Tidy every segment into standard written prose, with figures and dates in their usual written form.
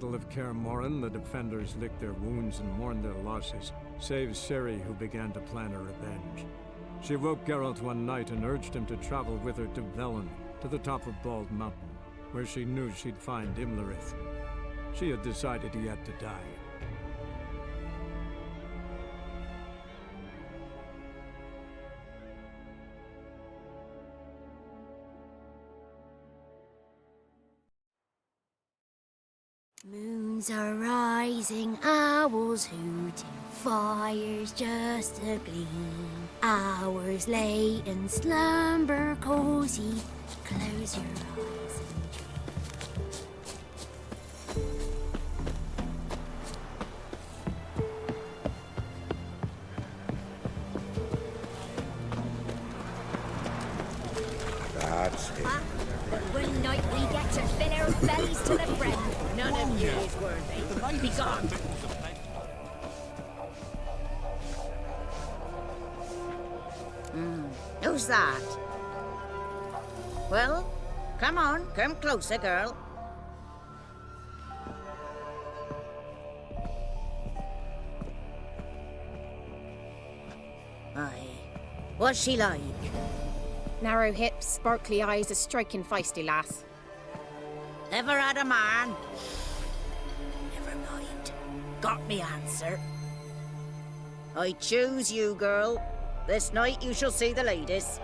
Battle of Kaer Morhen, the defenders licked their wounds and mourned their losses, save Ciri, who began to plan her revenge. She woke Geralt one night and urged him to travel with her to Velen, to the top of Bald Mountain, where she knew she'd find Imlerith. She had decided he had to die. Moons are rising, owls hooting, fires just a gleam. Hours late and slumber cozy, close your eyes and dream. That's it. One night we get to fill our bellies to the brim. None of you is worthy. Be gone. Who's that? Well, come on, come closer, girl. Aye. What's she like? Narrow hips, sparkly eyes, a striking feisty lass. Ever had a man? Never mind. Got me answer. I choose you, girl. This night you shall see the ladies.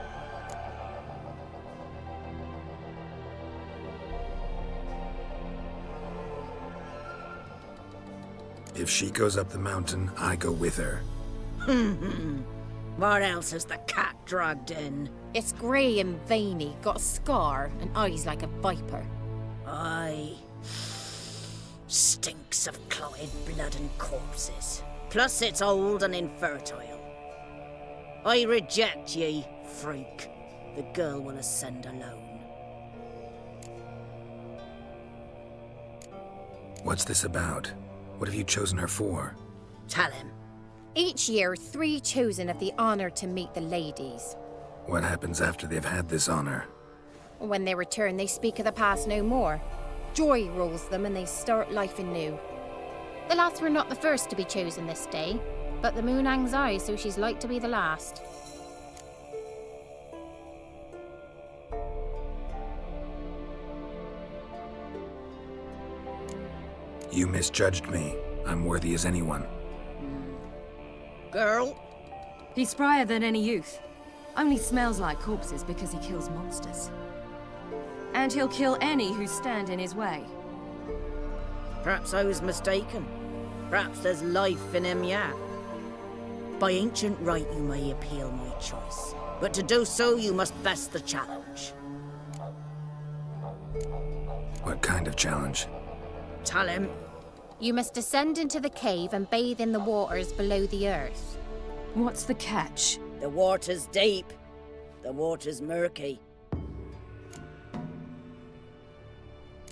If she goes up the mountain, I go with her. What else has the cat dragged in? It's grey and veiny, got a scar, and eyes like a viper. Aye. Stinks of clotted blood and corpses. Plus it's old and infertile. I reject ye, freak. The girl will ascend alone. What's this about? What have you chosen her for? Tell him. Each year, 3 chosen have the honour to meet the ladies. What happens after they've had this honor? When they return, they speak of the past no more. Joy rules them and they start life anew. The lass were not the first to be chosen this day, but the moon hangs high, so she's like to be the last. You misjudged me. I'm worthy as anyone. Girl? He's sprier than any youth. Only smells like corpses because he kills monsters. And he'll kill any who stand in his way. Perhaps I was mistaken. Perhaps there's life in him yet. By ancient right you may appeal my choice, but to do so you must best the challenge. What kind of challenge? Tell him. You must descend into the cave and bathe in the waters below the earth. What's the catch? The water's deep. The water's murky.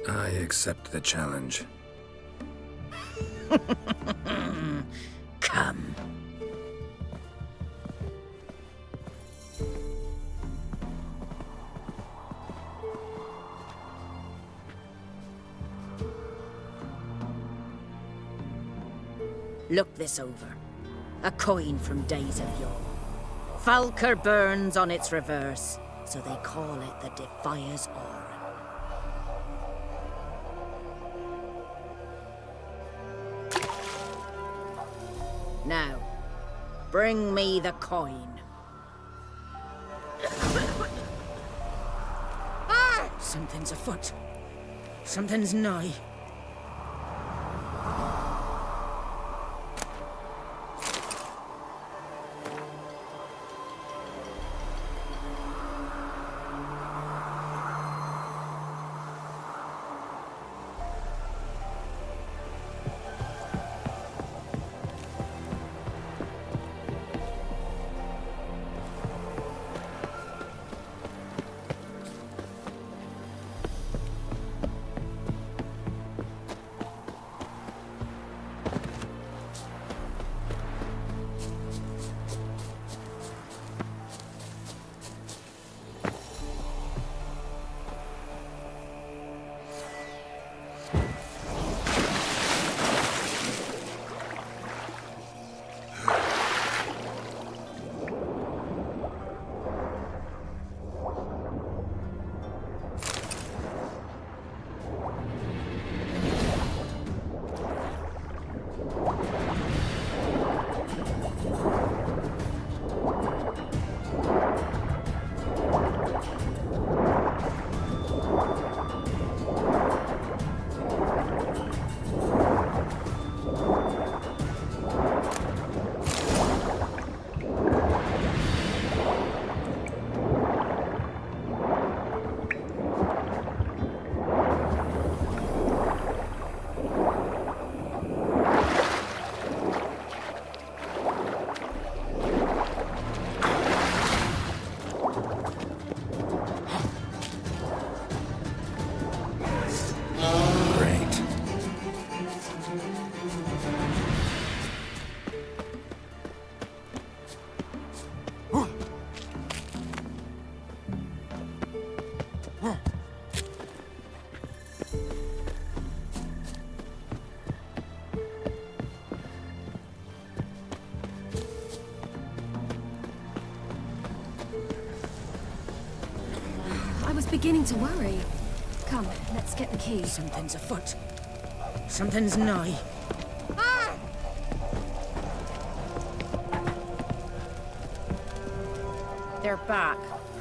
I accept the challenge. Come. Look this over. A coin from days of yore. Falker burns on its reverse, so they call it the Defier's Aura. Now, bring me the coin. Something's afoot. Something's nigh. I was beginning to worry. Come, let's get the key. Something's afoot. Something's nigh. They're back.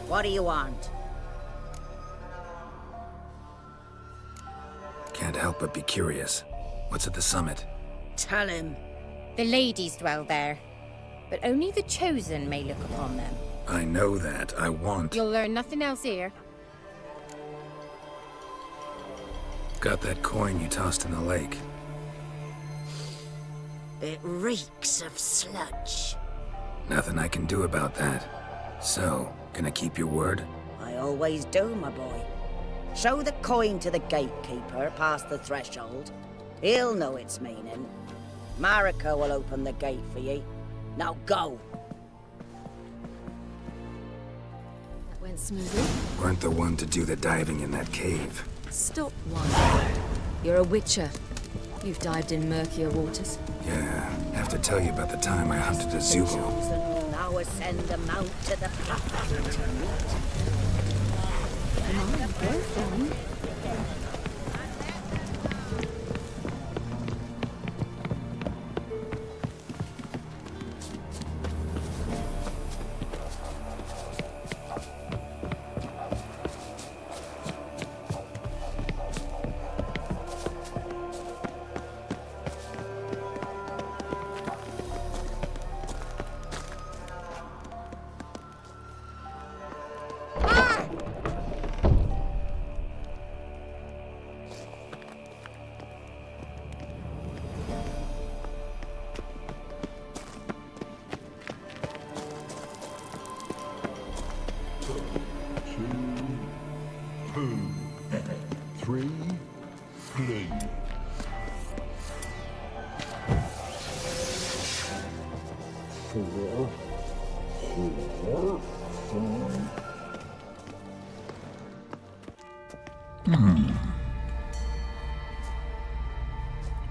What do you want? Can't help but be curious. What's at the summit? Tell him. The ladies dwell there, but only the chosen may look upon them. I know that. I want... You'll learn nothing else here. Got that coin you tossed in the lake. It reeks of sludge. Nothing I can do about that. So, gonna keep your word? I always do, my boy. Show the coin to the gatekeeper past the threshold. He'll know its meaning. Marika will open the gate for ye. Now go! That went smoothly. Weren't the one to do the diving in that cave. Stop one. You're a witcher. You've dived in murkier waters. Yeah, have to tell you about the time I hunted a Zugo. Chosen will now ascend the mount to the platform to meet. Come on, go for me.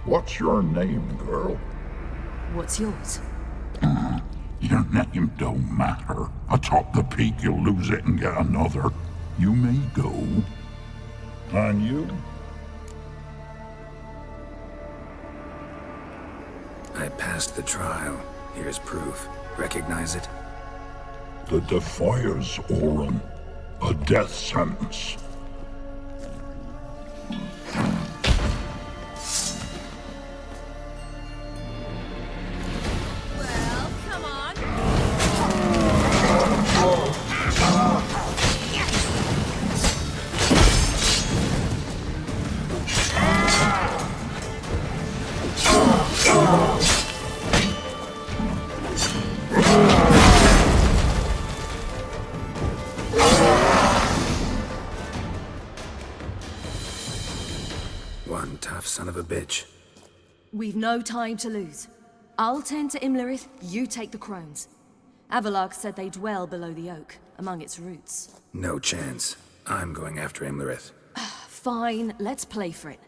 What's your name, girl? What's yours? Your name don't matter. Atop the peak, you'll lose it and get another. You may go. And you? I passed the trial. Here's proof. Recognize it? The Defier's Orin. A death sentence. One tough son of a bitch. We've no time to lose. I'll tend to Imlerith, you take the crones. Avalok said they dwell below the oak, among its roots. No chance. I'm going after Imlerith. Fine, let's play for it.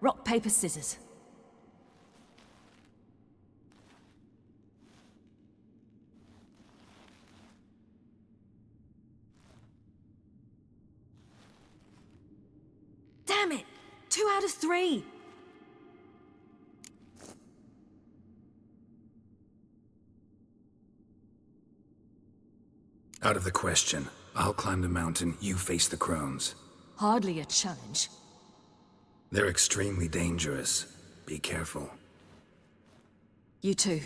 Rock, paper, scissors. Damn it! 2 out of 3! Out of the question. I'll climb the mountain, you face the crones. Hardly a challenge. They're extremely dangerous. Be careful. You too.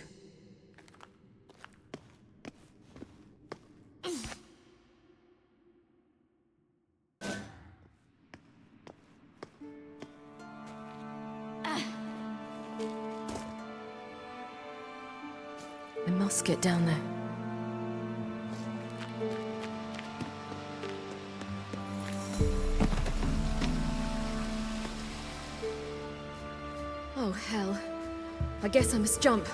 I must get down there. Oh, hell. I guess I must jump.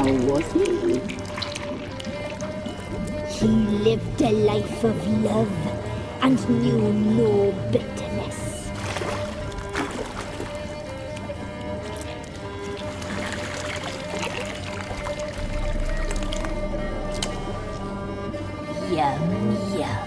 How was he? He lived a life of love and knew no bitterness. Yum, yum.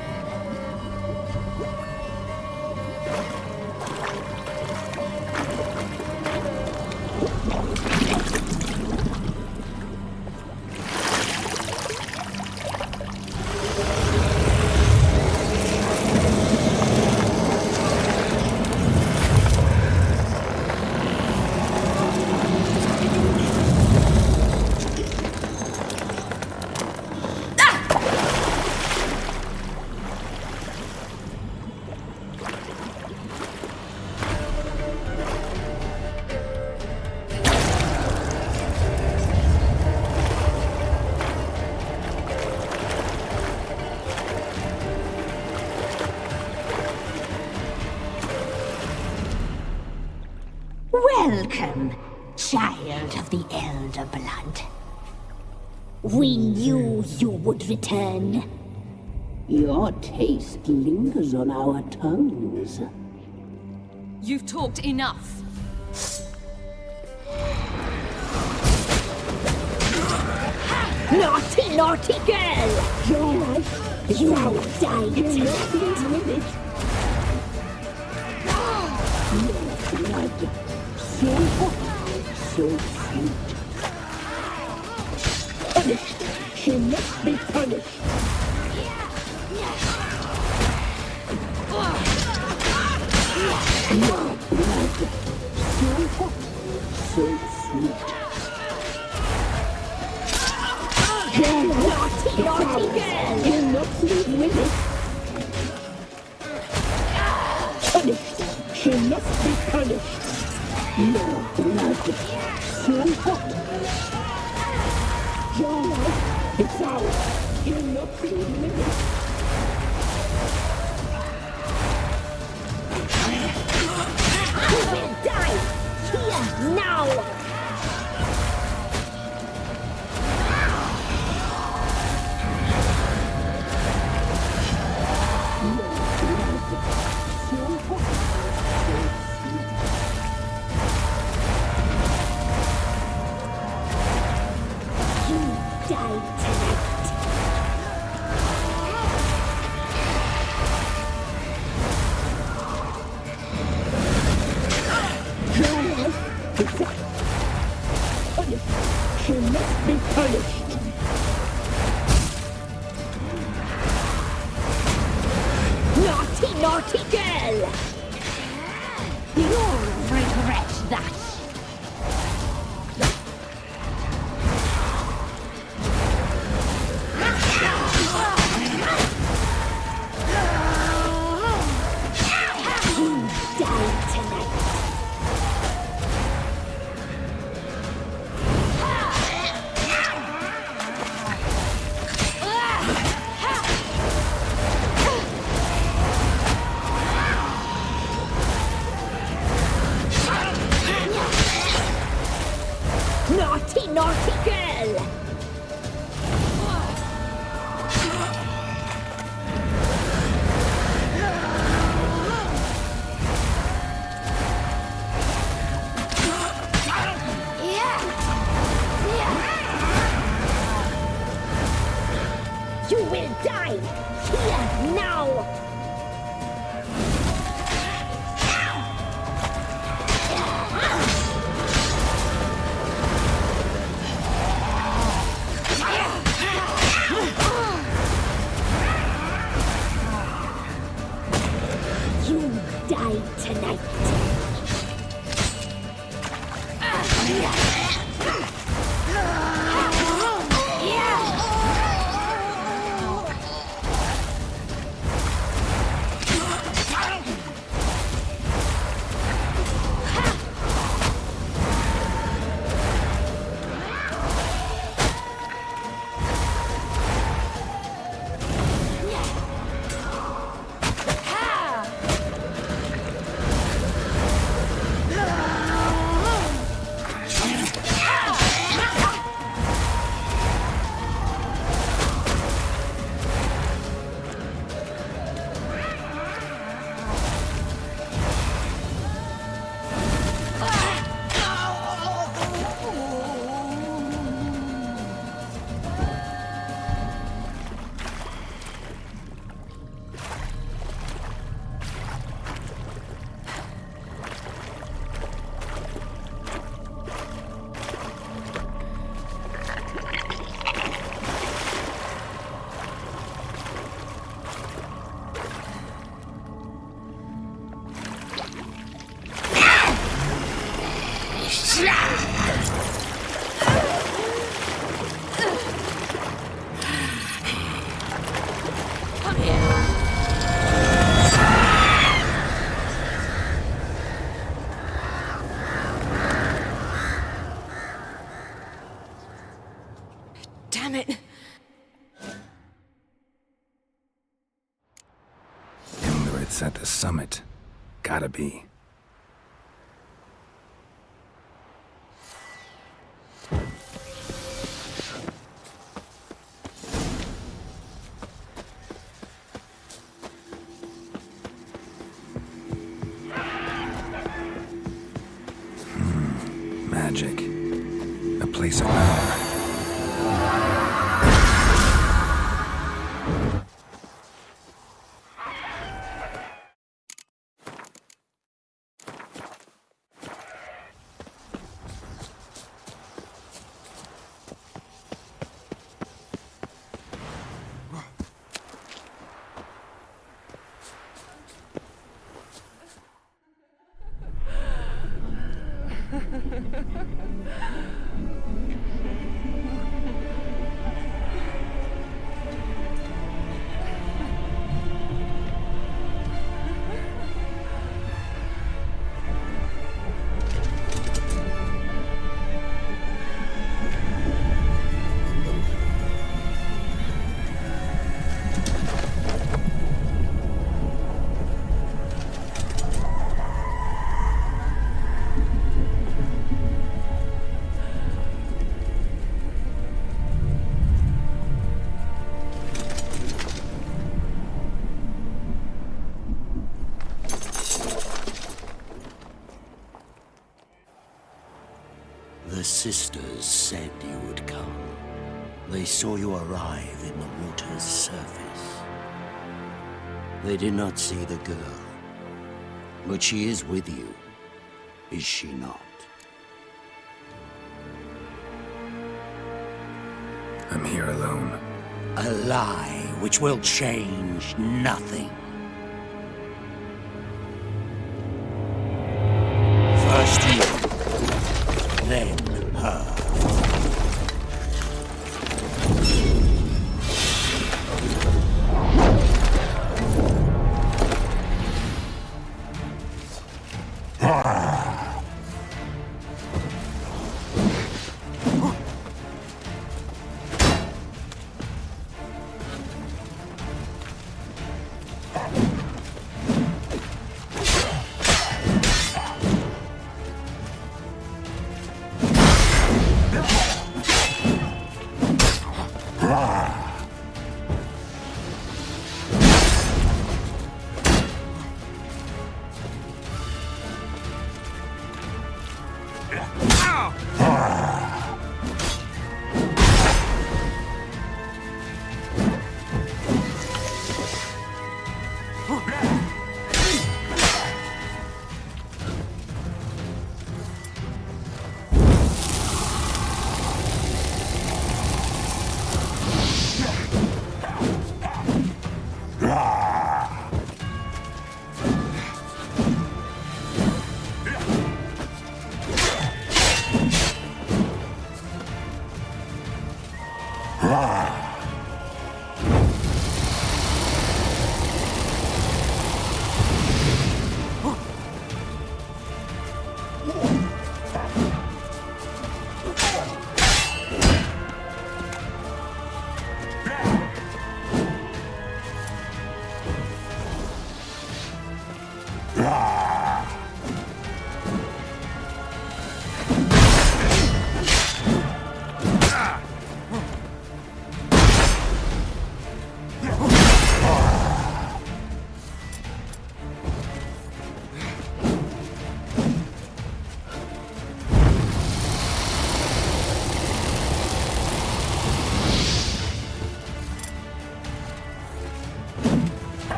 Welcome, child of the Elder Blood. We knew you would return. Your taste lingers on our tongues. You've talked enough. Naughty, naughty girl! Your life, you died tonight. Blood, so hot, so sweet. Punished, she must be punished. Your blood, so hot, so sweet. You're naughty, naughty girl! You'll not leave with it. Punished, she must be punished. Your blood, so hot. Your life, it's ours. You'll not leave with it. You will die here now. She must be punished. Naughty, naughty girl! You'll regret that. You die tonight. Naughty, naughty girl! You will die here now! You die tonight. Damn it! It's at the summit. Gotta be. Magic. A place of power. The sisters said you would come. They saw you arrive in the water's surface. They did not see the girl. But she is with you, is she not? I'm here alone. A lie which will change nothing. First you, then her.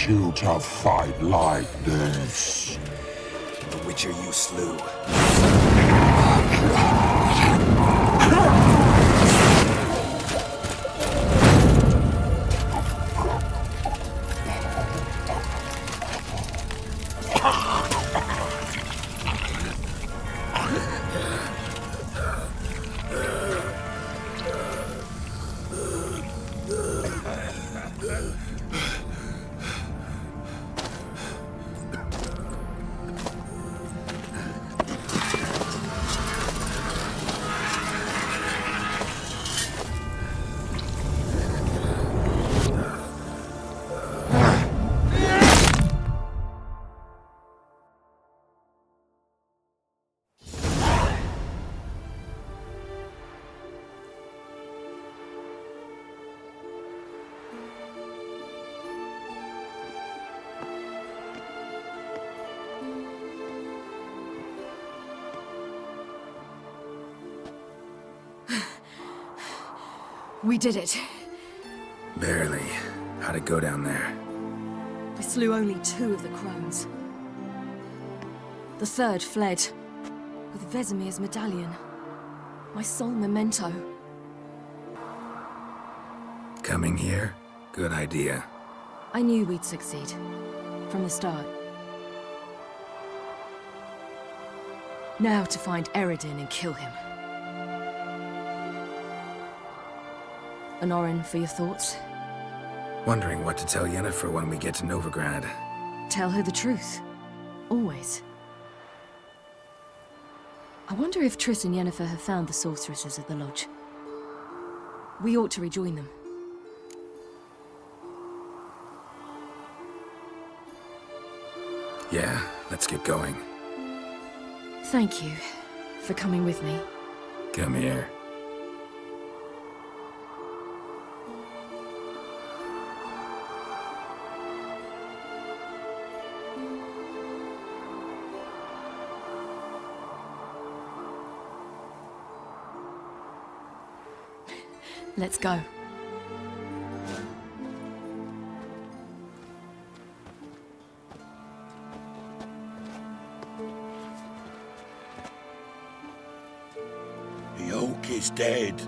you to fight like this. The Witcher you slew. We did it. Barely. How'd it go down there? We slew only 2 of the crones. The 3rd fled, with Vesemir's medallion. My sole memento. Coming here? Good idea. I knew we'd succeed. From the start. Now to find Eredin and kill him. Honorin, for your thoughts? Wondering what to tell Yennefer when we get to Novigrad. Tell her the truth. Always. I wonder if Triss and Yennefer have found the sorceresses at the lodge. We ought to rejoin them. Yeah, let's get going. Thank you for coming with me. Come here. Let's go. The oak is dead.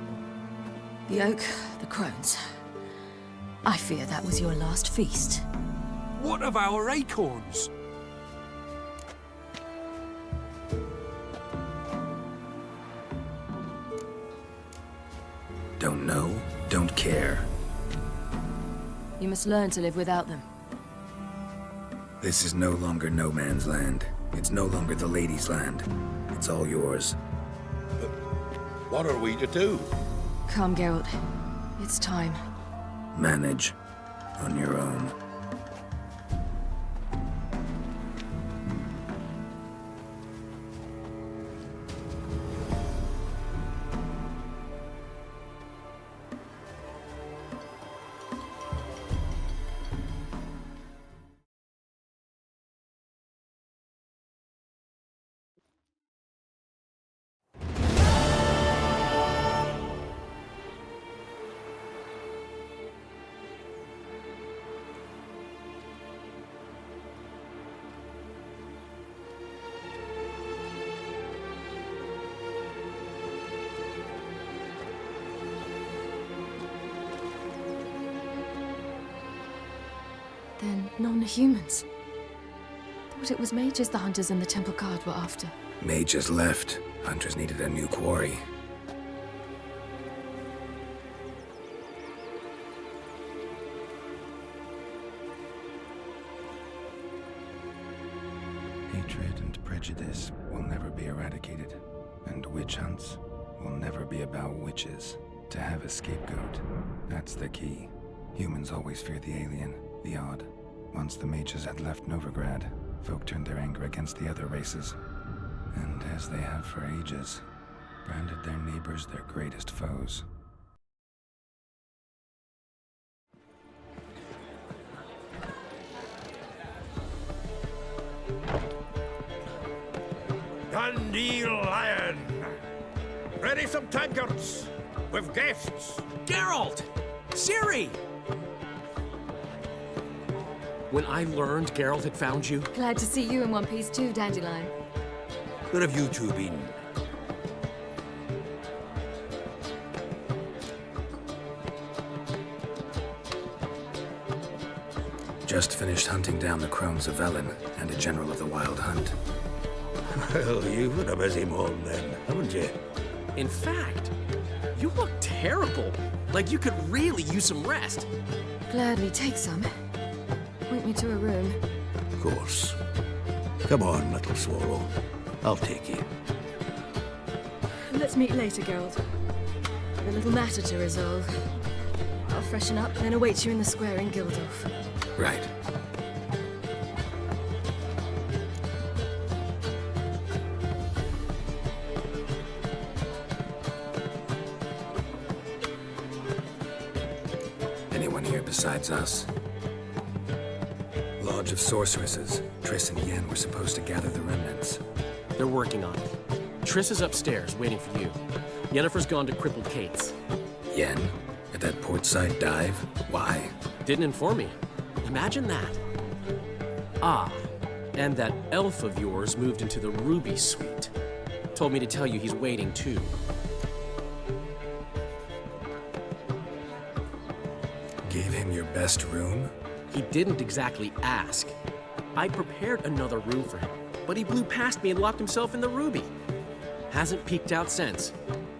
The oak, the crones. I fear that was your last feast. What of our acorns? Don't know, don't care. You must learn to live without them. This is no longer no man's land. It's no longer the lady's land. It's all yours. What are we to do? Come, Geralt. It's time. Manage. On your own. Then non-humans. Thought it was mages the hunters and the temple guard were after. Mages left. Hunters needed a new quarry. Hatred and prejudice will never be eradicated. And witch hunts will never be about witches. To have a scapegoat, that's the key. Humans always fear the alien, the odd. Once the mages had left Novigrad, folk turned their anger against the other races. And as they have for ages, branded their neighbors their greatest foes. Dandelion Lion! Ready some tankards! With guests! Geralt! Ciri! when I learned Geralt had found you? Glad to see you in one piece too, Dandelion. Where have you two been? Just finished hunting down the crones of Velen and a general of the Wild Hunt. Well, you've had a busy morning then, haven't you? In fact, you look terrible. Like you could really use some rest. Gladly take some. Point me to a room. Of course. Come on, little swallow. I'll take you. Let's meet later, Geralt. A little matter to resolve. I'll freshen up, then await you in the square in Gildorf. Right. Anyone here besides us? Lodge of Sorceresses. Triss and Yen were supposed to gather the remnants. They're working on it. Triss is upstairs, waiting for you. Yennefer's gone to Crippled Kate's. Yen? At that portside dive? Why? Didn't inform me. Imagine that. Ah, and that elf of yours moved into the Ruby Suite. Told me to tell you he's waiting too. Gave him your best room? He didn't exactly ask. I prepared another room for him, but he blew past me and locked himself in the Ruby. Hasn't peeked out since.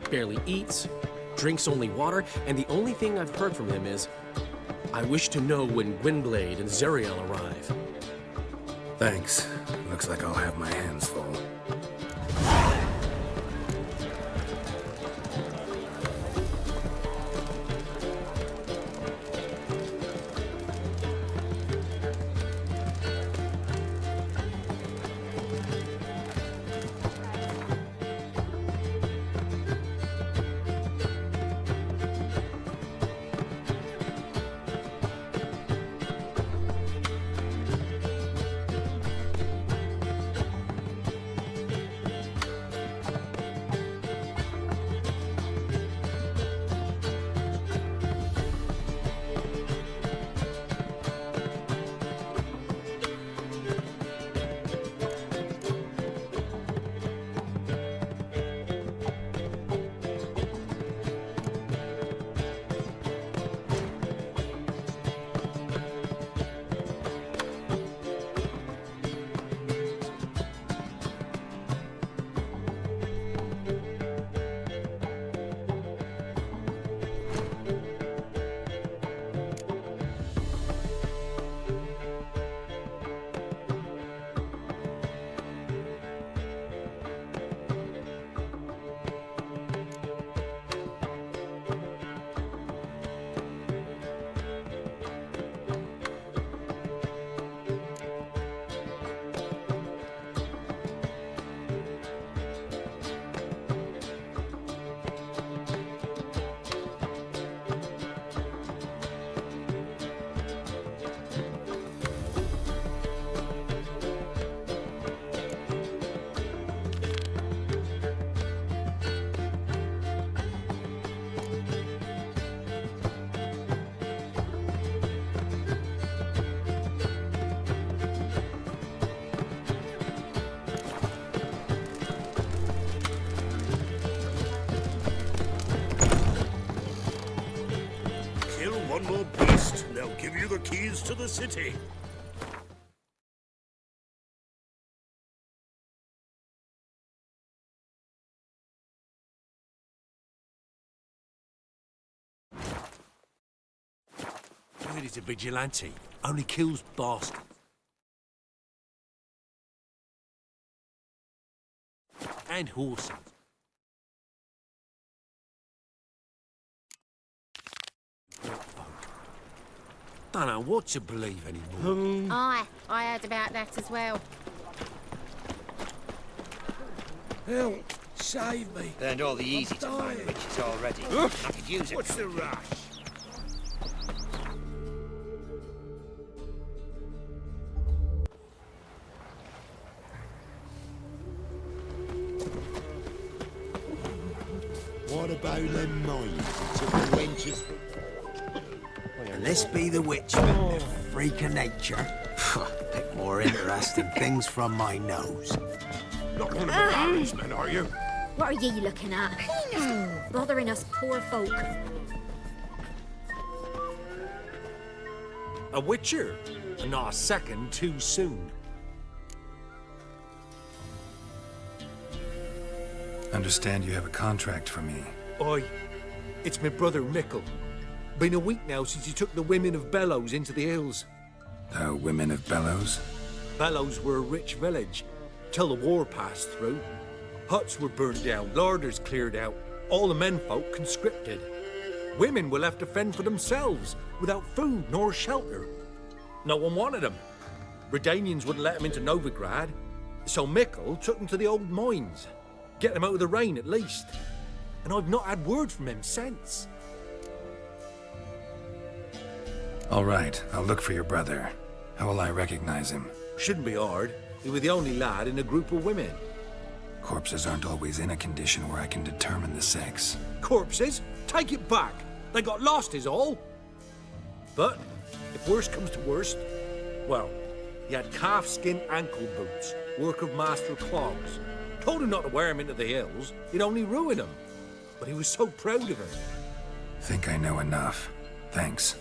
Barely eats, drinks only water, and the only thing I've heard from him is, I wish to know when Gwynblade and Zeriel arrive. Thanks. Looks like I'll have my hands full. One more beast, and they'll give you the keys to the city. Where is a vigilante? Only kills bastards. And horses. Don't know what to believe anymore. Aye, I heard about that as well. Help! Save me! Learned all the easy to find witches already. I could use it. What's the rush? What about them mines that took the wenches? And let's be the witchman. freak of nature. Pick more interesting things from my nose. Not one of the Baron's men, are you? What are ye looking at? Bothering us poor folk. A witcher? Not a second too soon. Understand you have a contract for me. Oi, it's my brother Mickle. Been a week now since he took the women of Bellows into the hills. The women of Bellows? Bellows were a rich village, till the war passed through. Huts were burned down, larders cleared out, all the menfolk conscripted. Women were left to fend for themselves, without food nor shelter. No one wanted them. Redanians wouldn't let them into Novigrad, so Mickle took them to the old mines. Get them out of the rain at least. And I've not had word from him since. All right, I'll look for your brother. How will I recognize him? Shouldn't be hard. He was the only lad in a group of women. Corpses aren't always in a condition where I can determine the sex. Corpses? Take it back. They got lost is all. But, if worst comes to worst, well, he had calfskin ankle boots, work of Master Clogs. Told him not to wear him into the hills, he'd only ruin him. But he was so proud of him. Think I know enough. Thanks.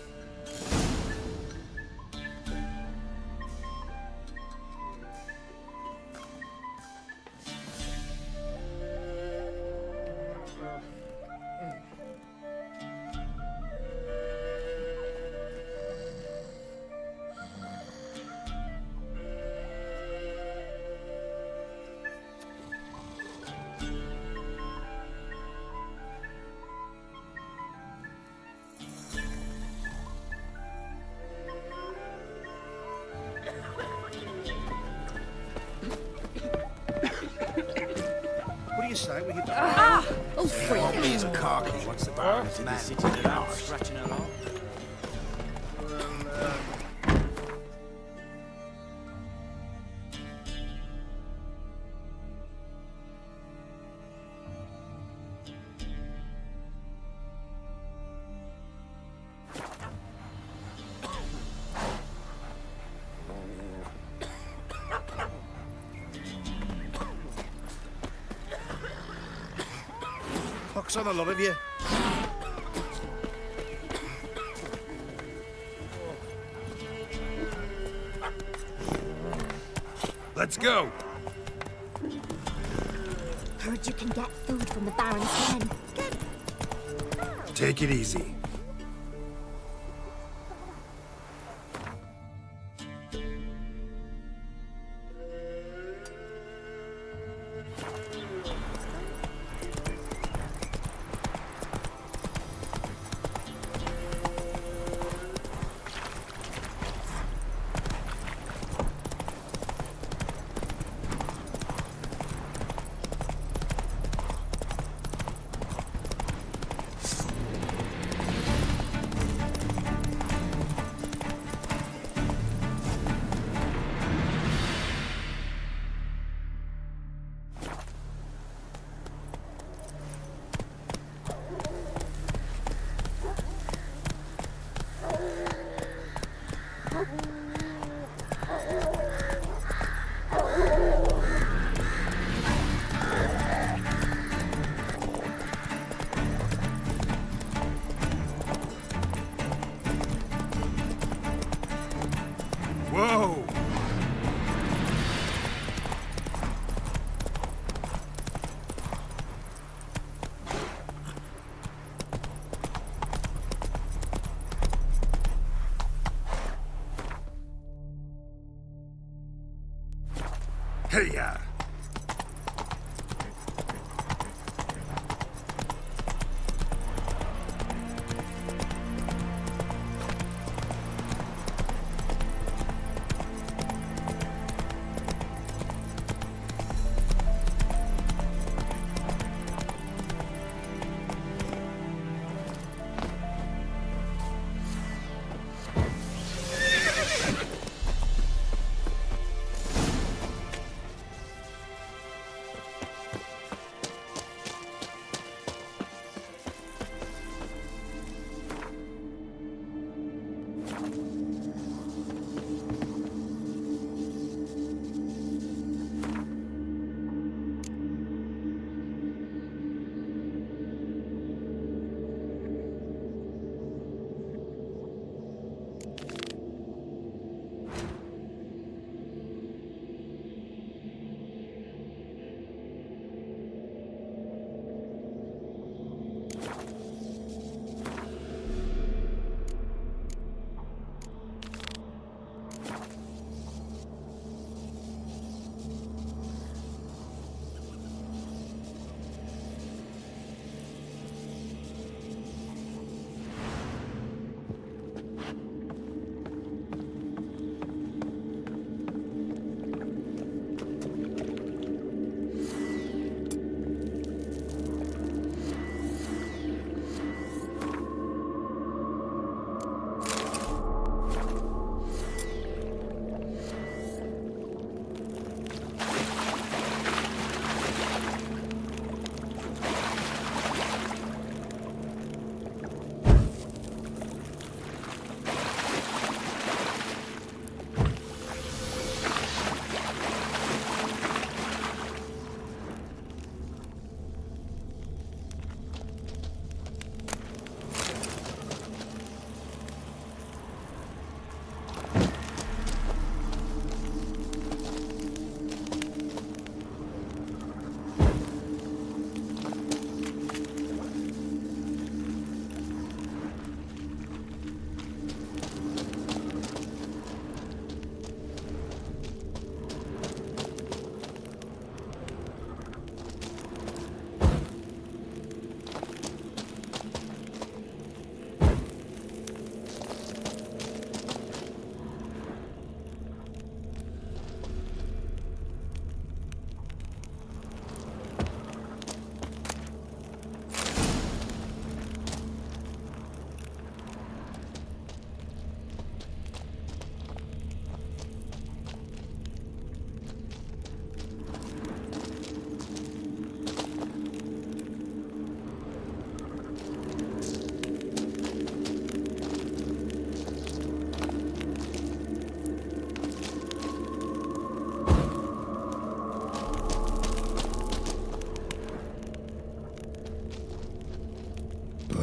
Oh, freak! Want me as a cocky. What's the Baron's man? Sitting around scratching her arm. On the lot of you. Let's go. Heard you can get food from the Baron's men. Take it easy. Whoa! Hey-ya!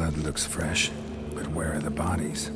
blood looks fresh, but where are the bodies?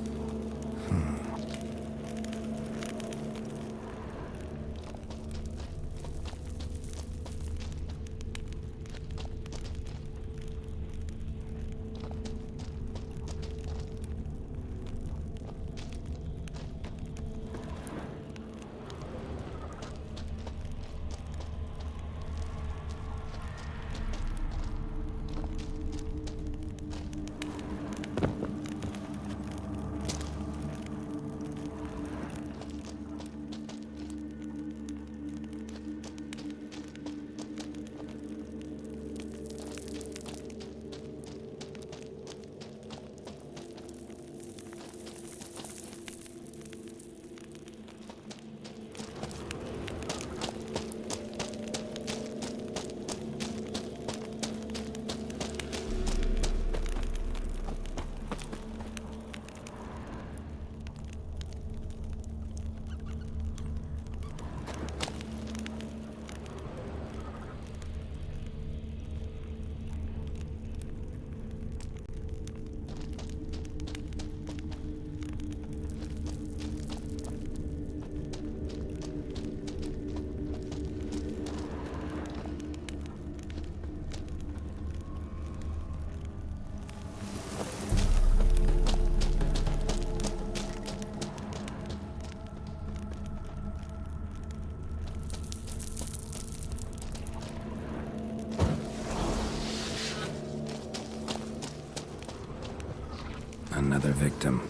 Another victim.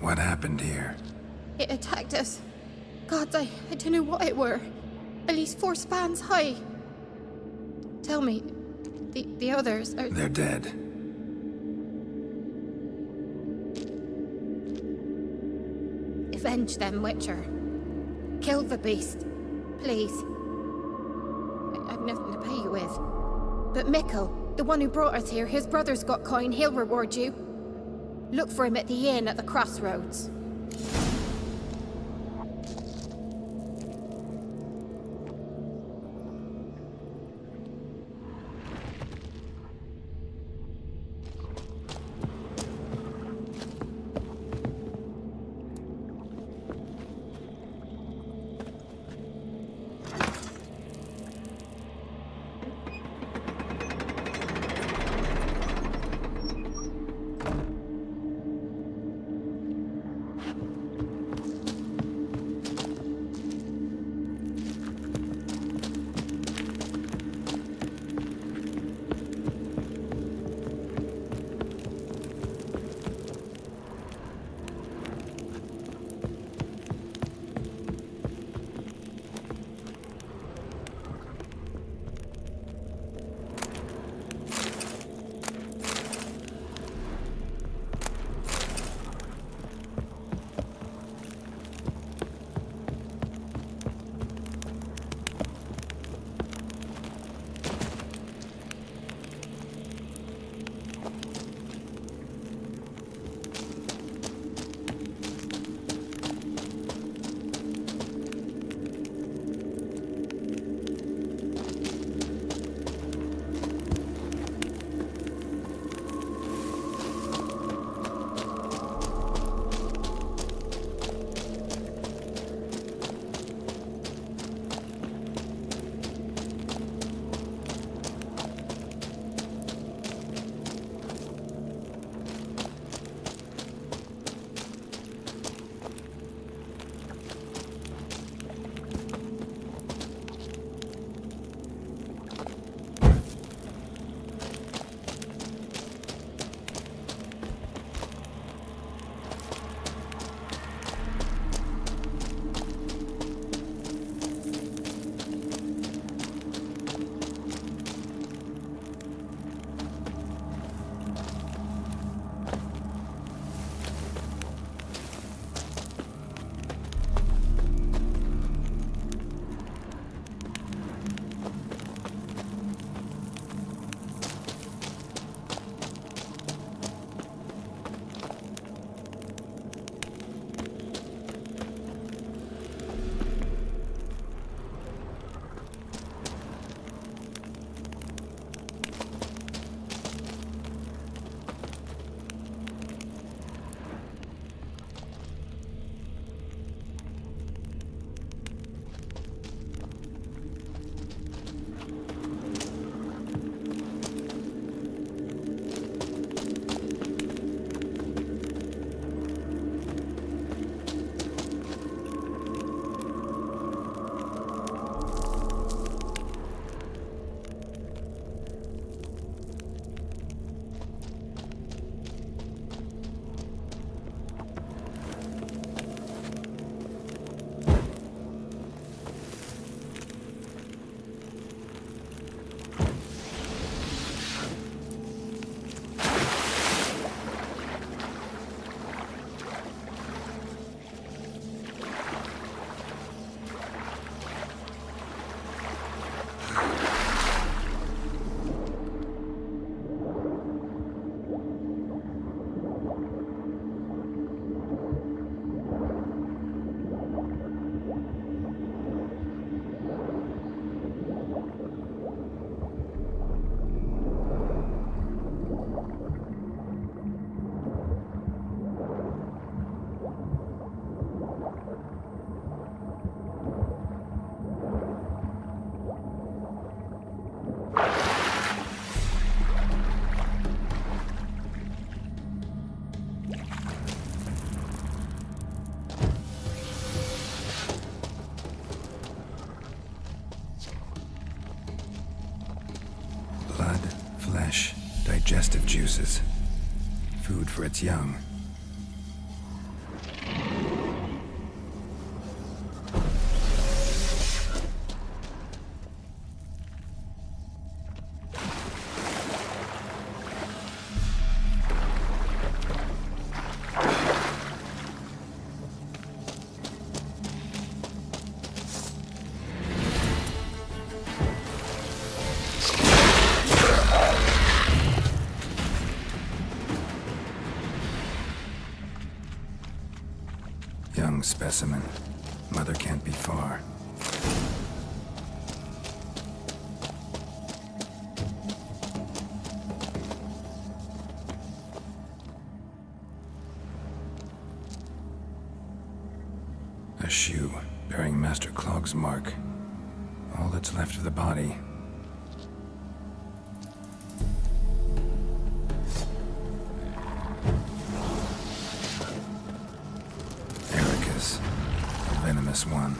What happened here? It attacked us. God, I don't know what it were. At least 4 spans high. Tell me, the others are... They're dead. Avenge them, Witcher. Kill the beast. Please. I've nothing to pay you with. But Mikkel, the one who brought us here, his brother's got coin, he'll reward you. Look for him at the inn at the crossroads. juices. Food for its young. Young specimen. Mother can't be far. A shoe bearing Master Clog's mark. All that's left of the body. Venomous one.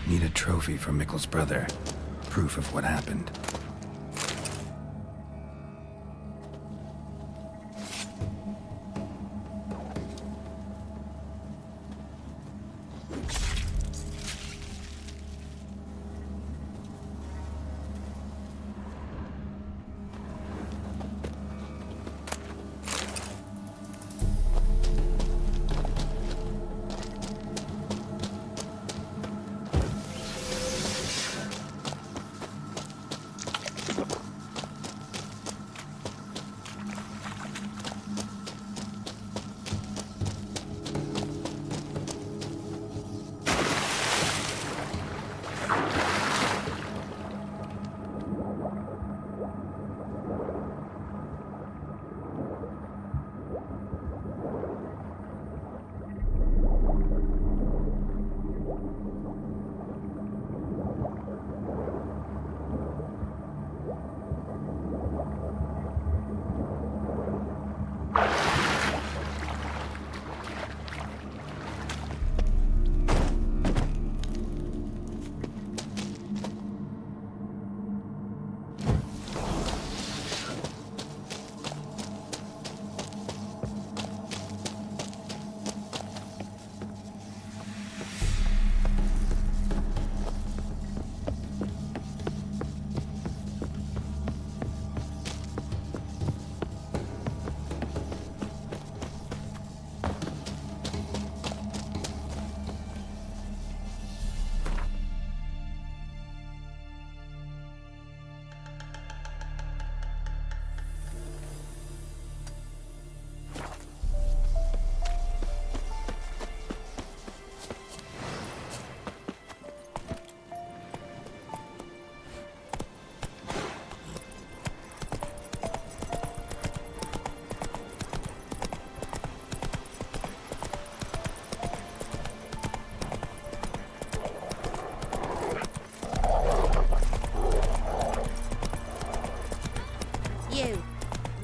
Need a trophy for Mikkel's brother. Proof of what happened.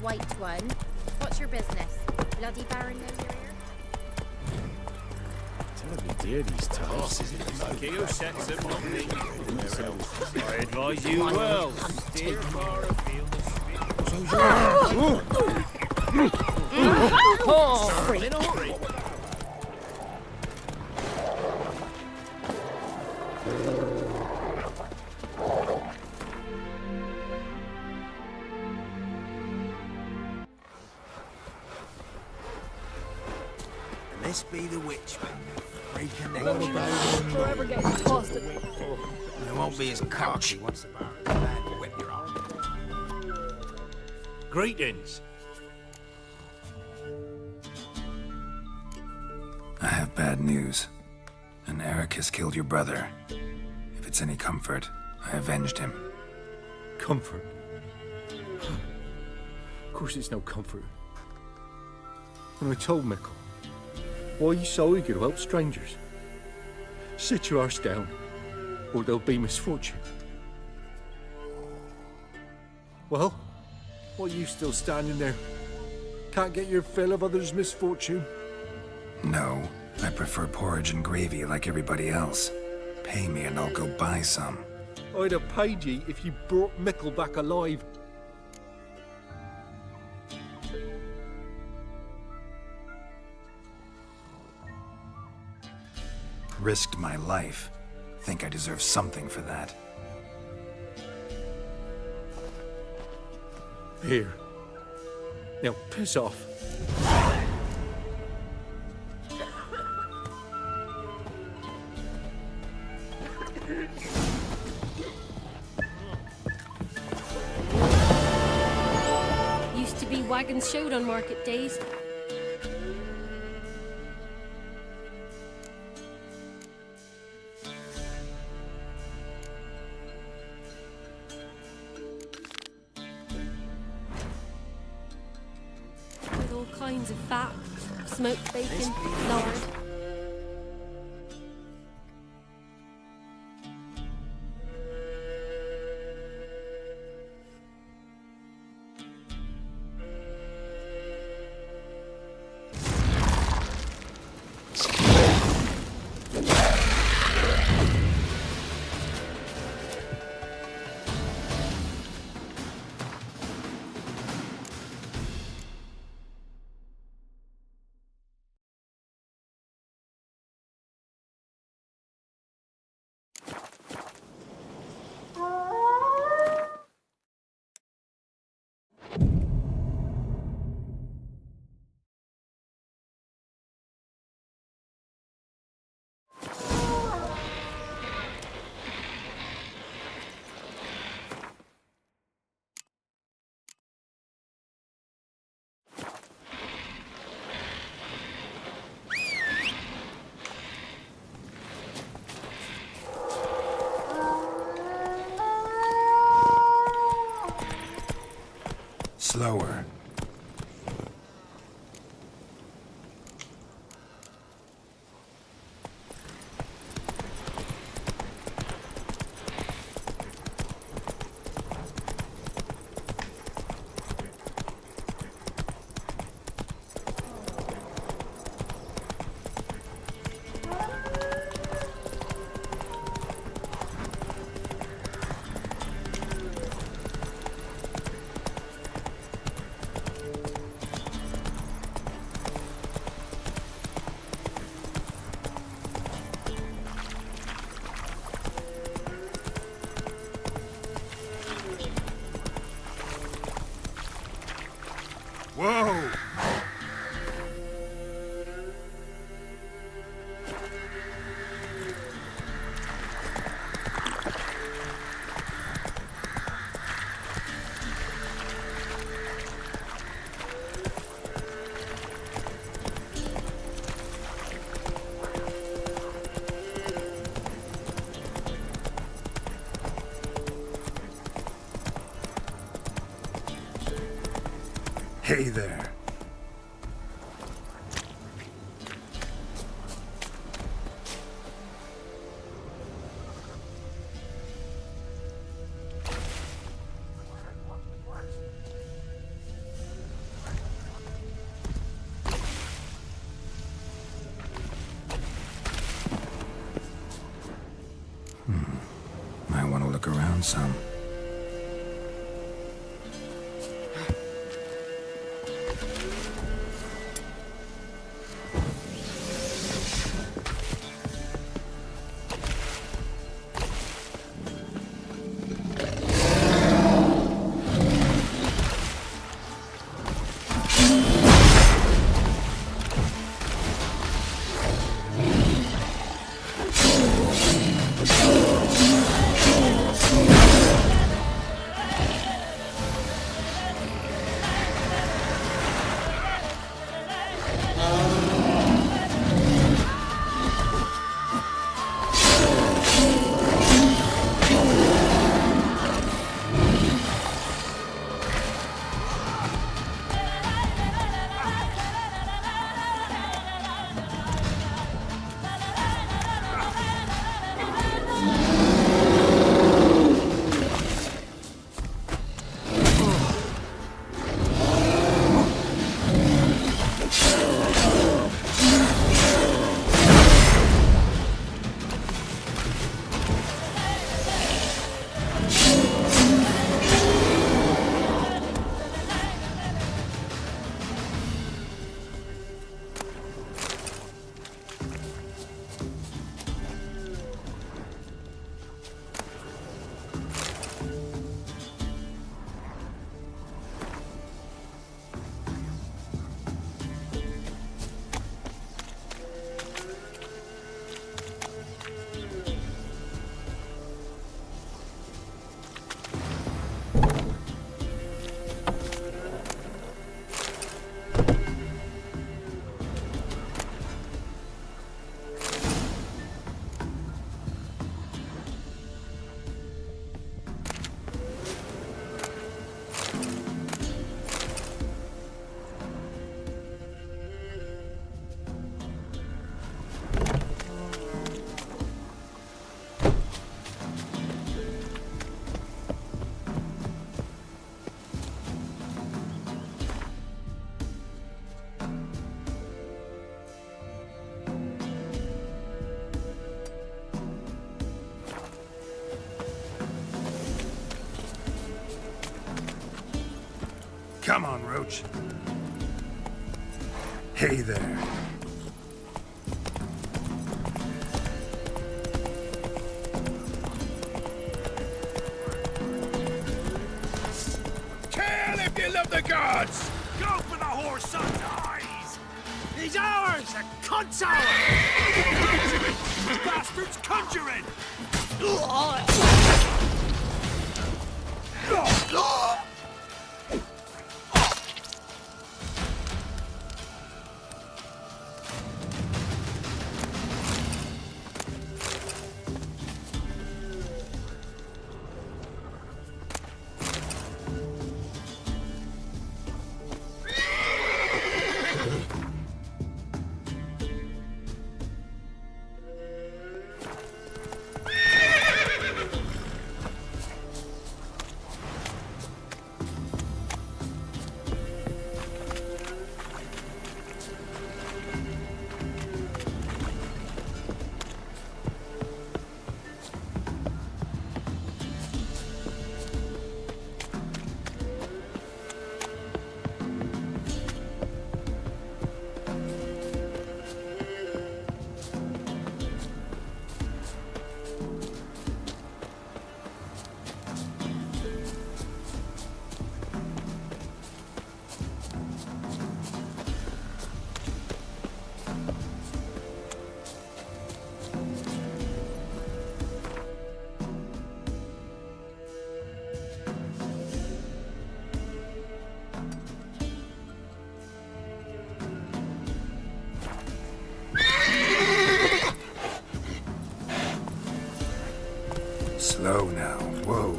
White one. What's your business? Bloody Baron know you're here? Dear, these toughs. Okay, who sets them, not me. I advise you well. Steer far afield the This be the witch. Forever getting tossed at me. It won't be as cocky once the bar is bad. Whip your arm. Greetings. I have bad news. An Eric has killed your brother. If it's any comfort, I avenged him. Comfort? Of course it's no comfort. When I told Mickle, why are you so eager to help strangers? Sit your arse down, or there'll be misfortune. Well, why are you still standing there? Can't get your fill of others' misfortune? No, I prefer porridge and gravy like everybody else. Pay me and I'll go buy some. I'd have paid ye if you brought Mickle back alive. Risked my life. Think I deserve something for that. Here. Now piss off. Used to be wagons showed on market days. With all kinds of fat, smoked bacon, lard. Slower. Whoa! Hey there. look around some. Come on, Roach. Hey there. Kill if you love the gods! Go for the whore's son's eyes! He's ours! The cunt's ours! Bastards conjuring! Slow now. Whoa.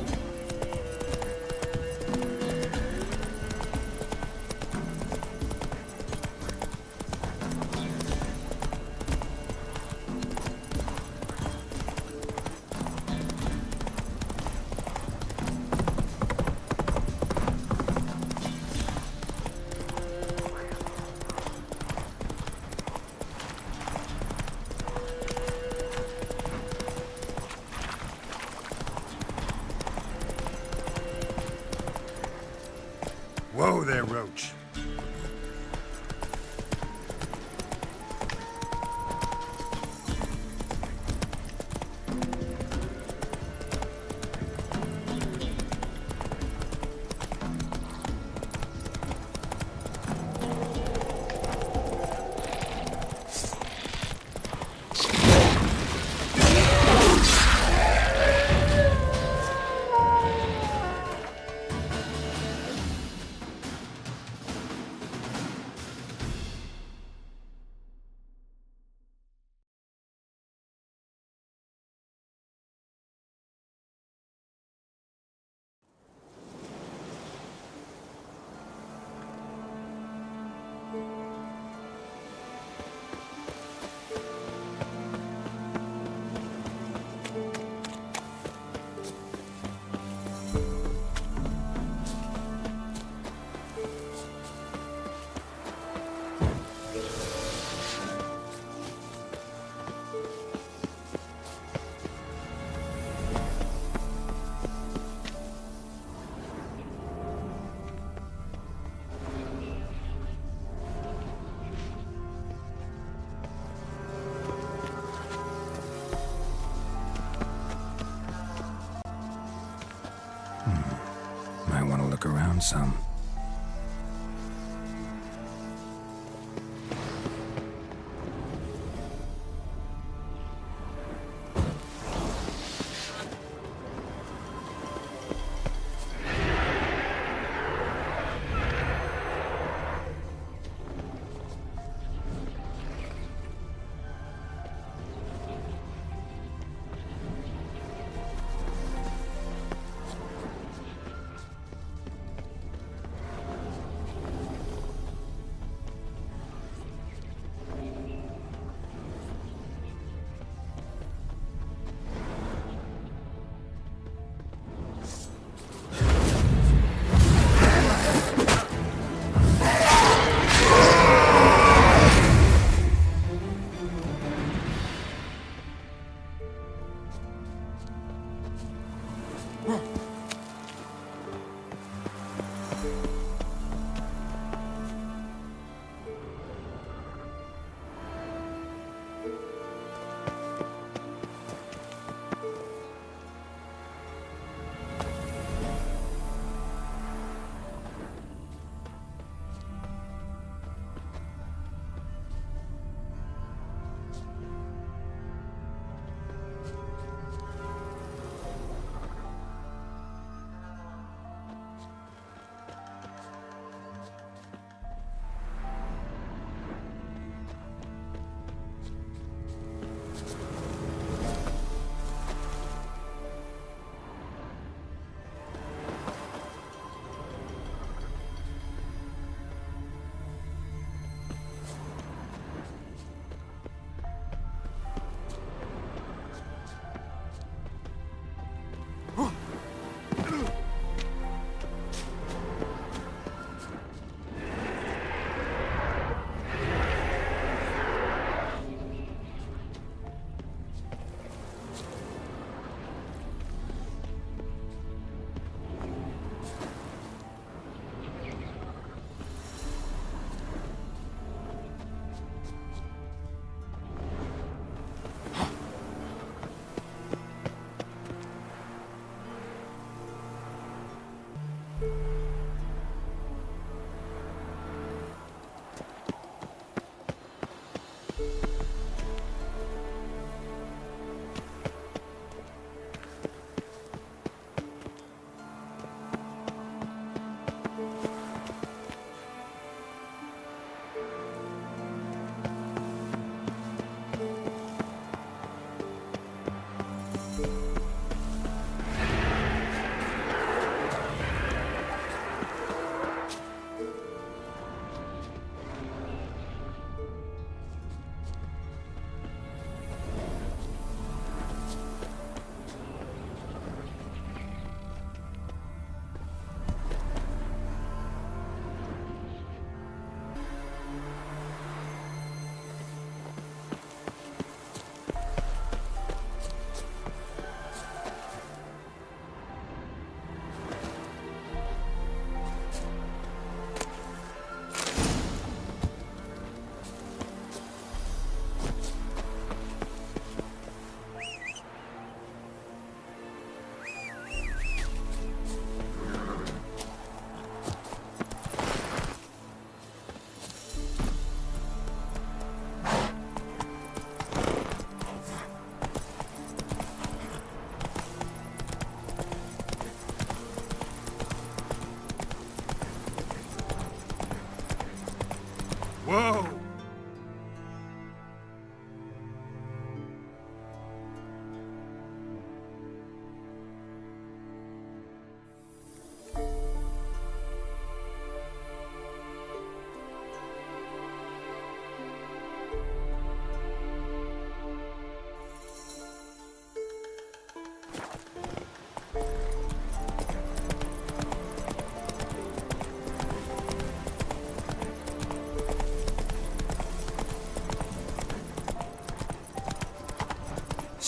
there, Roach. Might want to look around some.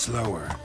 Slower.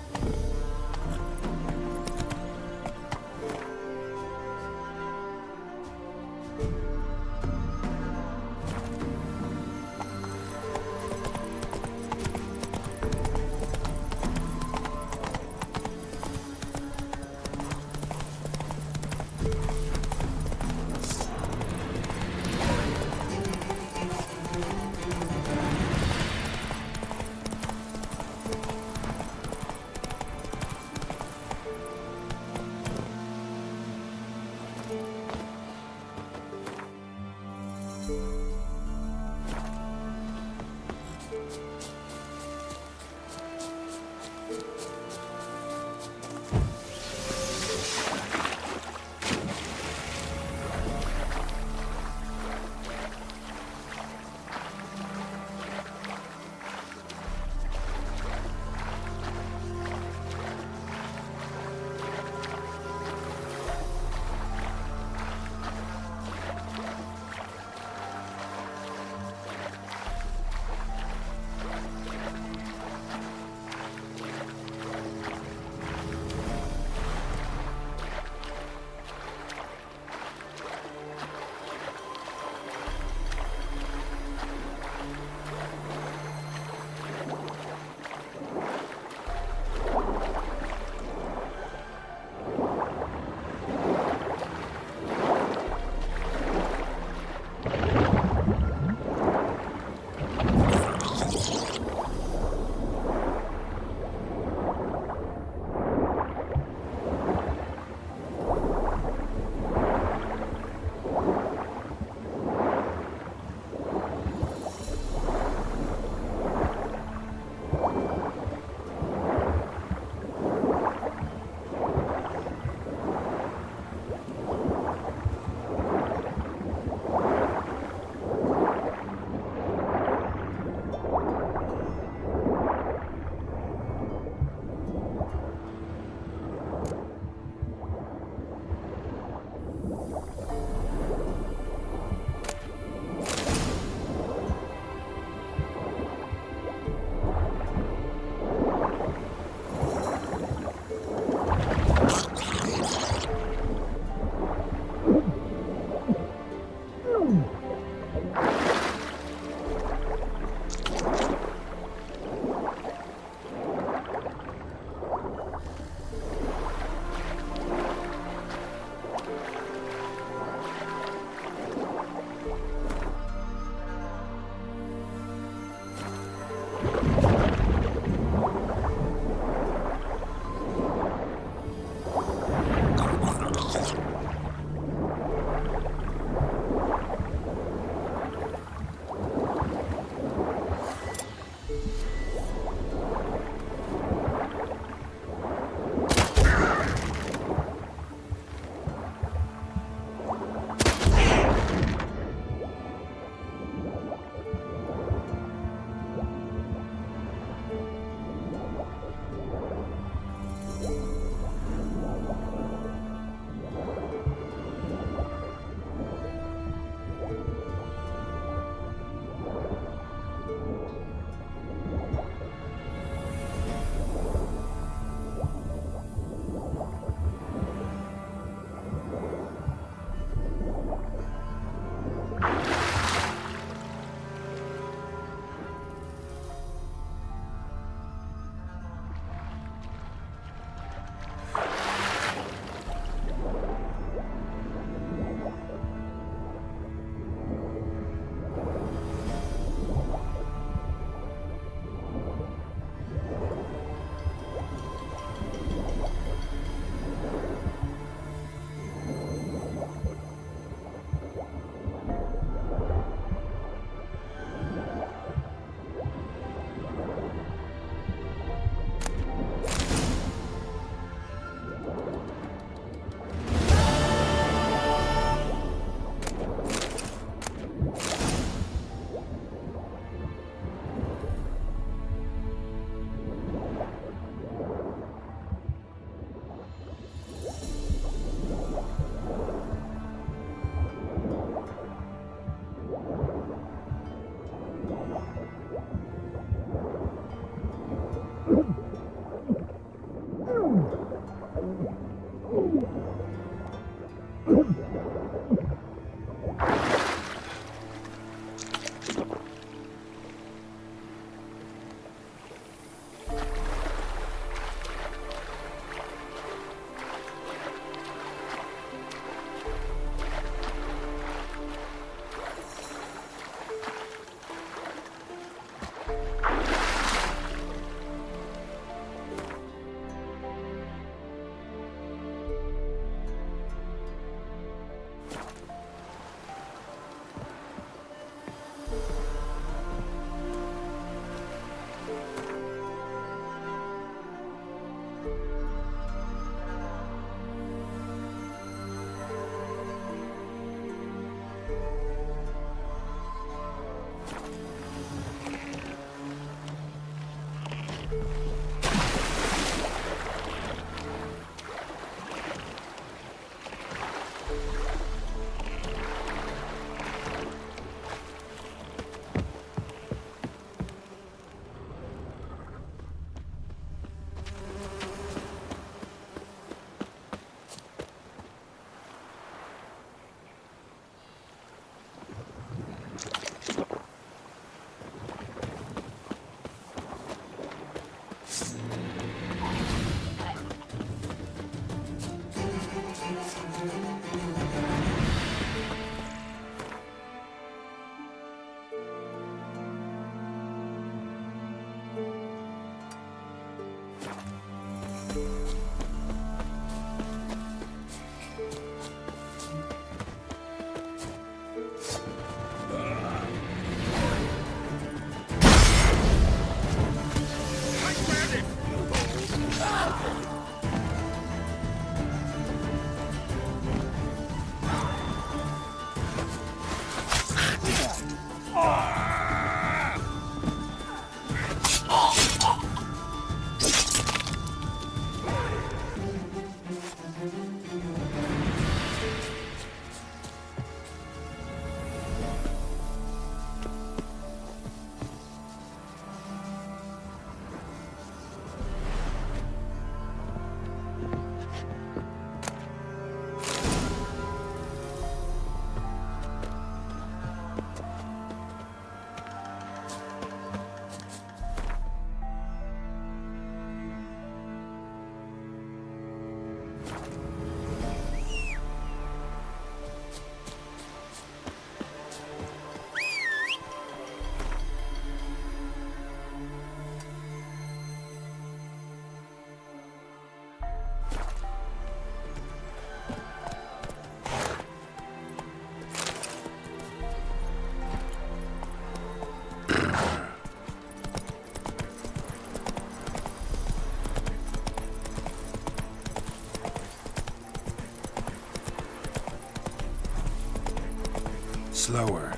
Slower.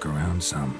look around some.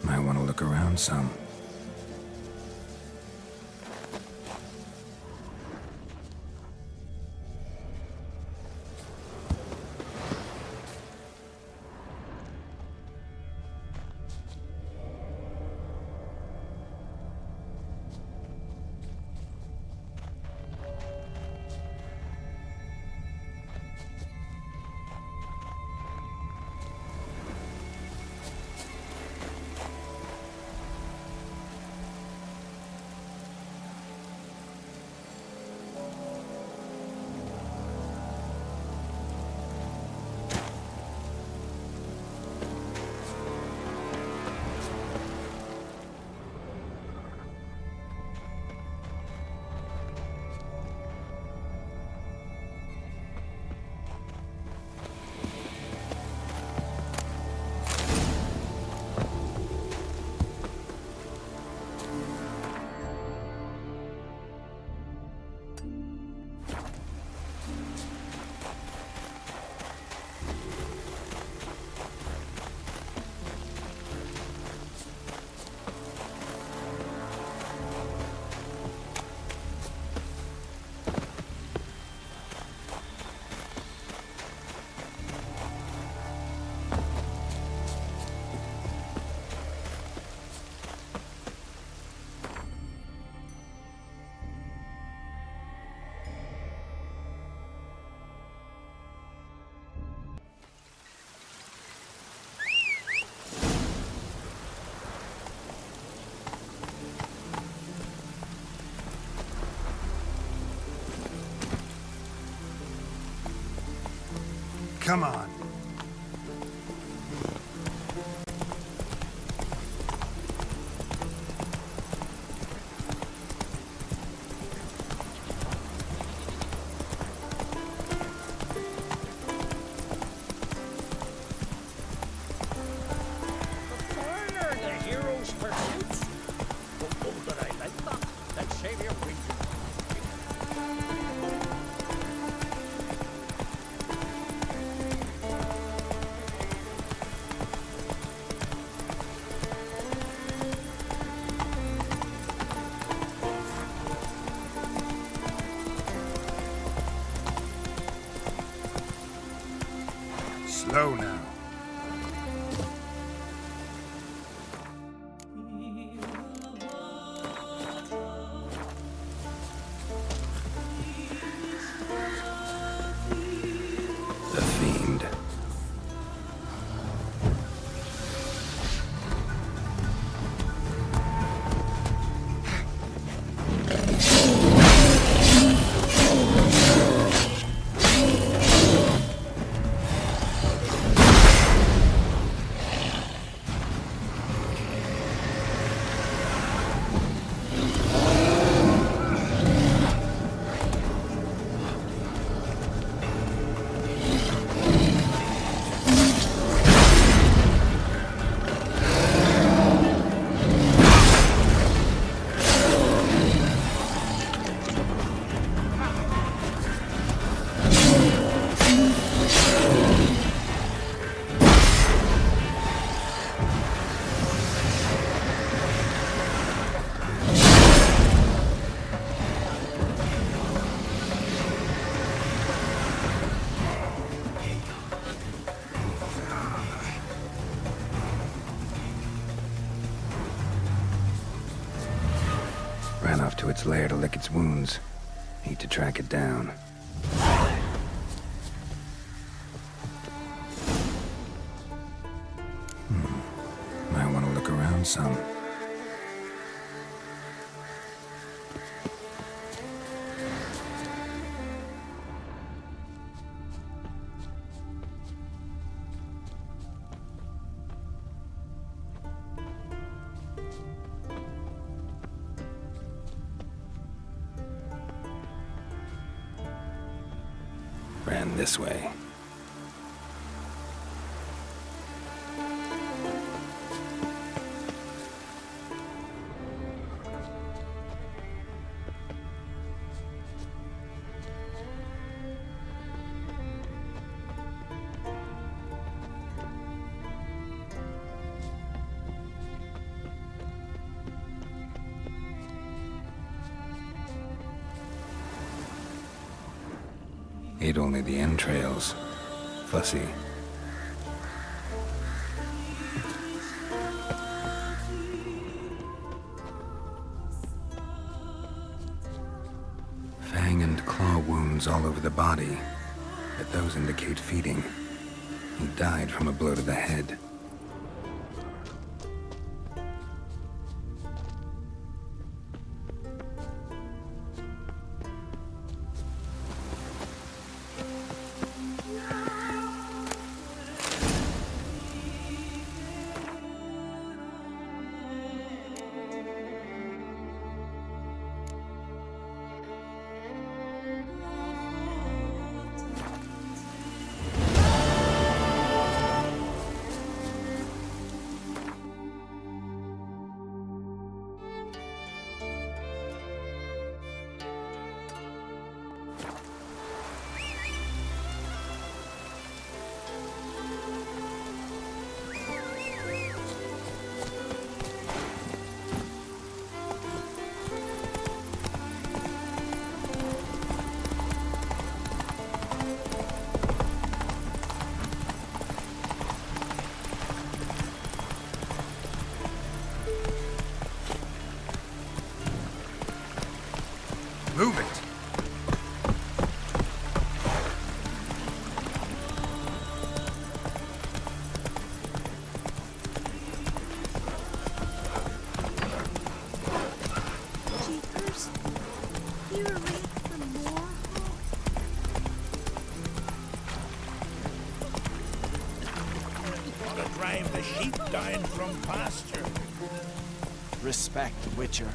Might want to look around some. Come on. Slow now. The Fiend. Ran off to its lair to lick its wounds. Need to track it down. Might want to look around some. Ran this way. Ate only the entrails. Fussy. Fang and claw wounds all over the body, but those indicate feeding. He died from a blow to the head. Move it! Jeepers, you're ready for more? Gotta drive the sheep down from pasture. Respect, Witcher.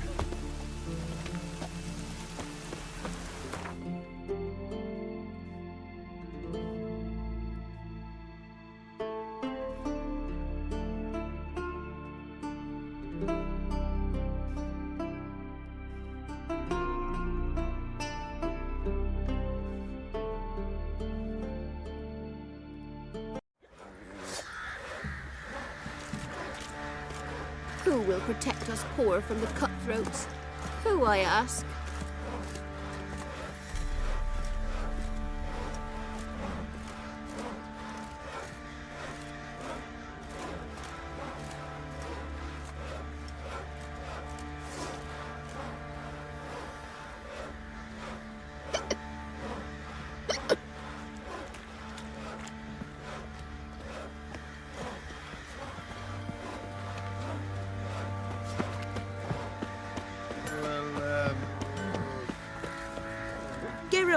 Who will protect us poor from the cutthroats? Who, I ask?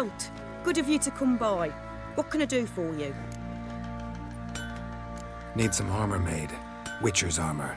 Geralt, good of you to come by. What can I do for you? Need some armor made. Witcher's armor.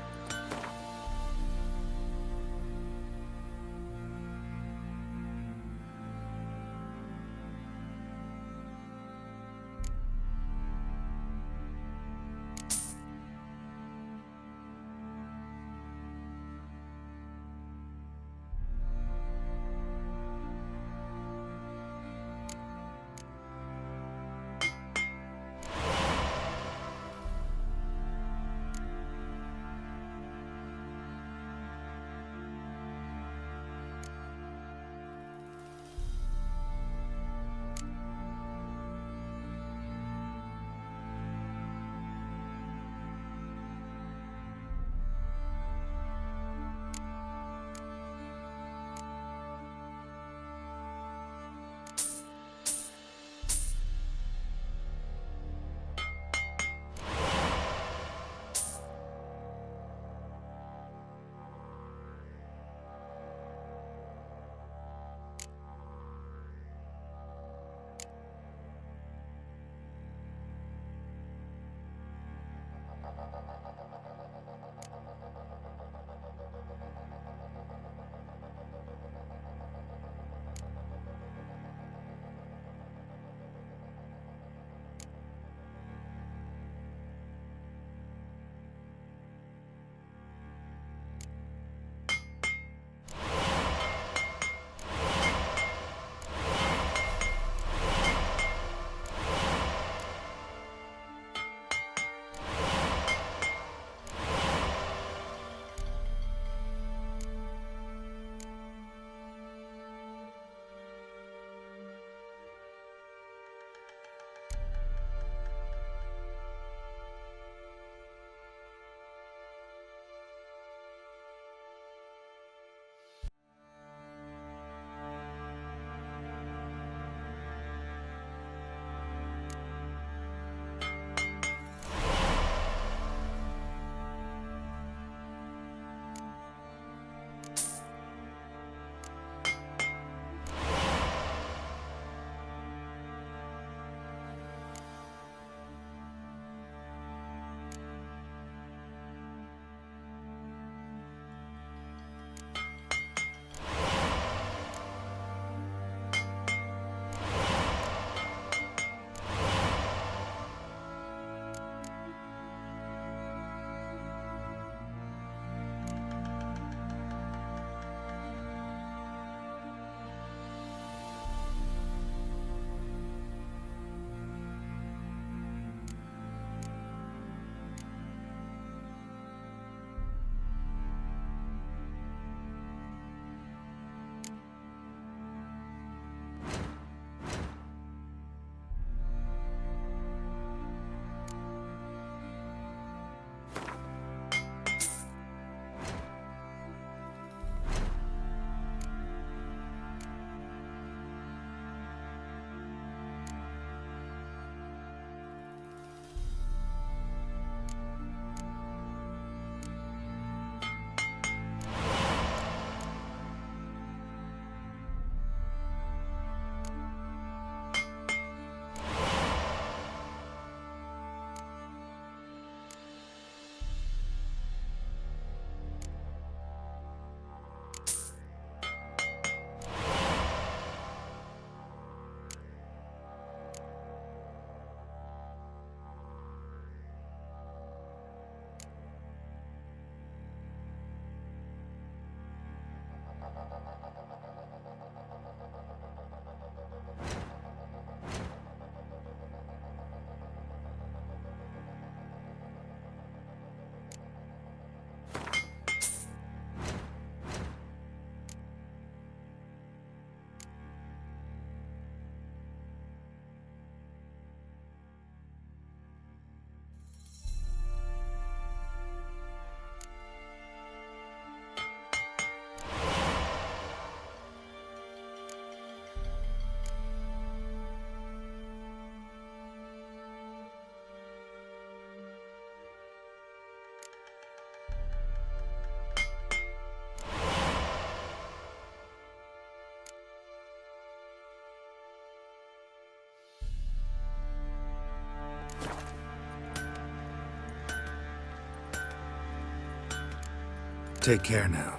Take care now.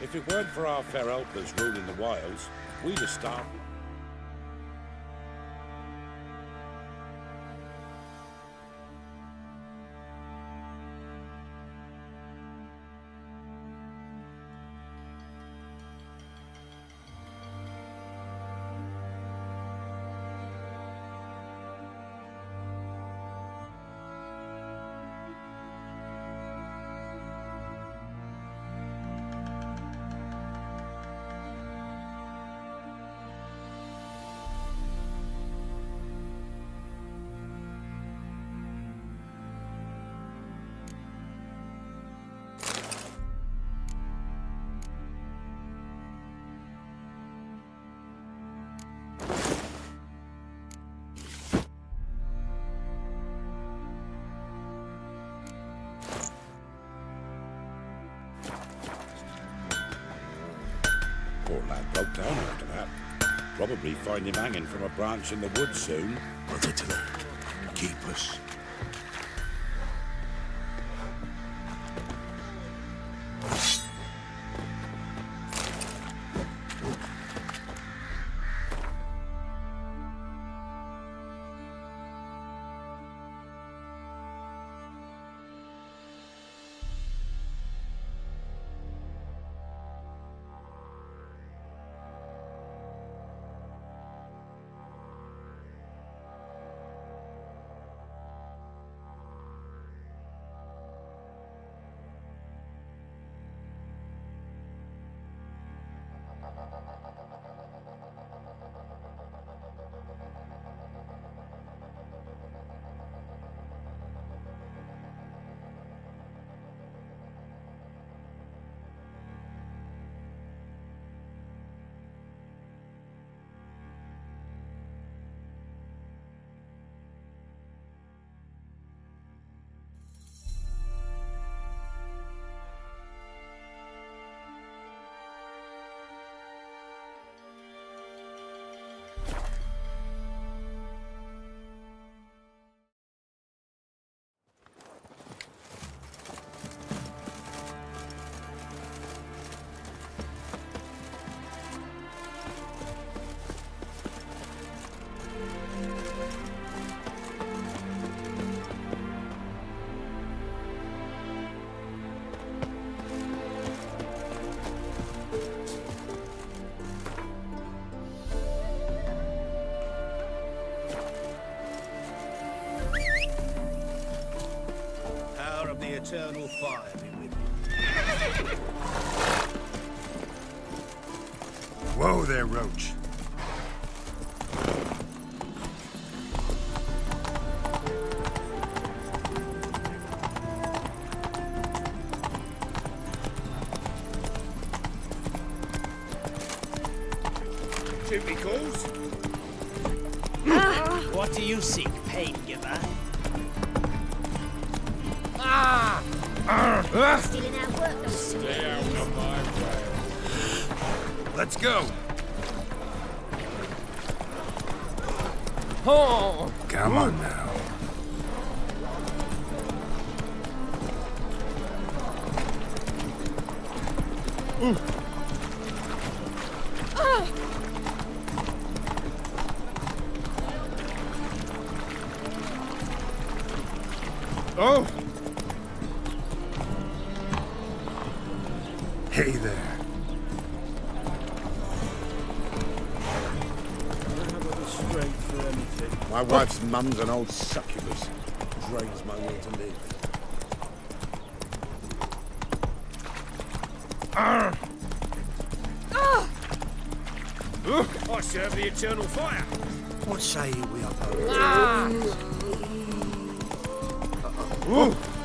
If it weren't for our fair helpers ruling the wilds, we'd have starved. Poor lad broke down after that. Probably find him hanging from a branch in the woods soon. Brother to keep us. Eternal fire be with you. Whoa there, Roach. Duty calls? What do you seek, pain giver? Stealing our work. Stay out of my way. Let's go. Oh! Come on now. Oh! Hey there. My wife's mum's an old succubus. Drains my will to live. I serve the eternal fire. What say you we up over?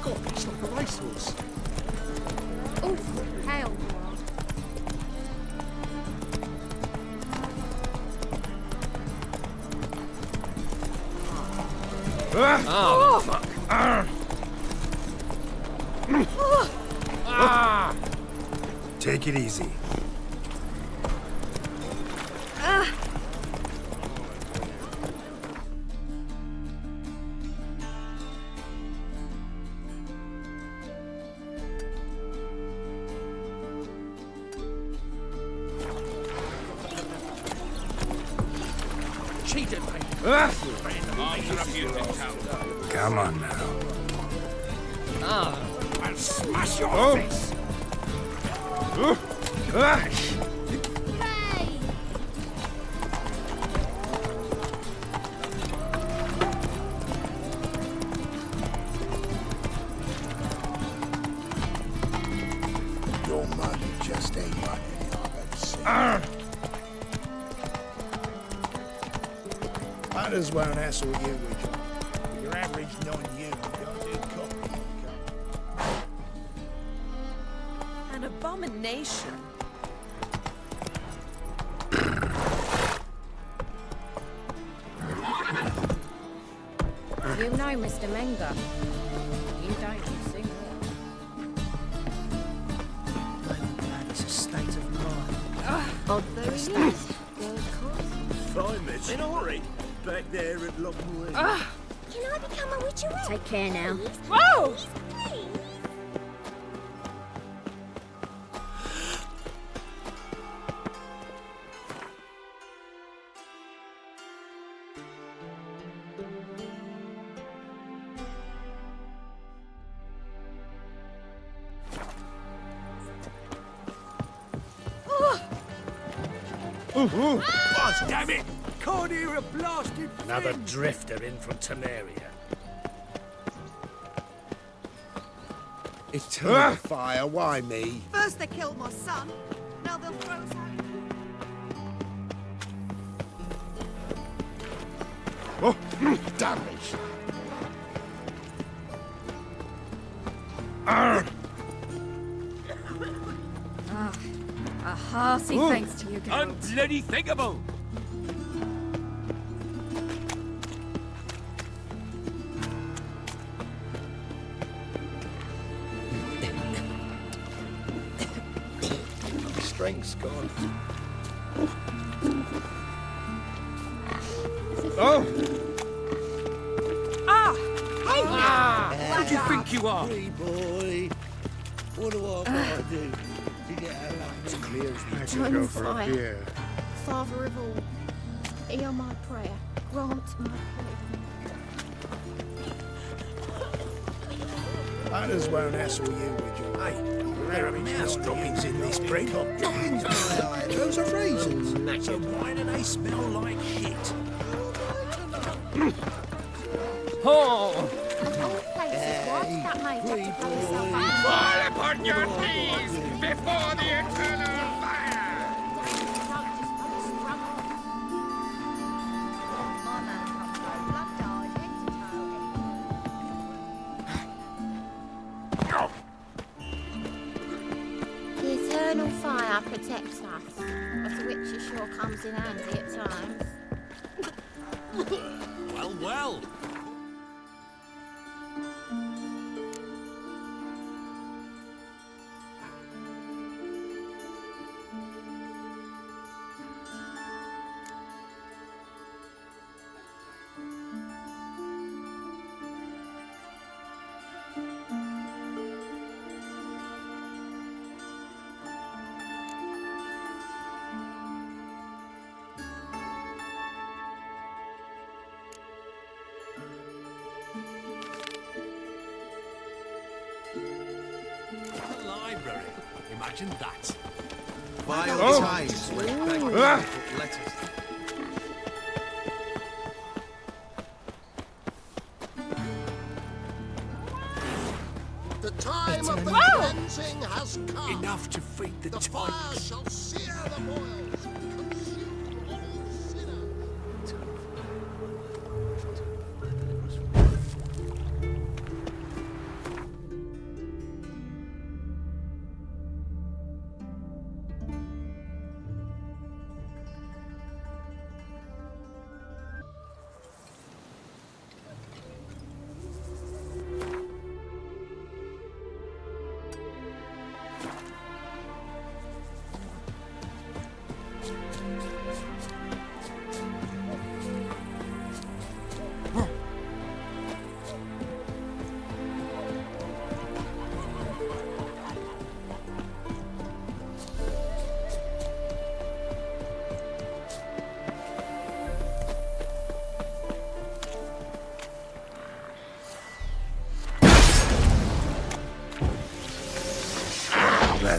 God, it's like a racehorse. Oh, hell. Oh, fuck. Take it easy. Come on now. I'll smash your face! Your money just ain't money I've ever seen. Might as well hassle you with your average non-human don't do copy. An abomination. You know, Mr. Menger. You don't, you sing That is a state of mind. Oh, there he is. Good call. Fine, Mitch. In a hurry. Back there at Lockwood. Can I become a witcherette? Take care now. Whoa! Please, please. Boss, damn it! Can't hear a blasted Another thing. drifter in from Temeria. Eternal fire, why me? First they killed my son, now they'll throw us out. Oh, damage! A hearty thanks to you, Geralt. Unbloody thinkable! Strength's gone. Who do you think you are? Hey, boy. What do I gotta do to get along? Clear as we Join go the for a fire. beer. Father of all, hear my prayer. Grant my prayer. Might as well hassle you with your... Hey, there are mouse droppings in this bread. Droppings? Those are raisins. So why do they smell like shit? Oh! Of all places, why did that major to throw himself out? Fall upon your knees before the eternal fire! The eternal fire protects us, as the witcher sure comes in handy at times. Well, well. The library. Imagine that. Vile times went back to letters. The time of the cleansing has come. Enough to feed the fire types. shall sear the boils, consume all sinners.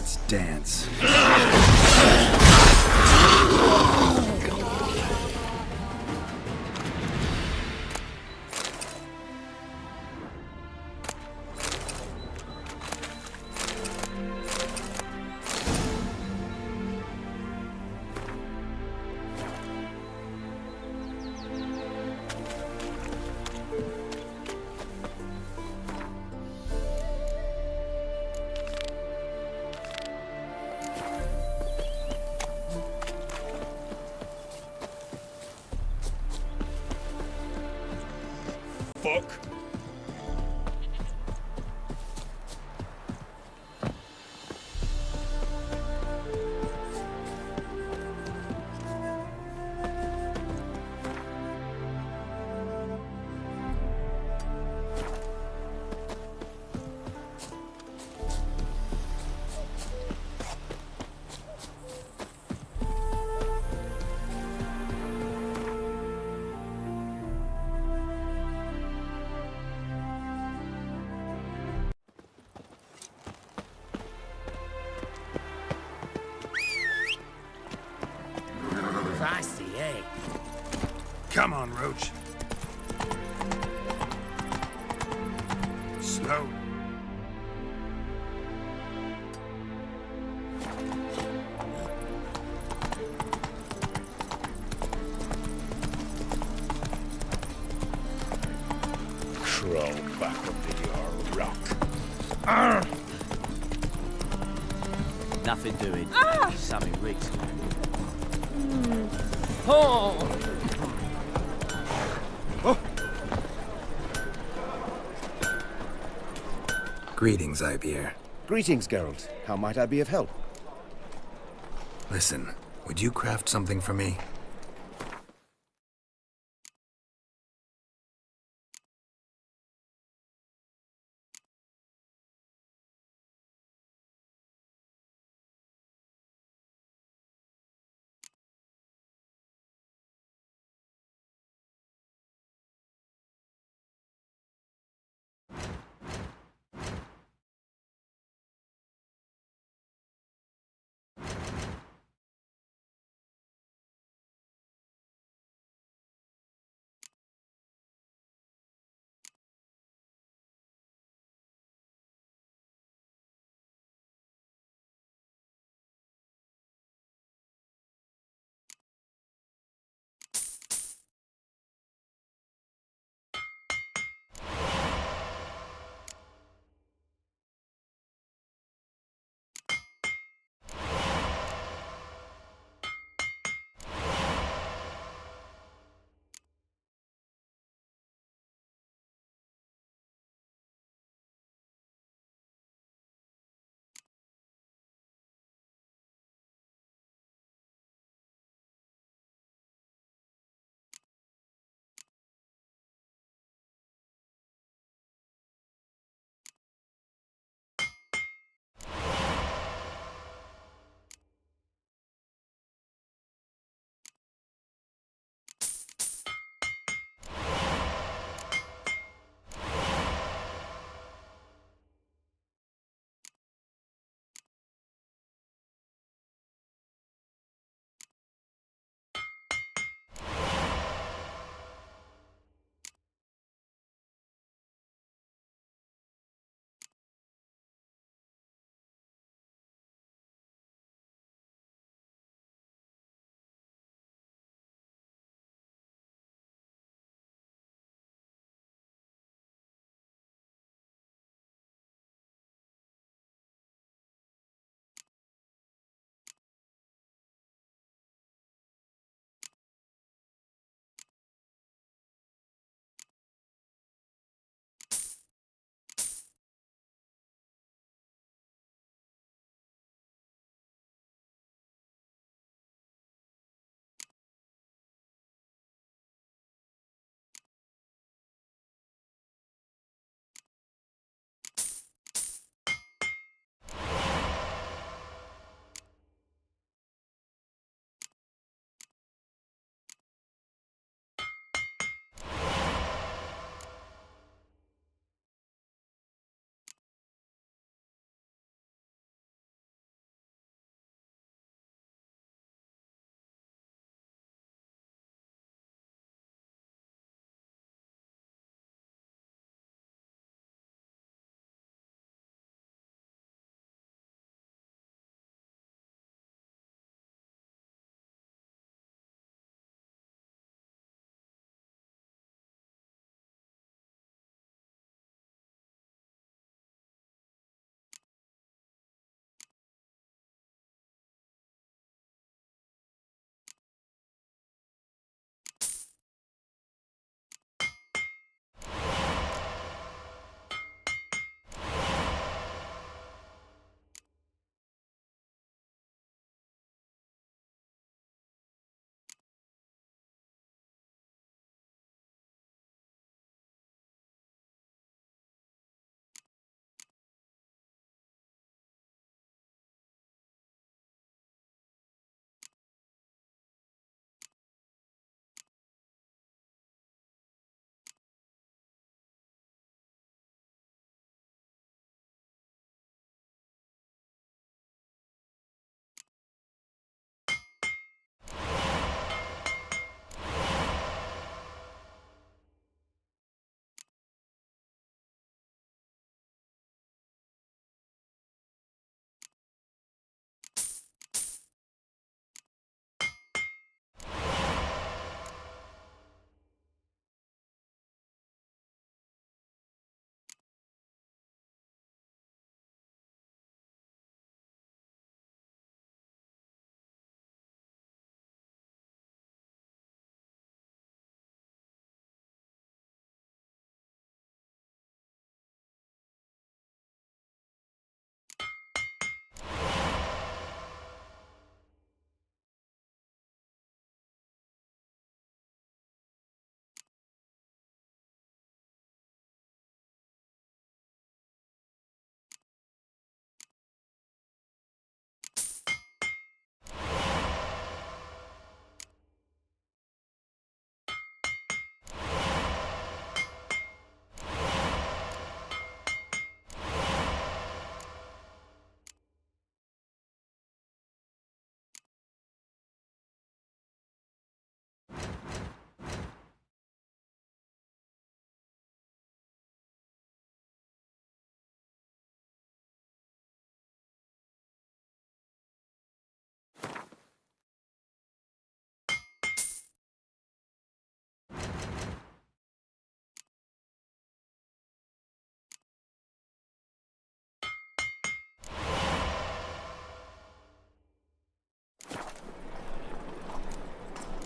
Let's dance. Fuck. Feisty, eh? Come on, Roach. Slow. Crawl back under your rock. Nothing doing. Something rigged. Oh! Greetings, Ibeer. Greetings, Geralt. How might I be of help? Listen, would you craft something for me?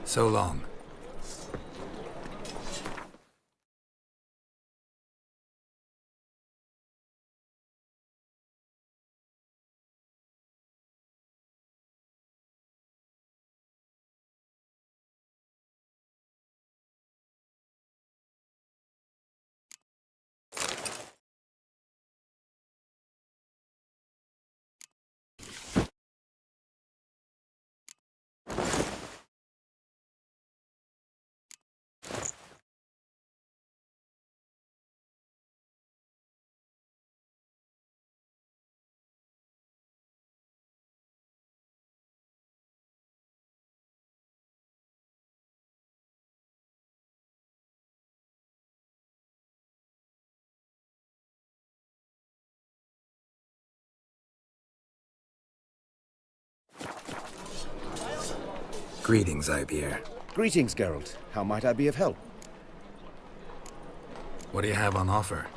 So long. Greetings, Ibier. Greetings, Geralt. How might I be of help? What do you have on offer?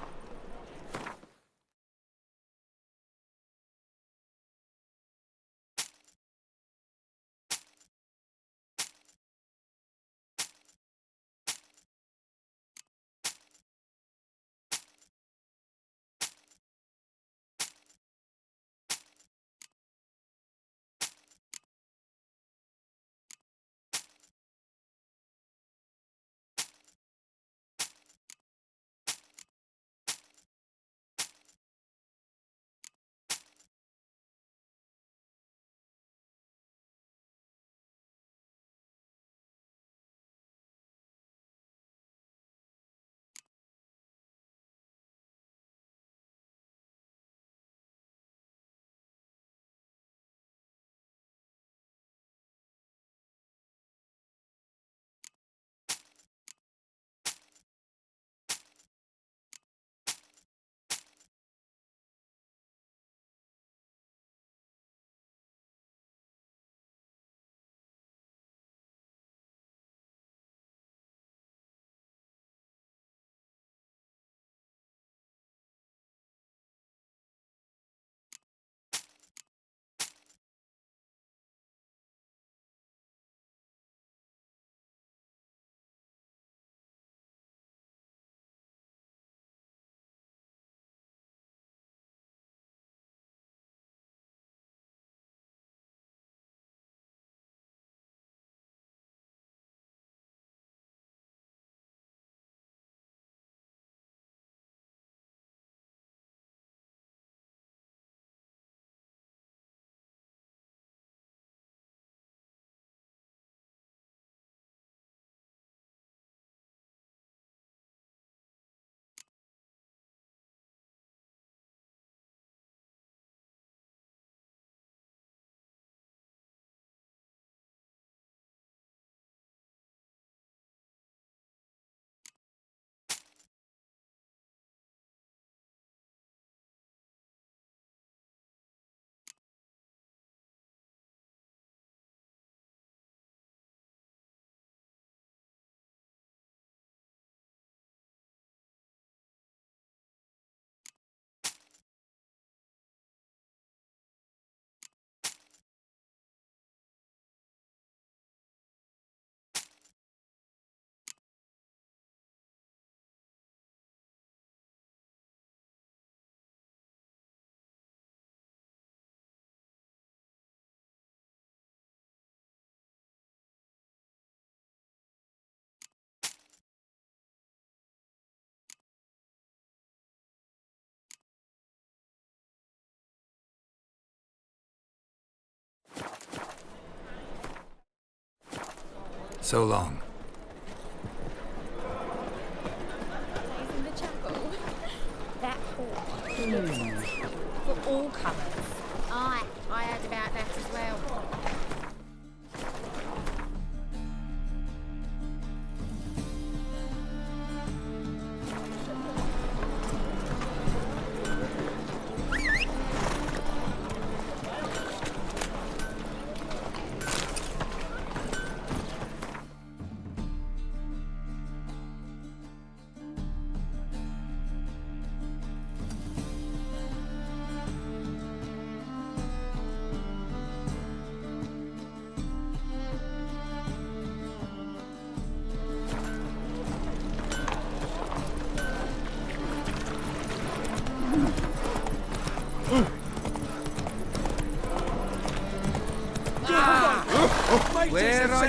So long. In the chapel. That hall. For all comers. Aye, I heard about that as well.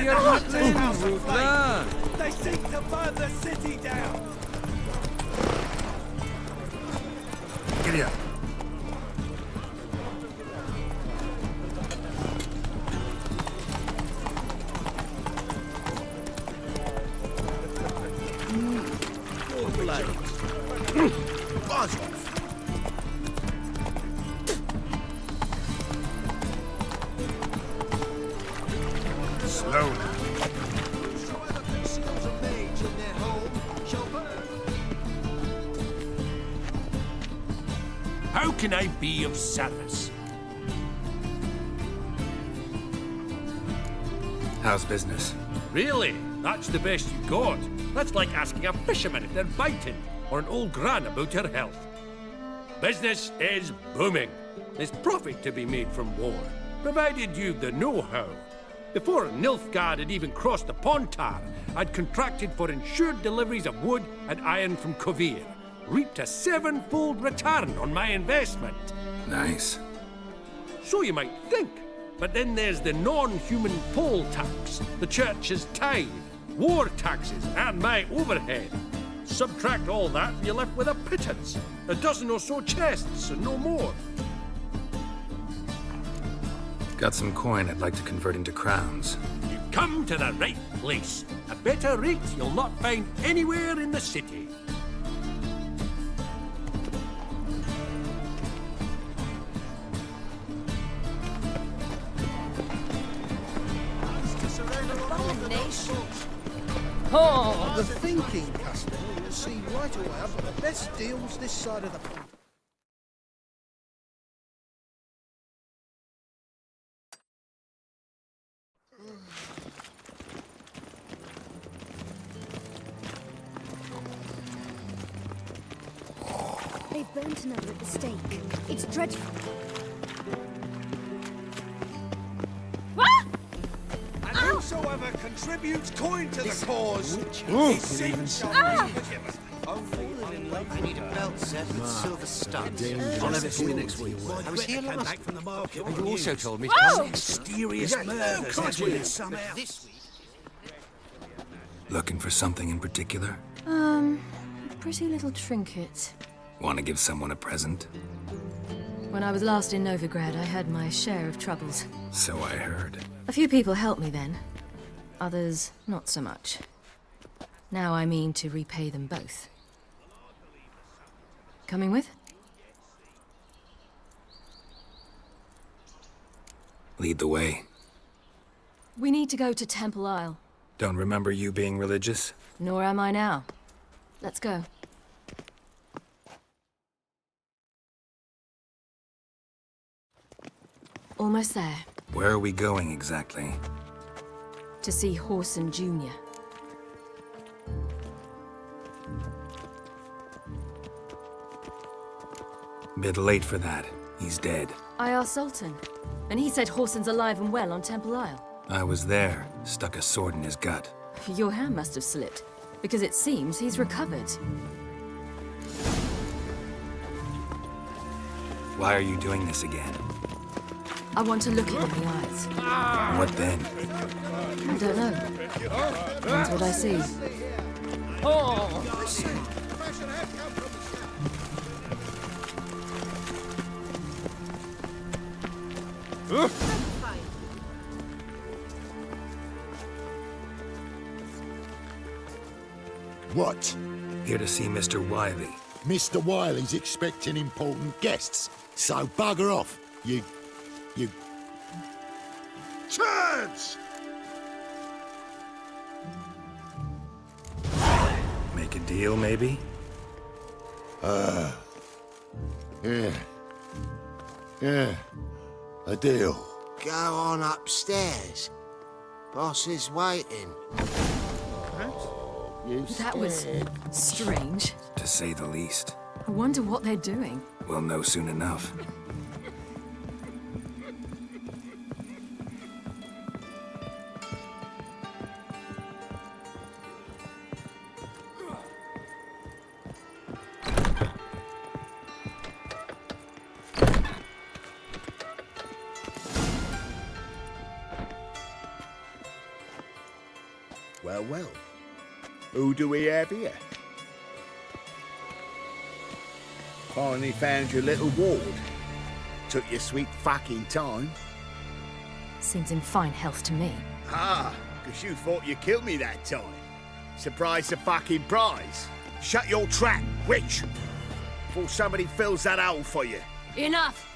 you're hustling, Rutland. They seek to burn the city down. Giddy up. Buzz off. Slow now. How can I be of service? How's business? Really? That's the best you got? That's like asking a fisherman if they're biting, or an old gran about her health. Business is booming. There's profit to be made from war, provided you've the know-how. Before Nilfgaard had even crossed the Pontar, I'd contracted for insured deliveries of wood and iron from Kovir, reaped a 7-fold return on my investment. Nice. So you might think. But then there's the non-human poll tax, the church's tithe, war taxes, and my overhead. Subtract all that, and you're left with a pittance. A dozen or so chests, and no more. Got some coin I'd like to convert into crowns. You've come to the right place. A better rate you'll not find anywhere in the city. Oh, the thinking customer will see right away I've got the best deals this side of the pond. They've burnt another at the stake. It's dreadful. And whosoever contributes coin to the cause, I need a belt set with silver studs. I'll have it for you next week. I was here last back from the market. and you also told me to Some come. mysterious murders. That's what it's somehow. Looking for something in particular? A pretty little trinket. Want to give someone a present? When I was last in Novigrad, I had my share of troubles. So I heard. A few people helped me then. Others, not so much. Now I mean to repay them both. Coming with? Lead the way. We need to go to Temple Isle. Don't remember you being religious? Nor am I now. Let's go. Almost there. Where are we going exactly? To see Horson Jr. Bit late for that. He's dead. I asked Sultan, and he said Horson's alive and well on Temple Isle. I was there. Stuck a sword in his gut. Your hand must have slipped, because it seems he's recovered. Why are you doing this again? I want to look him in the eyes. What then? I don't know. That's what I see. What? Here to see Mr. Wiley. Mr. Wiley's expecting important guests, so bugger off, you... Turds! Make a deal, maybe? Yeah, a deal. Go on upstairs. Boss is waiting. That was strange. To say the least. I wonder what they're doing. We'll know soon enough. well. Who do we have here? Finally found your little ward. Took your sweet fucking time. Seems in fine health to me. Ah, because you thought you killed me that time. Surprise the fucking prize. Shut your trap, witch! Before somebody fills that hole for you. Enough!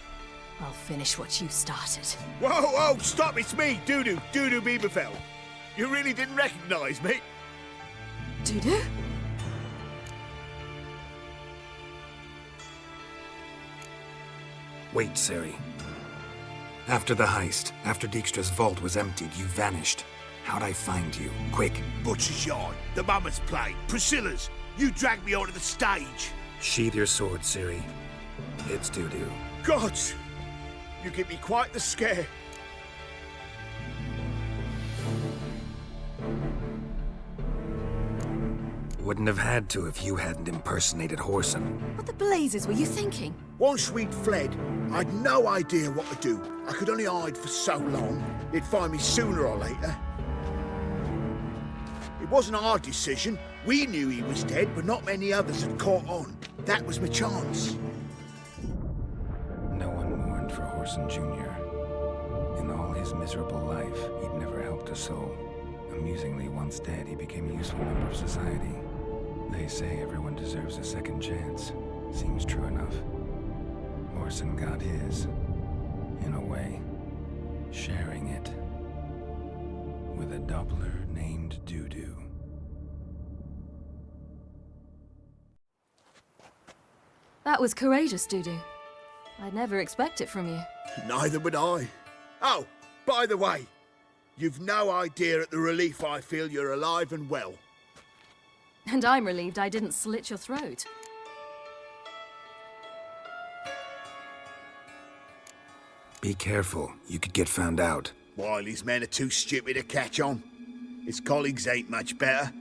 I'll finish what you started. Whoa, whoa, stop, it's me, Dudu Bieberfell. You really didn't recognize me? Dudu? Wait, Siri. After the heist, after Dijkstra's vault was emptied, you vanished. How'd I find you? Quick. Butcher's Yard, the Mama's Play, Priscilla's. You dragged me onto the stage. Sheathe your sword, Siri. It's Dudu. Gods! You give me quite the scare. Wouldn't have had to if you hadn't impersonated Whoreson. What the blazes were you thinking? Once we'd fled, I'd no idea what to do. I could only hide for so long. They'd find me sooner or later. It wasn't our decision. We knew he was dead, but not many others had caught on. That was my chance. No one mourned for Whoreson Jr. In all his miserable life, he'd never helped a soul. Amusingly, once dead, he became a useful member of society. They say everyone deserves a second chance. Seems true enough. Whoreson got his, in a way, sharing it with a Doppler named Dudu. That was courageous, Dudu. I'd never expect it from you. Neither would I. Oh, by the way, you've no idea at the relief I feel you're alive and well. And I'm relieved I didn't slit your throat. Be careful, you could get found out. Wiley's men are too stupid to catch on. His colleagues ain't much better.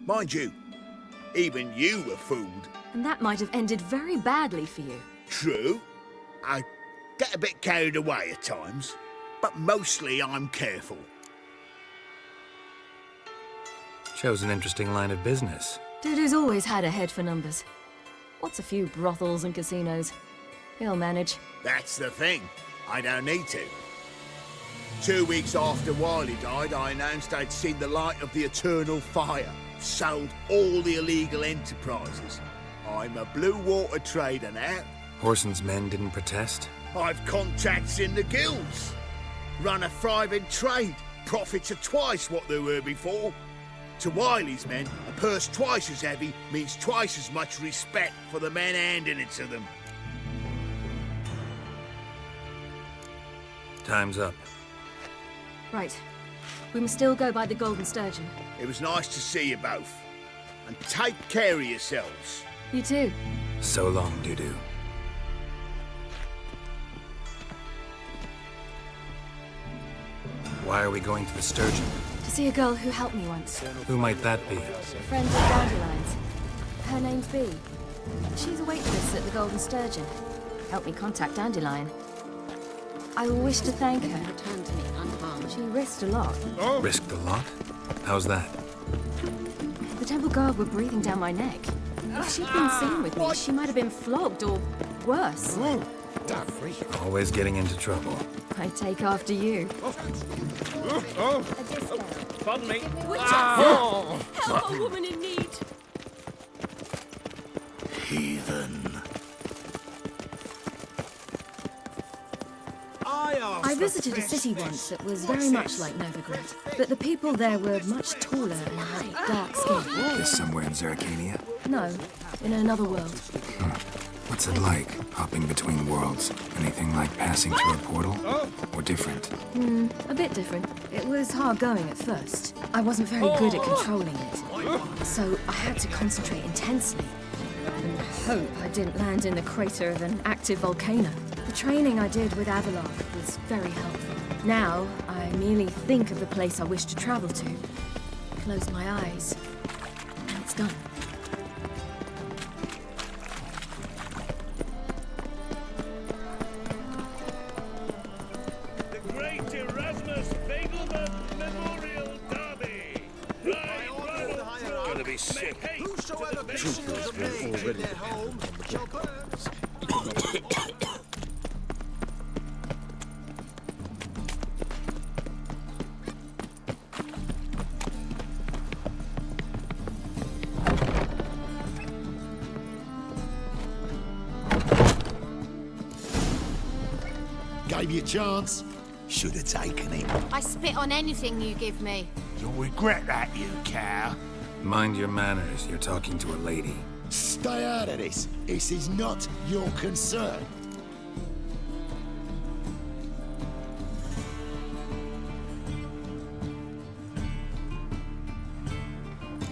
Mind you, even you were fooled. And that might have ended very badly for you. True. I get a bit carried away at times, but mostly I'm careful. Shows an interesting line of business. Dudu's always had a head for numbers. What's a few brothels and casinos? He'll manage. That's the thing. I don't need to. 2 weeks after Wiley died, I announced I'd seen the light of the eternal fire. Sold all the illegal enterprises. I'm a blue water trader now. Whoreson's men didn't protest? I've contacts in the guilds. Run a thriving trade. Profits are twice what they were before. To Wiley's men, a purse twice as heavy means twice as much respect for the men handing it to them. Time's up. Right. We must still go by the Golden Sturgeon. It was nice to see you both. And take care of yourselves. You too. So long, Dudu. Why are we going to the Sturgeon? To see a girl who helped me once. Who might that be? Friends of Dandelion's. Her name's Bee. She's a waitress at the Golden Sturgeon. Helped me contact Dandelion. I wish to thank her. Return to me unharmed. She risked a lot. Risked a lot? How's that? The temple guard were breathing down my neck. If she'd been seen with me, she might have been flogged or worse. Always getting into trouble. I take after you. Pardon me. Help a woman in need. Heathen. I visited a city once that was very much like Novigrad, but the people there were much taller and had dark skin. This somewhere in Zeracania? No, in another world. What's it like, hopping between worlds? Anything like passing through a portal? Or different? A bit different. It was hard going at first. I wasn't very good at controlling it, so I had to concentrate intensely and hope I didn't land in the crater of an active volcano. The training I did with Avalok was very helpful. Now, I merely think of the place I wish to travel to, close my eyes, and it's done. The Great Erasmus Fableman Memorial Derby. Whosoever misses the mage in their home shall burn. Gave you a chance. Should have taken it. I spit on anything you give me. You'll regret that, you cow. Mind your manners. You're talking to a lady. Stay out of this. This is not your concern.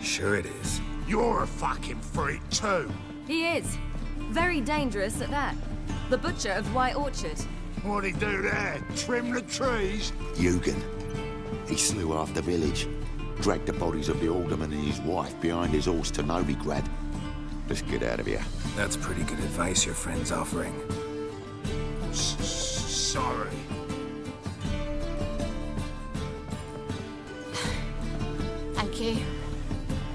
Sure it is. You're a fucking freak too. He is. Very dangerous at that. The butcher of White Orchard. What'd he do there? Trim the trees? Eugen. He slew half the village. Dragged the bodies of the alderman and his wife behind his horse to Novigrad. Let's get out of here. That's pretty good advice your friend's offering. Sorry. Thank you.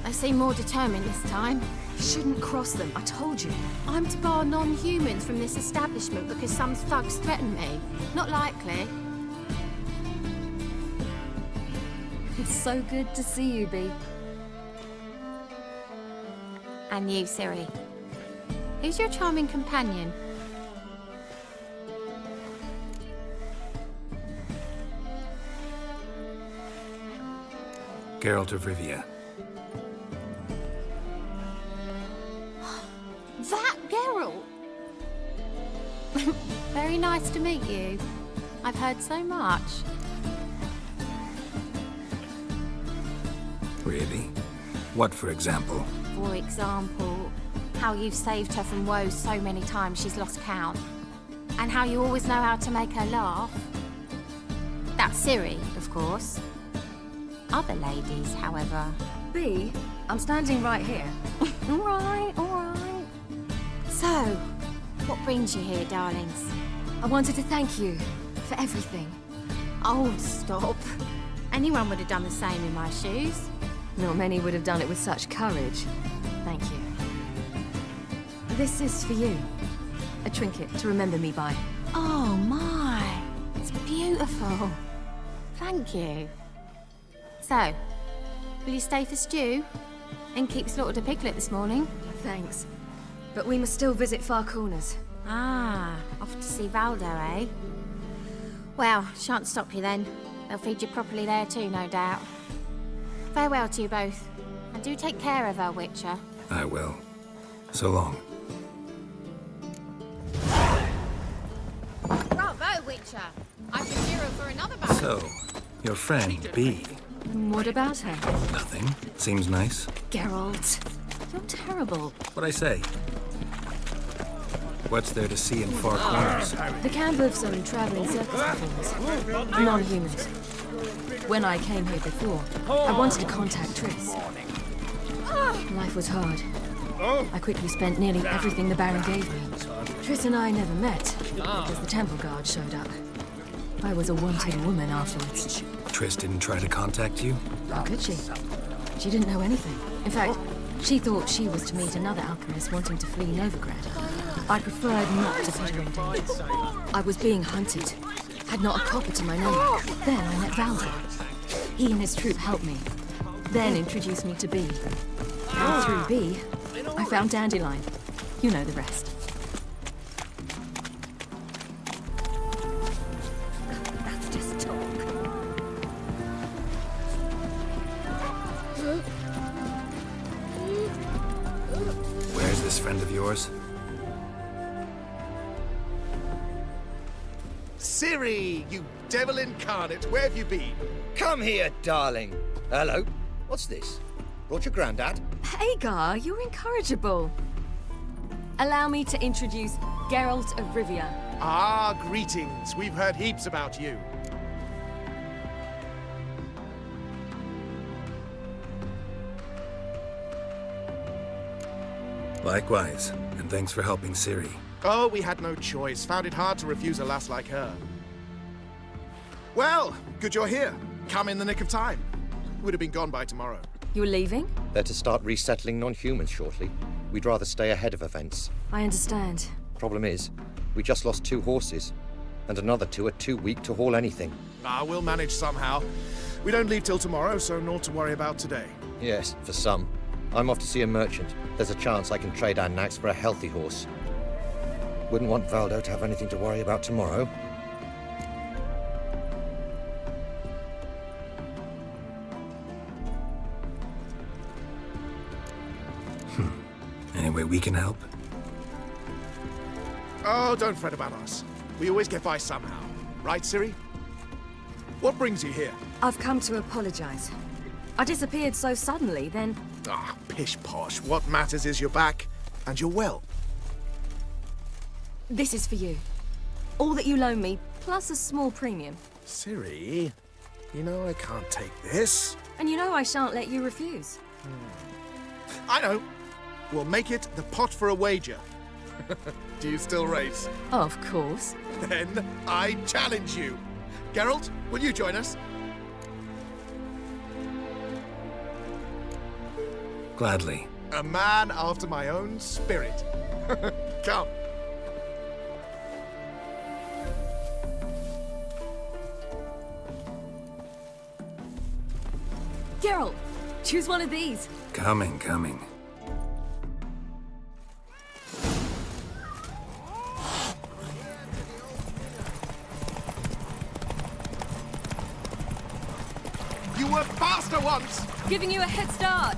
They seem more determined this time. You shouldn't cross them, I told you. I'm to bar non-humans from this establishment because some thugs threaten me. Not likely. It's so good to see you, Bee. And you, Siri. Who's your charming companion? Geralt of Rivia. That Geralt! Very nice to meet you. I've heard so much. Really? What, for example? For example, how you've saved her from woes so many times she's lost count. And how you always know how to make her laugh. That's Siri, of course. Other ladies, however. Bee, I'm standing right here. All right, all right. So, what brings you here, darlings? I wanted to thank you for everything. Oh, stop. Anyone would have done the same in my shoes. Not many would have done it with such courage. Thank you. This is for you. A trinket to remember me by. Oh, my. It's beautiful. Thank you. So, will you stay for stew? And keep slaughtered a piglet this morning? Thanks. But we must still visit Far Corners. Ah, off to see Valdo, eh? Well, shan't stop you then. They'll feed you properly there too, no doubt. Farewell to you both. And do take care of her, Witcher. I will. So long. Bravo, Witcher! I've been hero for another battle. So, your friend, Bee. What about her? Nothing. Seems nice. Geralt, you're terrible. What'd I say? What's there to see in Far Corners? The camp of some traveling circus performers. Non-humans. When I came here before, I wanted to contact Triss. Life was hard. I quickly spent nearly everything the Baron gave me. Triss and I never met, because the temple guard showed up. I was a wanted woman afterwards. Triss didn't try to contact you? How could she? She didn't know anything. In fact, she thought she was to meet another alchemist wanting to flee Novigrad. I preferred not to put her in danger. I was being hunted. Had not a copper to my name. Then I met Valdo. He and his troop helped me. Then introduced me to Bee. And through Bee, I found Dandelion. You know the rest. That's just talk. Where's this friend of yours? Ciri, you devil incarnate, where have you been? Come here, darling. Hello. What's this? Brought your granddad? Hagar, you're incorrigible. Allow me to introduce Geralt of Rivia. Ah, greetings. We've heard heaps about you. Likewise, and thanks for helping Ciri. Oh, we had no choice. Found it hard to refuse a lass like her. Well, good you're here. Come in the nick of time. Would have been gone by tomorrow. You're leaving? They're to start resettling non-humans shortly. We'd rather stay ahead of events. I understand. Problem is, we just lost 2 horses, and another 2 are too weak to haul anything. We'll manage somehow. We don't leave till tomorrow, so naught to worry about today. Yes, for some. I'm off to see a merchant. There's a chance I can trade our nags for a healthy horse. Wouldn't want Valdo to have anything to worry about tomorrow. Any way we can help? Oh, don't fret about us. We always get by somehow. Right, Ciri? What brings you here? I've come to apologize. I disappeared so suddenly, then... Pish-posh. What matters is you're back, and you're well. This is for you. All that you loan me, plus a small premium. Ciri, you know I can't take this. And you know I shan't let you refuse. I know. We'll make it the pot for a wager. Do you still race? Of course. Then I challenge you. Geralt, will you join us? Gladly. A man after my own spirit. Come. Geralt, choose one of these. Coming. You were faster once! Giving you a head start.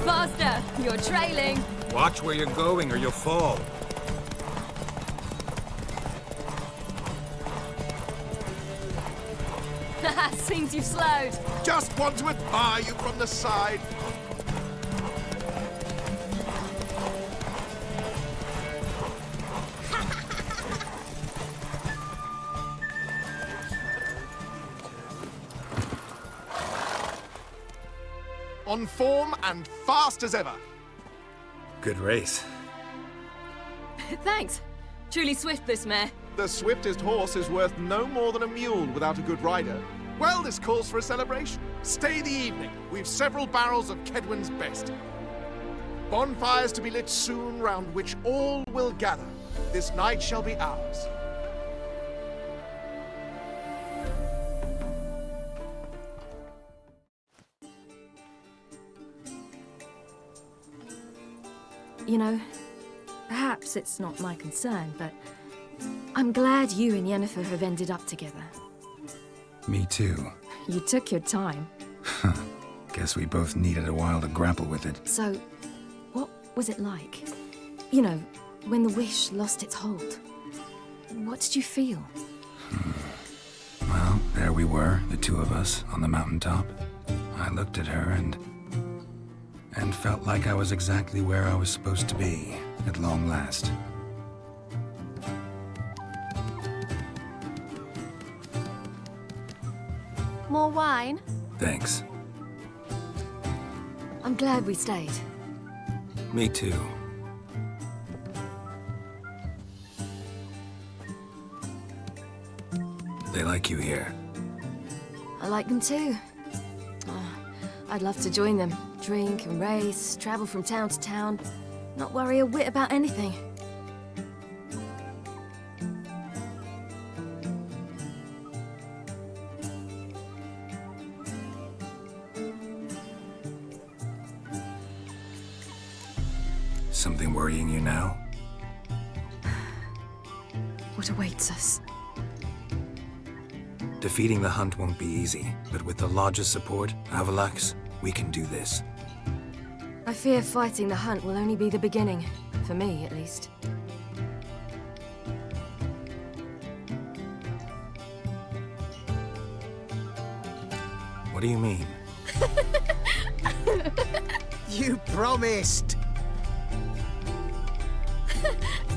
Faster! You're trailing. Watch where you're going or you'll fall. Seems you've slowed. Just want to admire you from the side. On form and fast as ever. Good race. Thanks. Truly swift, this mare. The swiftest horse is worth no more than a mule without a good rider. Well, this calls for a celebration. Stay the evening. We've several barrels of Kedwin's best. Bonfires to be lit soon, round which all will gather. This night shall be ours. You know, perhaps it's not my concern, but I'm glad you and Yennefer have ended up together. Me too. You took your time. Guess we both needed a while to grapple with it. So, what was it like? You know, when the wish lost its hold. What did you feel? Well, there we were, the 2 of us, on the mountaintop. I looked at her and felt like I was exactly where I was supposed to be, at long last. More wine? Thanks. I'm glad we stayed. Me too. They like you here. I like them too. I'd love to join them. Drink and race, travel from town to town, not worry a whit about anything. Something worrying you now? What awaits us? Defeating the hunt won't be easy, but with the Lodge's support, Avalax, we can do this. I fear fighting the hunt will only be the beginning. For me, at least. What do you mean? You promised!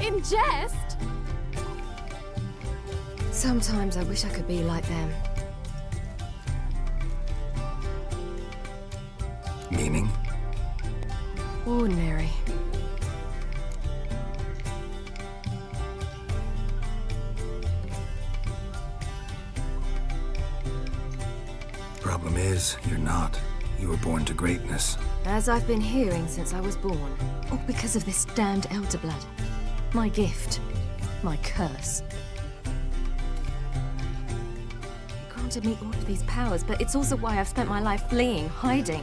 In jest? Sometimes I wish I could be like them. Meaning? Ordinary. Problem is, you're not. You were born to greatness. As I've been hearing since I was born. All because of this damned elder blood. My gift. My curse. It granted me all of these powers, but it's also why I've spent my life fleeing, hiding.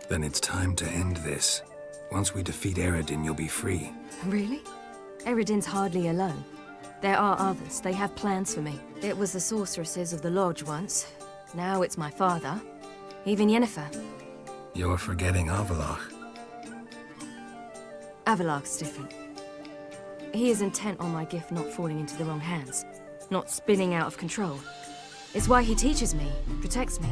Then it's time to end this. Once we defeat Eredin, you'll be free. Really? Eredin's hardly alone. There are others. They have plans for me. It was the sorceresses of the Lodge once. Now it's my father. Even Yennefer. You're forgetting Avalach. Avalach's different. He is intent on my gift not falling into the wrong hands. Not spinning out of control. It's why he teaches me, protects me.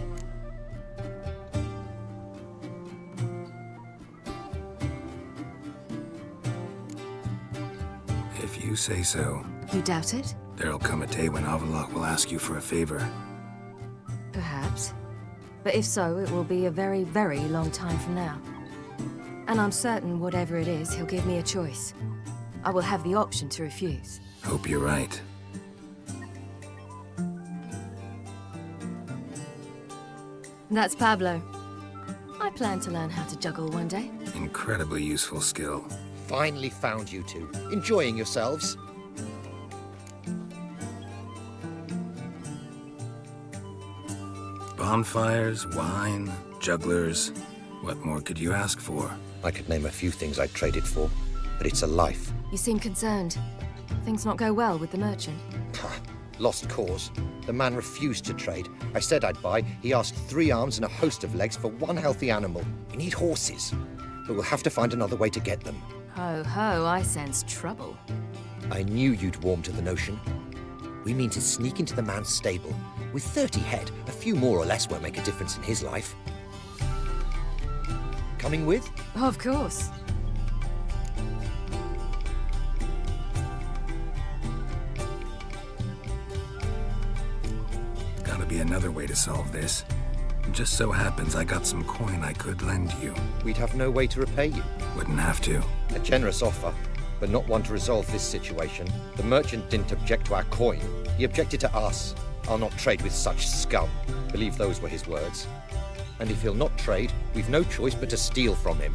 If you say so. You doubt it? There'll come a day when Avalach will ask you for a favor. Perhaps. But if so, it will be a very, very long time from now. And I'm certain whatever it is, he'll give me a choice. I will have the option to refuse. Hope you're right. That's Pablo. I plan to learn how to juggle one day. Incredibly useful skill. Finally found you two. Enjoying yourselves? Bonfires, wine, jugglers. What more could you ask for? I could name a few things I'd trade it for, but it's a life. You seem concerned. Things not go well with the merchant. Lost cause. The man refused to trade. I said I'd buy. He asked 3 arms and a host of legs for 1 healthy animal. We need horses, but we'll have to find another way to get them. Ho ho, I sense trouble. I knew you'd warm to the notion. We mean to sneak into the man's stable. With 30 head, a few more or less won't make a difference in his life. Coming with? Of course. Gotta be another way to solve this. It just so happens I got some coin I could lend you. We'd have no way to repay you. Wouldn't have to. A generous offer, but not one to resolve this situation. The merchant didn't object to our coin. He objected to us. I'll not trade with such scum. Believe those were his words. And if he'll not trade, we've no choice but to steal from him.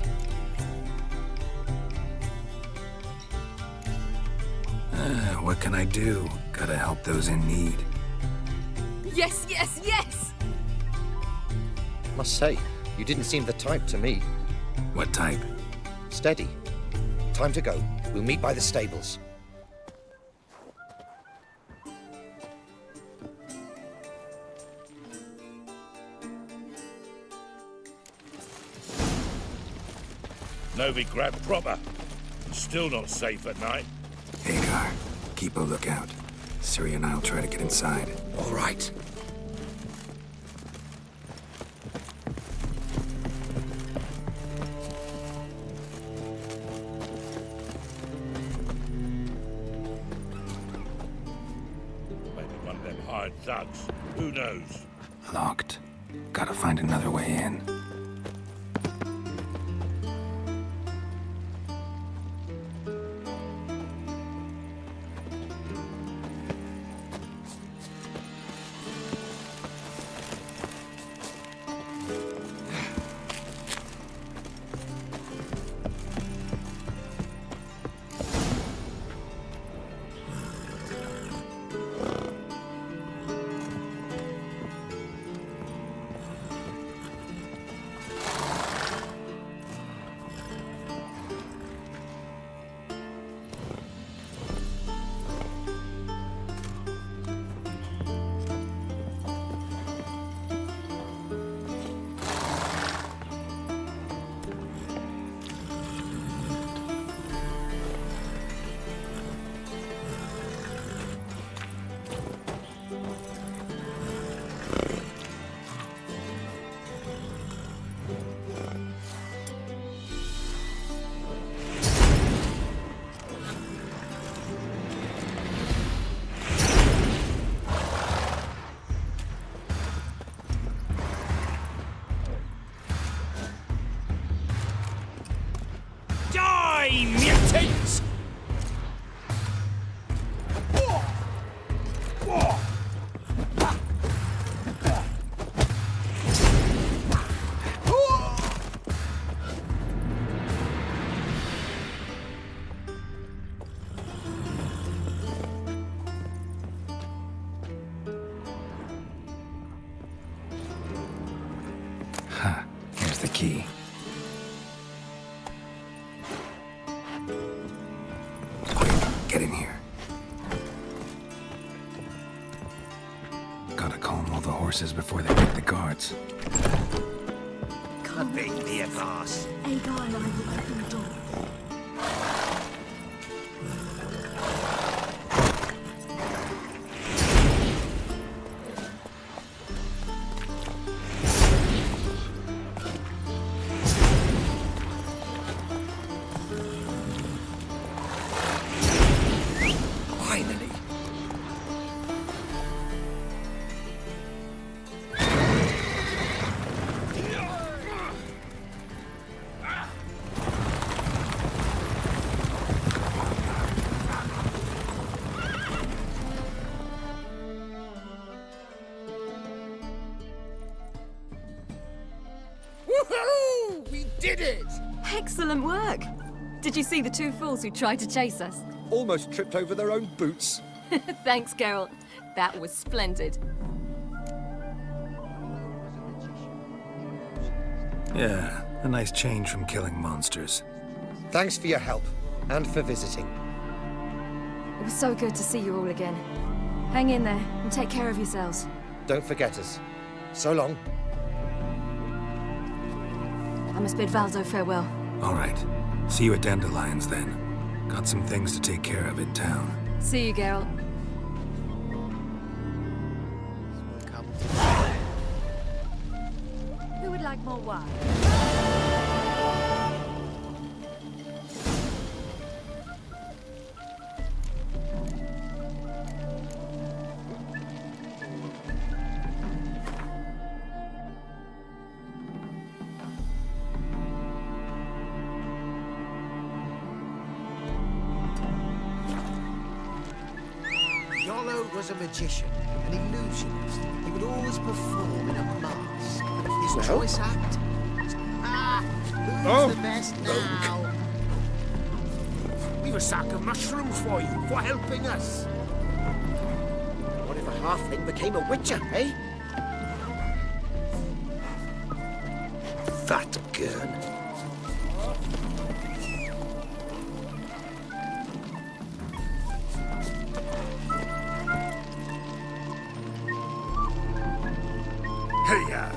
What can I do? Gotta help those in need. Yes, yes, yes! Must say, you didn't seem the type to me. What type? Steady. Time to go. We'll meet by the stables. Novigrad proper. Still not safe at night. Hagar, keep a lookout. Ciri and I'll try to get inside. All right. Maybe one of them hired thugs. Who knows? Locked. Gotta find another way in. tents! Here's the key. Get in here. Gotta calm all the horses before they get the guards. A big beer glass. A guy, I will open the door. Finally. Woohoo! We did it! Excellent work! Did you see the two fools who tried to chase us? Almost tripped over their own boots. Thanks, Geralt. That was splendid. Yeah, a nice change from killing monsters. Thanks for your help, and for visiting. It was so good to see you all again. Hang in there, and take care of yourselves. Don't forget us. So long. I must bid Valdo farewell. All right. See you at Dandelions, then. Got some things to take care of in town. See you, Geralt. Who would like more wine? Yolo was a magician, an illusionist. He would always perform in a mask. His choice act? Who's the best now? We've a sack of mushrooms for you, for helping us. What if a halfling became a witcher, eh? Fat gun. Hey-ya!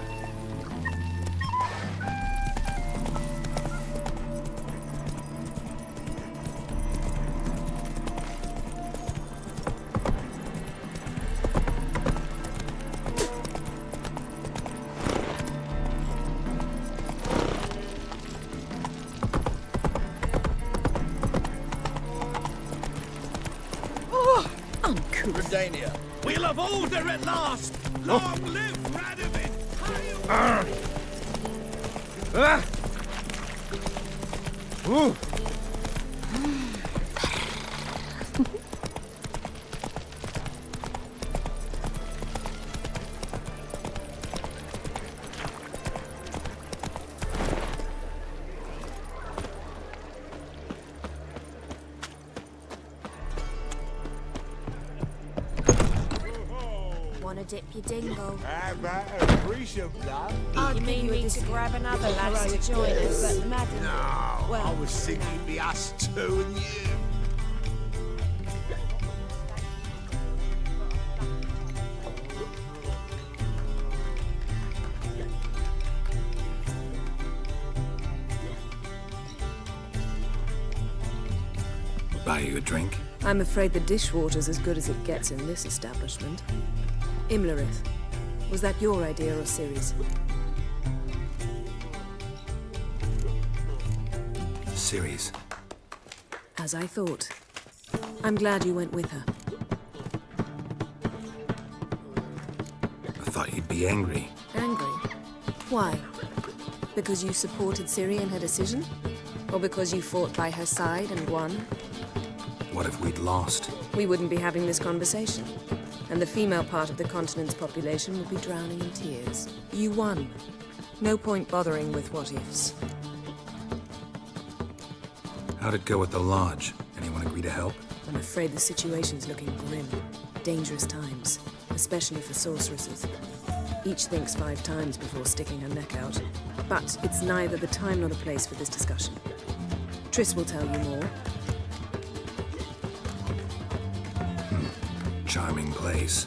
Redania. We'll have order at last! Long live Radovid! Wanna dip your dingle? How about a appreciate that? You mean you need to grab another lass to join us? But madam, No, I was thinking it'd be us two and you. Buy you a drink? I'm afraid the dishwater's as good as it gets in this establishment. Imlerith, was that your idea or Ciri's? Ciri's. As I thought. I'm glad you went with her. I thought you'd be angry. Angry? Why? Because you supported Ciri in her decision? Or because you fought by her side and won? What if we'd lost? We wouldn't be having this conversation. And the female part of the continent's population would be drowning in tears. You won. No point bothering with what-ifs. How'd it go at the lodge? Anyone agree to help? I'm afraid the situation's looking grim. Dangerous times, especially for sorceresses. Each thinks 5 times before sticking her neck out. But it's neither the time nor the place for this discussion. Triss will tell you more. Charming place.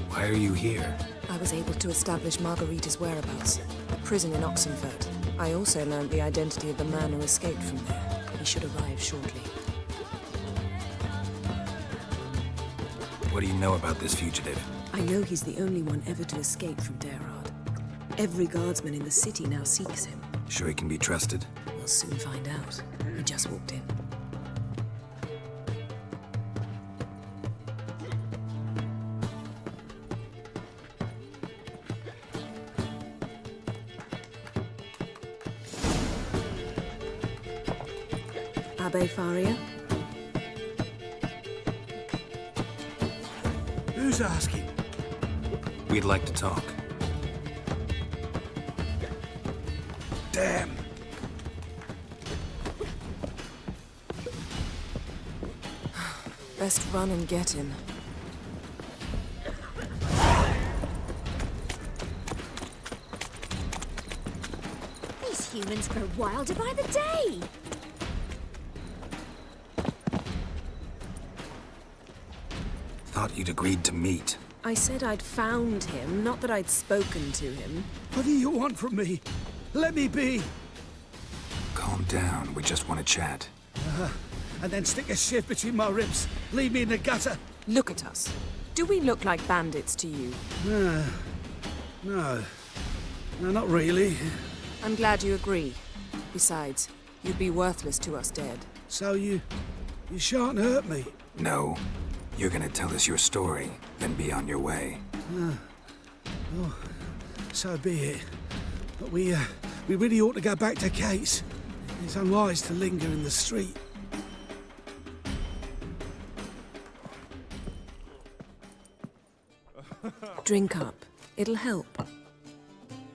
Why are you here? I was able to establish Margarita's whereabouts. A prison in Oxenfurt. I also learned the identity of the man who escaped from there. He should arrive shortly. What do you know about this fugitive? I know he's the only one ever to escape from Derard. Every guardsman in the city now seeks him. Sure he can be trusted? We'll soon find out. He just walked in. Abbe Faria? Who's asking? We'd like to talk. Damn. Best run and get him. These humans grow wilder by the day. Thought you'd agreed to meet. I said I'd found him, not that I'd spoken to him. What do you want from me? Let me be. Calm down. We just want to chat. And then stick a shiv between my ribs. Leave me in the gutter. Look at us. Do we look like bandits to you? No, not really. I'm glad you agree. Besides, you'd be worthless to us dead. So you shan't hurt me? No. You're gonna tell us your story, then be on your way. Oh, so be it. But we really ought to go back to Kate's. It's unwise to linger in the street. Drink up. It'll help.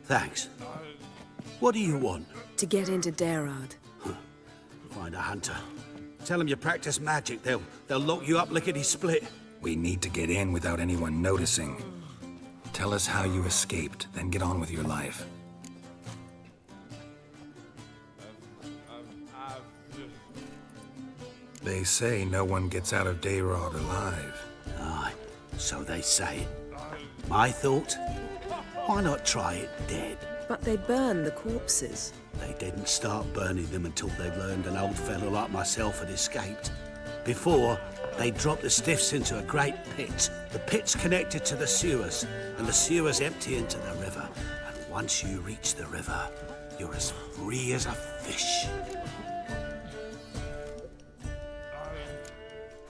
Thanks. What do you want? To get into Derard. Find a hunter. Tell them you practice magic. They'll lock you up lickety-split. We need to get in without anyone noticing. Tell us how you escaped, then get on with your life. They say no one gets out of Derard alive. Aye, so they say. My thought? Why not try it dead? But they burn the corpses. They didn't start burning them until they'd learned an old fellow like myself had escaped. Before, they dropped the stiffs into a great pit. The pit's connected to the sewers, and the sewers empty into the river. And once you reach the river, you're as free as a fish.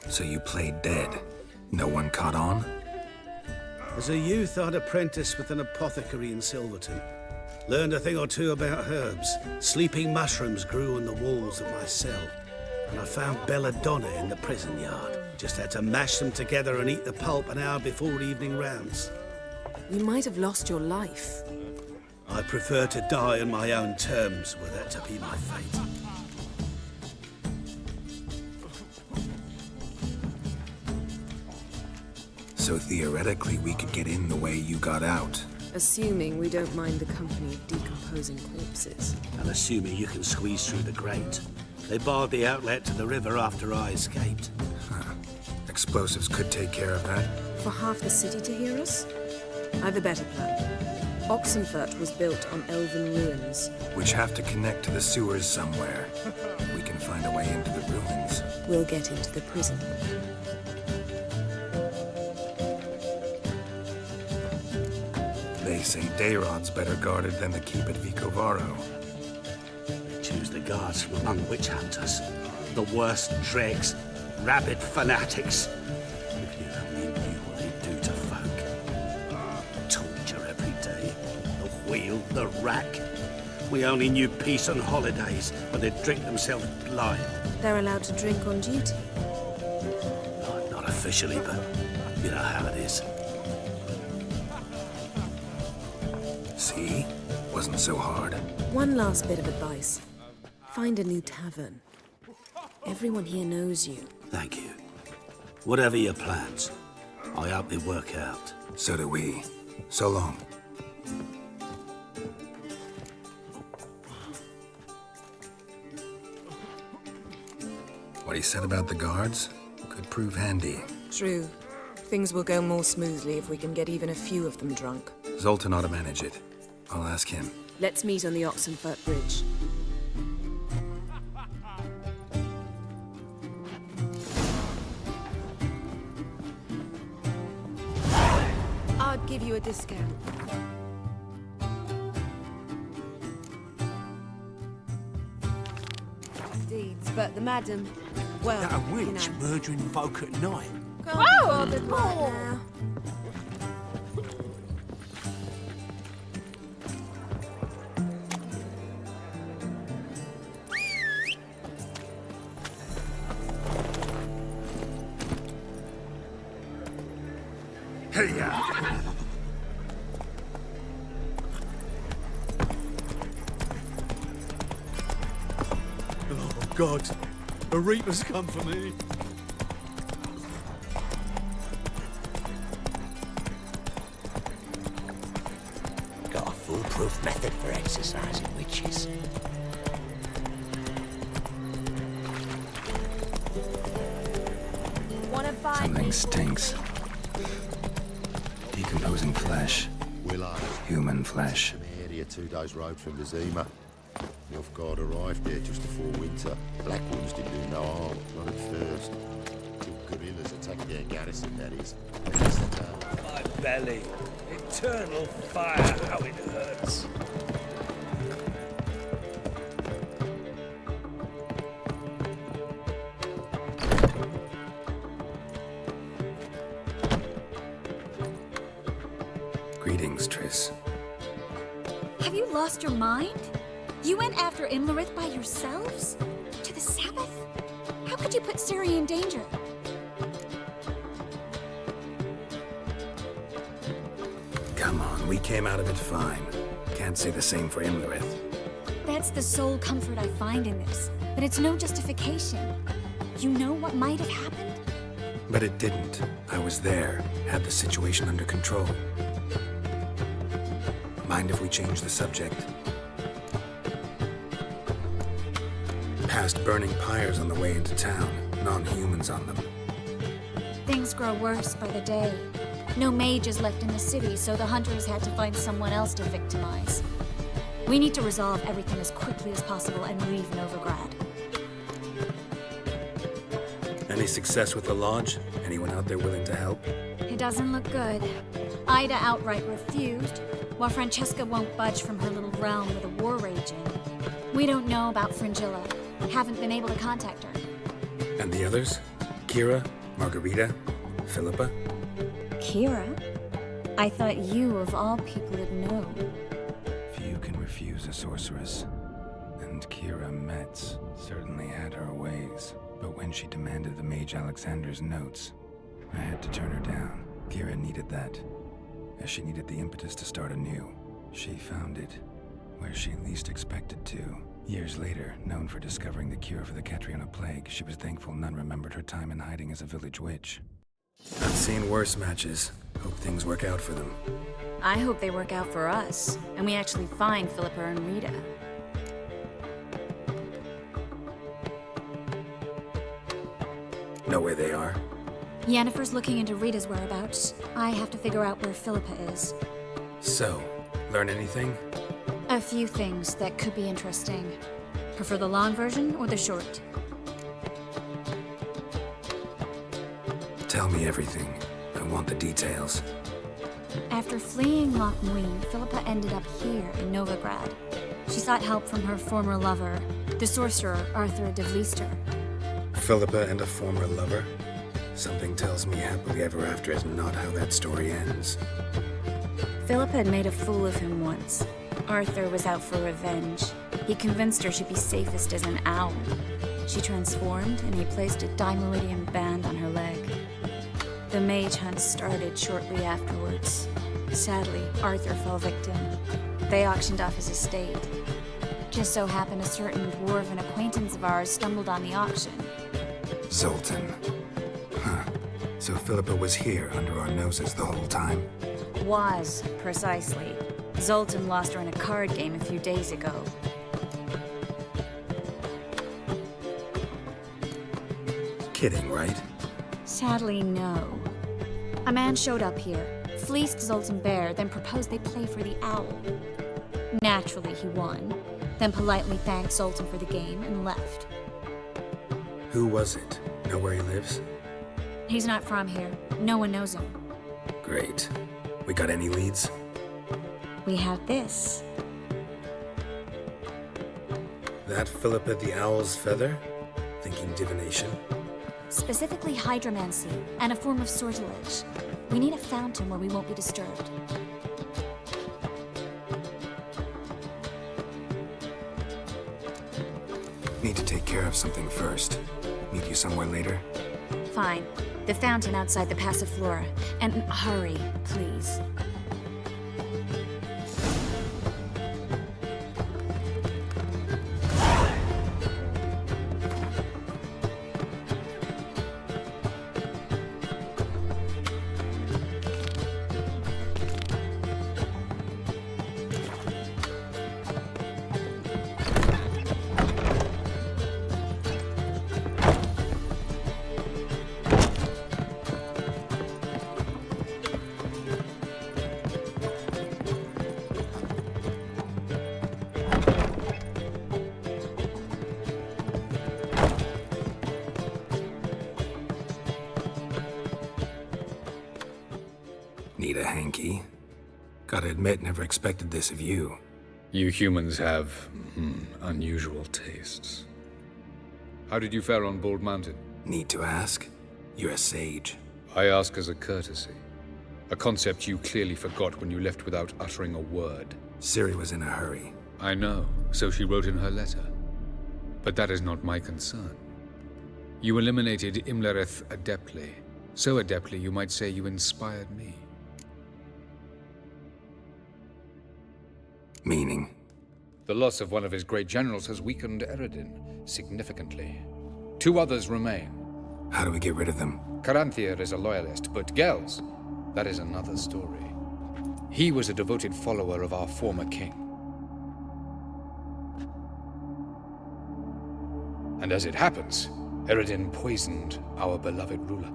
So you played dead. No one caught on? As a youth, I'd apprenticed with an apothecary in Silverton. Learned a thing or two about herbs. Sleeping mushrooms grew on the walls of my cell. And I found belladonna in the prison yard. Just had to mash them together and eat the pulp an hour before evening rounds. You might have lost your life. I prefer to die on my own terms, were that to be my fate. So theoretically, we could get in the way you got out. Assuming we don't mind the company of decomposing corpses. And assuming you can squeeze through the grate. They barred the outlet to the river after I escaped. Huh. Explosives could take care of that. For half the city to hear us? I've a better plan. Oxenfurt was built on elven ruins. Which have to connect to the sewers somewhere. We can find a way into the ruins. We'll get into the prison. They say Dayrod's better guarded than the keep at Vicovaro. They choose the guards from among witch hunters. The worst dregs, rabid fanatics. If you only knew what they do to folk. Torture every day. The wheel, the rack. We only knew peace on holidays when they'd drink themselves blind. They're allowed to drink on duty. Not officially, but you know how it is. See? Wasn't so hard. One last bit of advice. Find a new tavern. Everyone here knows you. Thank you. Whatever your plans, I hope they work out. So do we. So long. What he said about the guards could prove handy. True. Things will go more smoothly if we can get even a few of them drunk. Zoltan ought to manage it. I'll ask him. Let's meet on the Oxenfurt Bridge. I'd give you a discount. Deeds, but the madam, well, That a witch murdering folk at night. Whoa! Now. Hey-ya! Oh, God. A reaper's come for me. Got a foolproof method for exercising witches. Something stinks. Decomposing flesh. Willow. Human flesh. An area 2 days' road from Vizima. The off-guard arrived there just before winter. Black ones didn't do no harm, not at first. Two guerrillas attacked their garrison, that is. My belly. Eternal fire, how it hurts. Greetings, Triss. Have you lost your mind? You went after Imlerith by yourselves? To the Sabbath? How could you put Ciri in danger? Come on, we came out of it fine. Can't say the same for Imlerith. That's the sole comfort I find in this. But it's no justification. You know what might have happened? But it didn't. I was there, had the situation under control. Mind if we change the subject? Past burning pyres on the way into town, non-humans on them. Things grow worse by the day. No mages left in the city, so the hunters had to find someone else to victimize. We need to resolve everything as quickly as possible and leave Novigrad. Any success with the lodge? Anyone out there willing to help? It doesn't look good. Ida outright refused, while Francesca won't budge from her little realm with a war raging. We don't know about Fringilla. Haven't been able to contact her. And the others? Kira? Margarita? Philippa? Kira? I thought you, of all people, would know. Few can refuse a sorceress. And Kira Metz certainly had her ways. But when she demanded the Mage Alexander's notes, I had to turn her down. Kira needed that, as she needed the impetus to start anew. She found it where she least expected to. Years later, known for discovering the cure for the Catriona plague, she was thankful none remembered her time in hiding as a village witch. I've seen worse matches. Hope things work out for them. I hope they work out for us, and we actually find Philippa and Rita. Know where they are? Yennefer's looking into Rita's whereabouts. I have to figure out where Philippa is. So, learn anything? A few things that could be interesting. Prefer the long version or the short? Tell me everything. I want the details. After fleeing Loch Muin, Philippa ended up here in Novigrad. She sought help from her former lover, the sorcerer Arthur de Vlister. Philippa and a former lover? Something tells me happily ever after is not how that story ends. Philippa had made a fool of him once. Arthur was out for revenge. He convinced her she'd be safest as an owl. She transformed, and he placed a dimeridium band on her leg. The mage hunt started shortly afterwards. Sadly, Arthur fell victim. They auctioned off his estate. Just so happened a certain dwarven acquaintance of ours stumbled on the auction. Zoltan. Huh. So Philippa was here under our noses the whole time? Was, precisely. Zoltan lost her in a card game a few days ago. Kidding, right? Sadly, no. A man showed up here, fleeced Zoltan bare, then proposed they play for the owl. Naturally, he won, then politely thanked Zoltan for the game and left. Who was it? Know where he lives? He's not from here. No one knows him. Great. We got any leads? We have this. That Philippa the Owl's feather? Thinking divination? Specifically hydromancy, and a form of sortilege. We need a fountain where we won't be disturbed. Need to take care of something first. Meet you somewhere later? Fine. The fountain outside the Passiflora. And hurry, please. Need a hanky? Gotta admit, never expected this of you. You humans have, unusual tastes. How did you fare on Bald Mountain? Need to ask? You're a sage. I ask as a courtesy. A concept you clearly forgot when you left without uttering a word. Ciri was in a hurry. I know, so she wrote in her letter. But that is not my concern. You eliminated Imlerith adeptly. So adeptly, you might say you inspired me. Meaning? The loss of one of his great generals has weakened Eredin significantly. 2 others remain. How do we get rid of them? Caranthir is a loyalist, but Gels, that is another story. He was a devoted follower of our former king. And as it happens, Eredin poisoned our beloved ruler.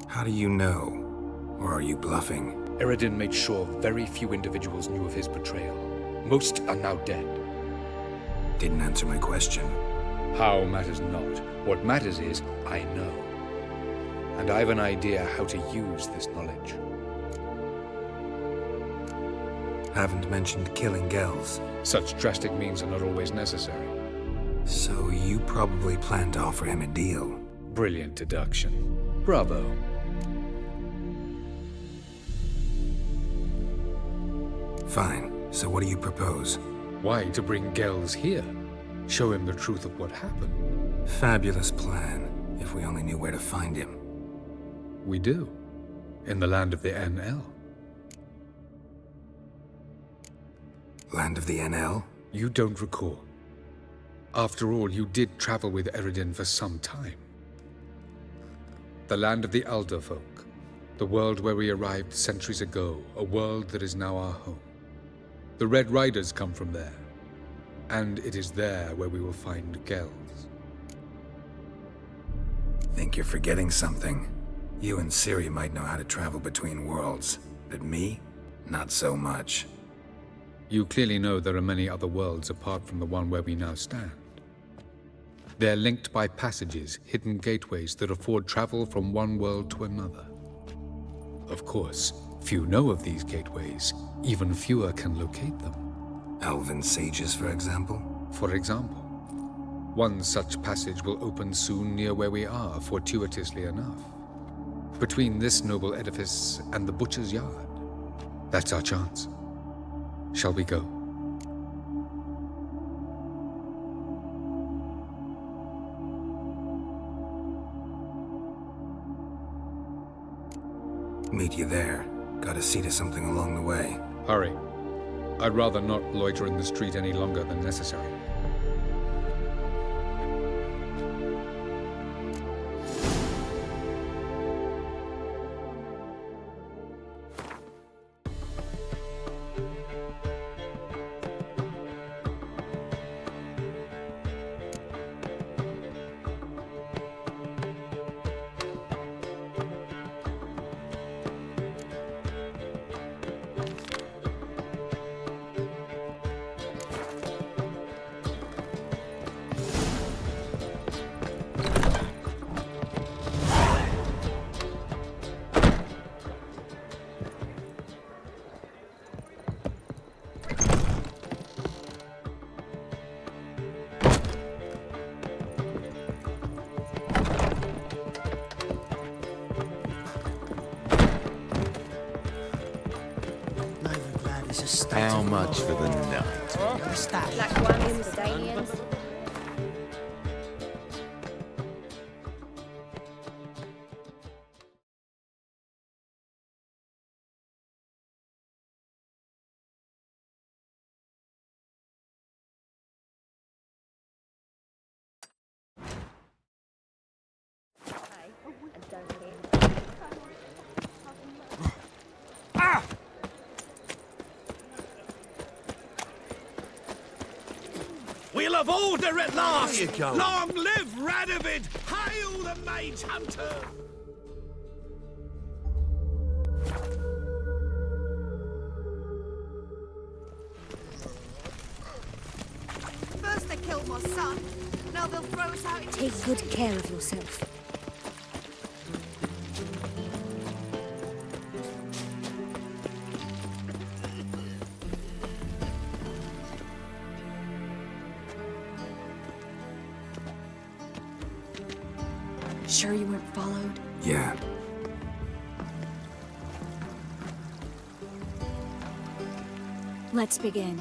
How do you know? Or are you bluffing? Eredin made sure very few individuals knew of his betrayal. Most are now dead. Didn't answer my question. How matters not. What matters is, I know. And I have an idea how to use this knowledge. Haven't mentioned killing Gels. Such drastic means are not always necessary. So you probably plan to offer him a deal. Brilliant deduction. Bravo. Fine. So what do you propose? Why, to bring Gels here. Show him the truth of what happened. Fabulous plan, if we only knew where to find him. We do. In the land of the NL. Land of the NL? You don't recall. After all, you did travel with Eredin for some time. The land of the Alderfolk. The world where we arrived centuries ago. A world that is now our home. The Red Riders come from there. And it is there where we will find Gels. Think you're forgetting something. You and Ciri might know how to travel between worlds, but me? Not so much. You clearly know there are many other worlds apart from the one where we now stand. They're linked by passages, hidden gateways that afford travel from one world to another. Of course, few know of these gateways. Even fewer can locate them. Elven sages, for example? For example. One such passage will open soon near where we are, fortuitously enough. Between this noble edifice and the butcher's yard. That's our chance. Shall we go? Meet you there. Gotta see to something along the way. Hurry. I'd rather not loiter in the street any longer than necessary. How much for the night? Black ones, the Danians. We'll have order at last! There you go. Long live Radovid! Hail the Mage Hunter! First they killed my son, now they'll throw us out into... Take good care of yourself. Sure you weren't followed? Yeah. Let's begin.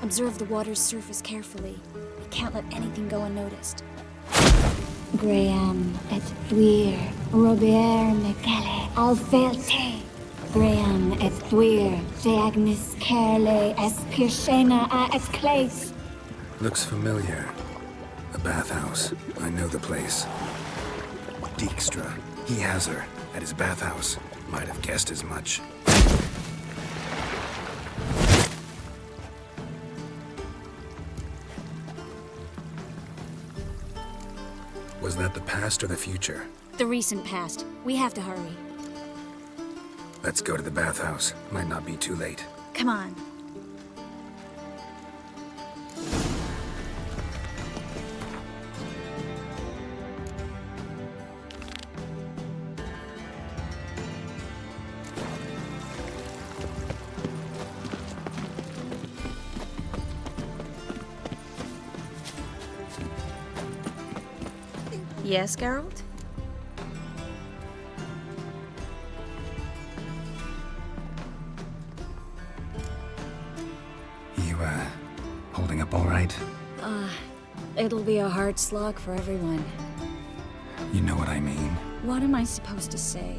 Observe the water's surface carefully. We can't let anything go unnoticed. Graham et thuir, Robert Mekele, Alfelte. Graham et thuir, de Agnes Kerle, es Pirshena a et Clace. Looks familiar. The bathhouse. I know the place. Dijkstra. He has her. At his bathhouse. Might have guessed as much. Was that the past or the future? The recent past. We have to hurry. Let's go to the bathhouse. Might not be too late. Come on. Yes, Geralt? You, holding up all right? It'll be a hard slog for everyone. You know what I mean. What am I supposed to say?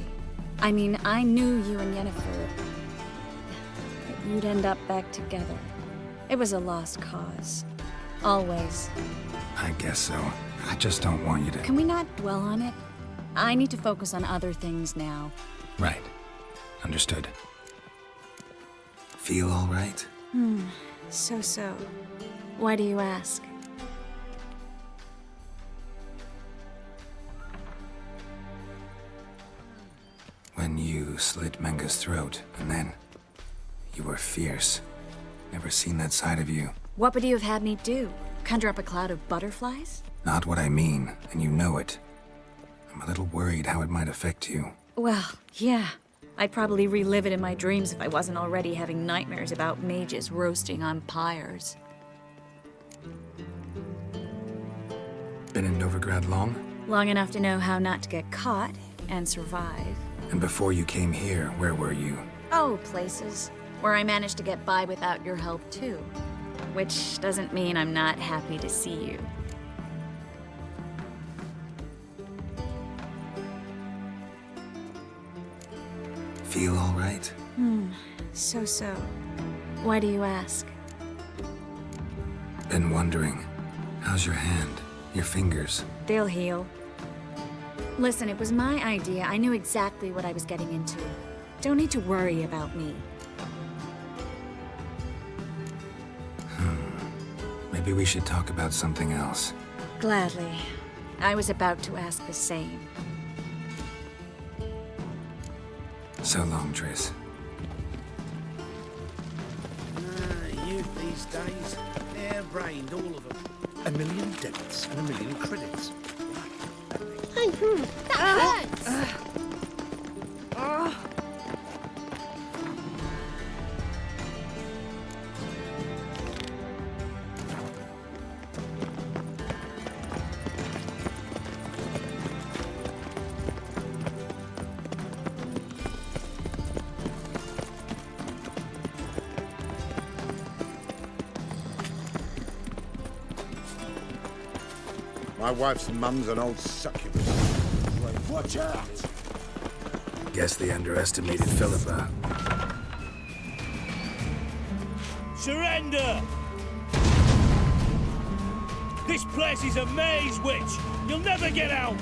I mean, I knew you and Yennefer. That you'd end up back together. It was a lost cause. Always. I guess so. I just don't want you to... Can we not dwell on it? I need to focus on other things now. Right. Understood. Feel all right? So. Why do you ask? When you slit Menga's throat, and then... You were fierce. Never seen that side of you. What would you have had me do? Conjure up a cloud of butterflies? Not what I mean, and you know it. I'm a little worried how it might affect you. Well, yeah. I'd probably relive it in my dreams if I wasn't already having nightmares about mages roasting on pyres. Been in Novigrad long? Long enough to know how not to get caught and survive. And before you came here, where were you? Oh, places where I managed to get by without your help, too. Which doesn't mean I'm not happy to see you. Feel all right? So. Why do you ask? Been wondering. How's your hand? Your fingers? They'll heal. Listen, it was my idea. I knew exactly what I was getting into. Don't need to worry about me. Maybe we should talk about something else. Gladly. I was about to ask the same. So long, Triss. Youth these days, hair-brained, all of them. 1 million debits and 1 million credits. That hurts! My wife's mum's an old succubus. Watch out! Guess they underestimated Philippa. Surrender! This place is a maze, witch! You'll never get out!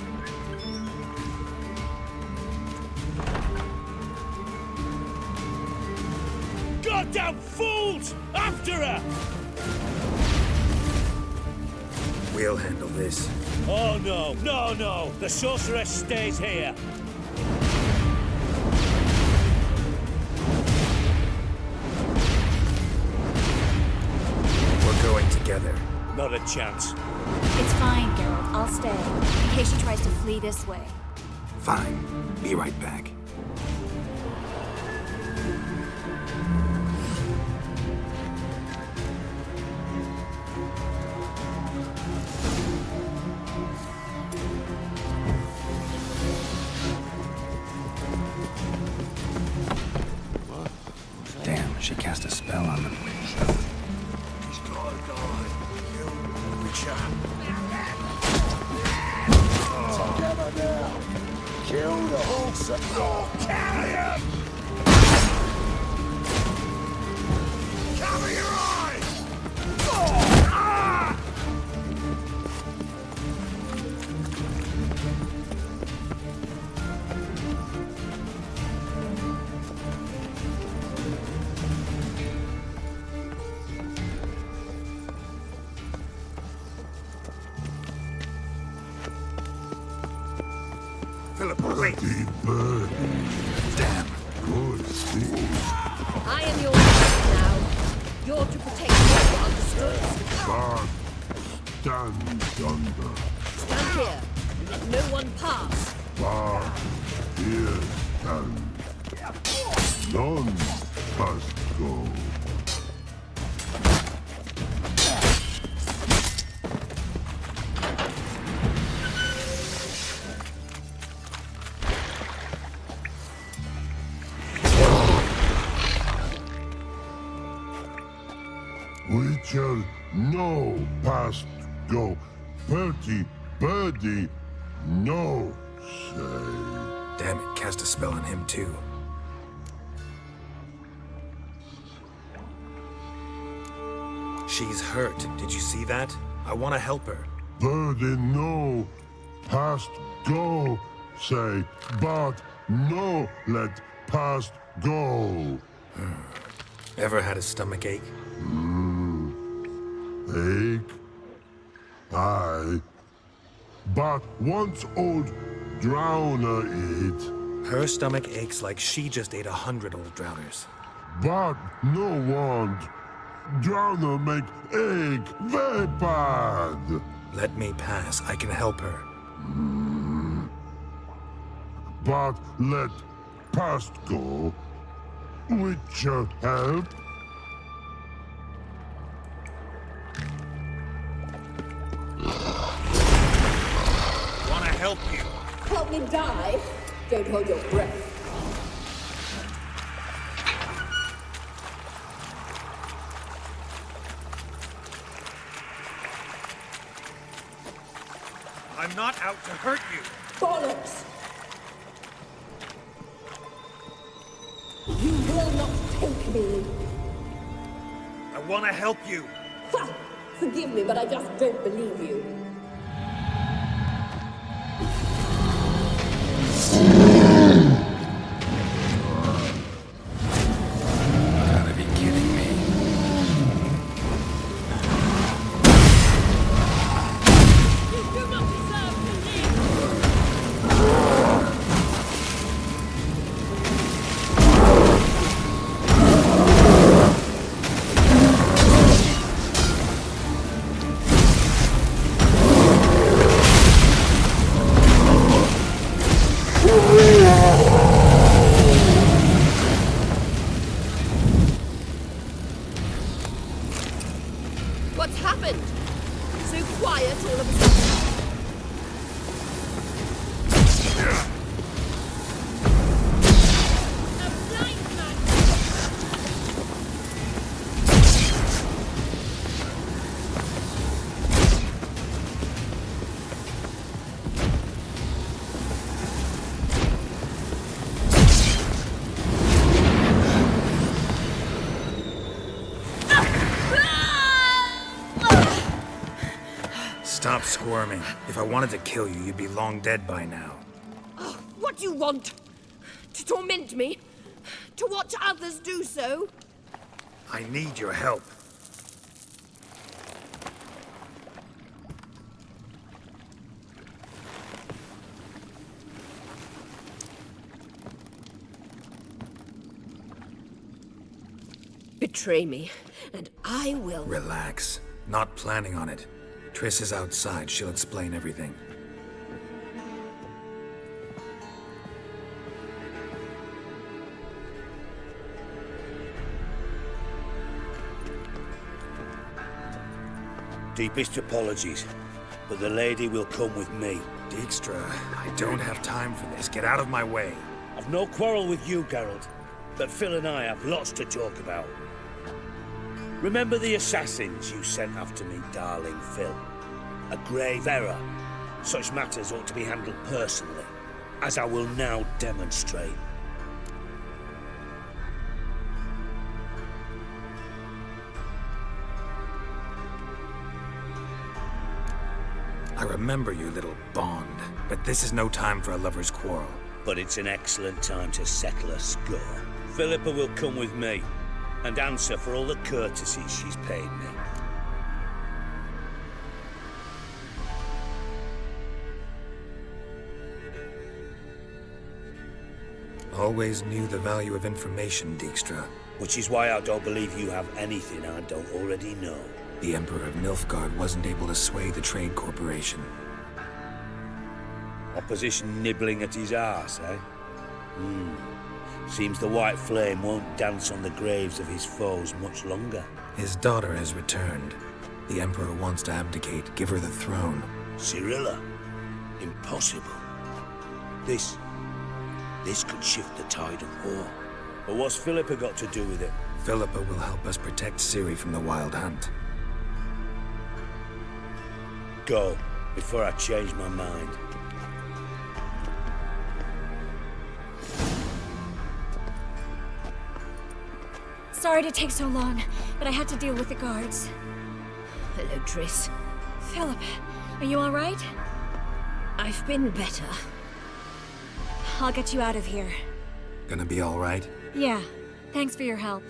Goddamn fools! After her! We'll handle this. Oh no! The sorceress stays here. We're going together. Not a chance. It's fine, Geralt. I'll stay, in case she tries to flee this way. Fine. Be right back. Damn, she cast a spell on them. He's gotta die. Kill the Witcher. Together now. Kill the horse and carry him! Cover your eyes! Ah! Philippa, wait! Damn. Good thing. I am your leader now. You're to protect me, understood? Bard, stand under. Stand here. Let no one pass. Bard, here stand. None must go. Witcher, no past go. Bertie, birdie, no say. Damn it, cast a spell on him too. She's hurt. Did you see that? I want to help her. Birdie, no past go say, but no let past go. Ever had a stomach ache? Ache? Aye. But once old drowner eat. Her stomach aches like she just ate 100 old drowners. But no want. Drowner make ache very bad. Let me pass. I can help her. But let past go. Witcher help. help you. Help me die? Don't hold your breath. I'm not out to hurt you. Bollocks! You will not take me. I want to help you. Ha! Forgive me, but I just don't believe you. Gotta be kidding me. You do not deserve to live! What's happened? So quiet all of a sudden. A blind man! Stop squirming. If I wanted to kill you, you'd be long dead by now. Oh, what do you want? To torment me? To watch others do so? I need your help. Betray me, and I will. Relax. Not planning on it. Triss is outside. She'll explain everything. Deepest apologies, but the lady will come with me. Dijkstra, I don't have time for this. Get out of my way. I've no quarrel with you, Geralt, but Phil and I have lots to talk about. Remember the assassins you sent after me, darling Phil? A grave error. Such matters ought to be handled personally, as I will now demonstrate. I remember you, little Bond, but this is no time for a lover's quarrel. But it's an excellent time to settle a score. Philippa will come with me, and answer for all the courtesies she's paid me. Always knew the value of information, Dijkstra. Which is why I don't believe you have anything I don't already know. The Emperor of Nilfgaard wasn't able to sway the Trade Corporation. Opposition nibbling at his arse, eh? Seems the White Flame won't dance on the graves of his foes much longer. His daughter has returned. The Emperor wants to abdicate, give her the throne. Cyrilla? Impossible. This could shift the tide of war. But what's Philippa got to do with it? Philippa will help us protect Ciri from the Wild Hunt. Go, before I change my mind. Sorry to take so long, but I had to deal with the guards. Hello, Triss. Philip, are you all right? I've been better. I'll get you out of here. Gonna be all right? Yeah, thanks for your help.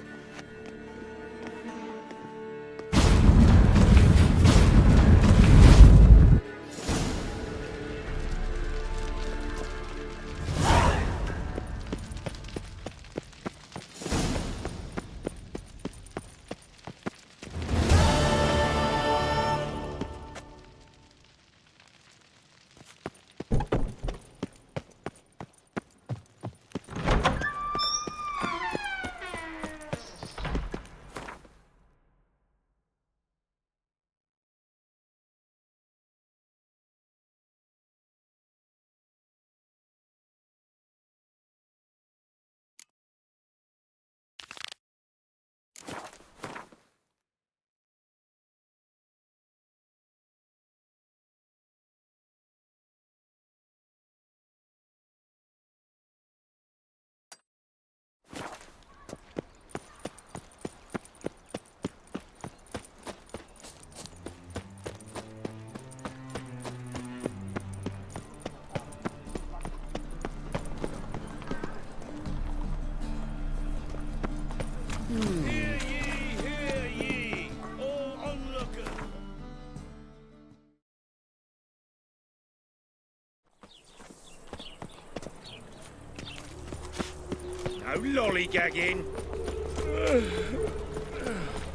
No lollygagging.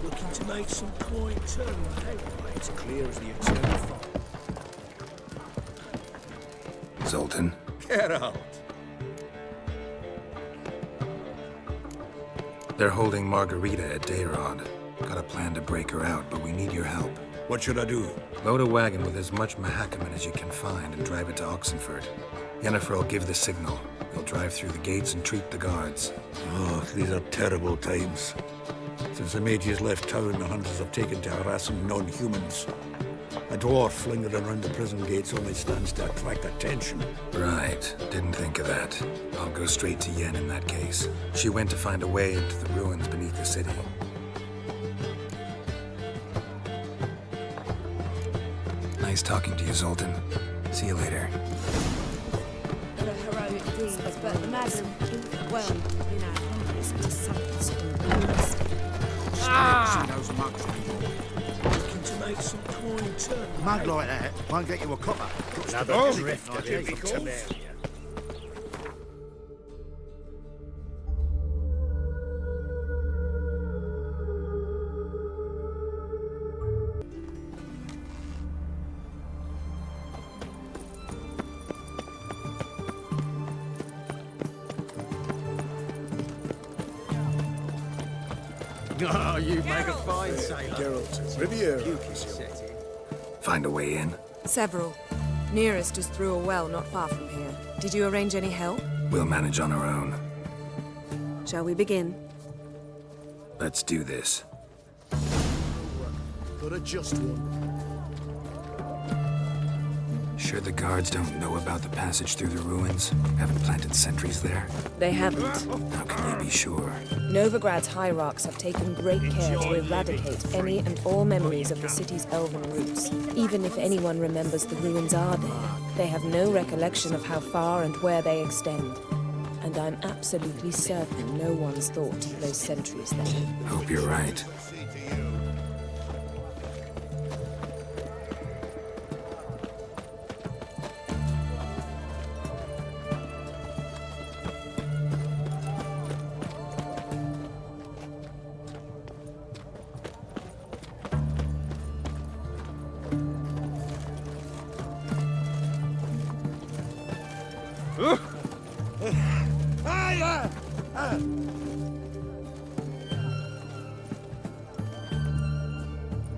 Looking to make some coin too. It's clear as the eternal fog. Zoltan? Get out. They're holding Margarita at Dayrod. Got a plan to break her out, but we need your help. What should I do? Load a wagon with as much Mahakaman as you can find and drive it to Oxenford. Yennefer will give the signal. They'll drive through the gates and treat the guards. Oh, these are terrible times. Since the mages left town, the hunters have taken to harassing non-humans. A dwarf lingering around the prison gates only stands to attract attention. Right. Didn't think of that. I'll go straight to Yen in that case. She went to find a way into the ruins beneath the city. Nice talking to you, Zoltan. See you later. The heroic deeds, but madam, well, you know, it's to sons Ah! She knows much anymore. Looking to make some coin too. A mug like that won't get you a copper. Another drift of him from Temeria. Oh, you make a fine sailor. Geralt, Riviera. Find a way in? Several. Nearest is through a well not far from here. Did you arrange any help? We'll manage on our own. Shall we begin? Let's do this. Got a just one. Sure the guards don't know about the passage through the ruins? Haven't planted sentries there? They haven't. How can you be sure? Novigrad's hierarchs have taken great care to eradicate any and all memories of the city's elven roots. Even if anyone remembers the ruins are there, they have no recollection of how far and where they extend. And I'm absolutely certain no one's thought to place sentries there. Hope you're right.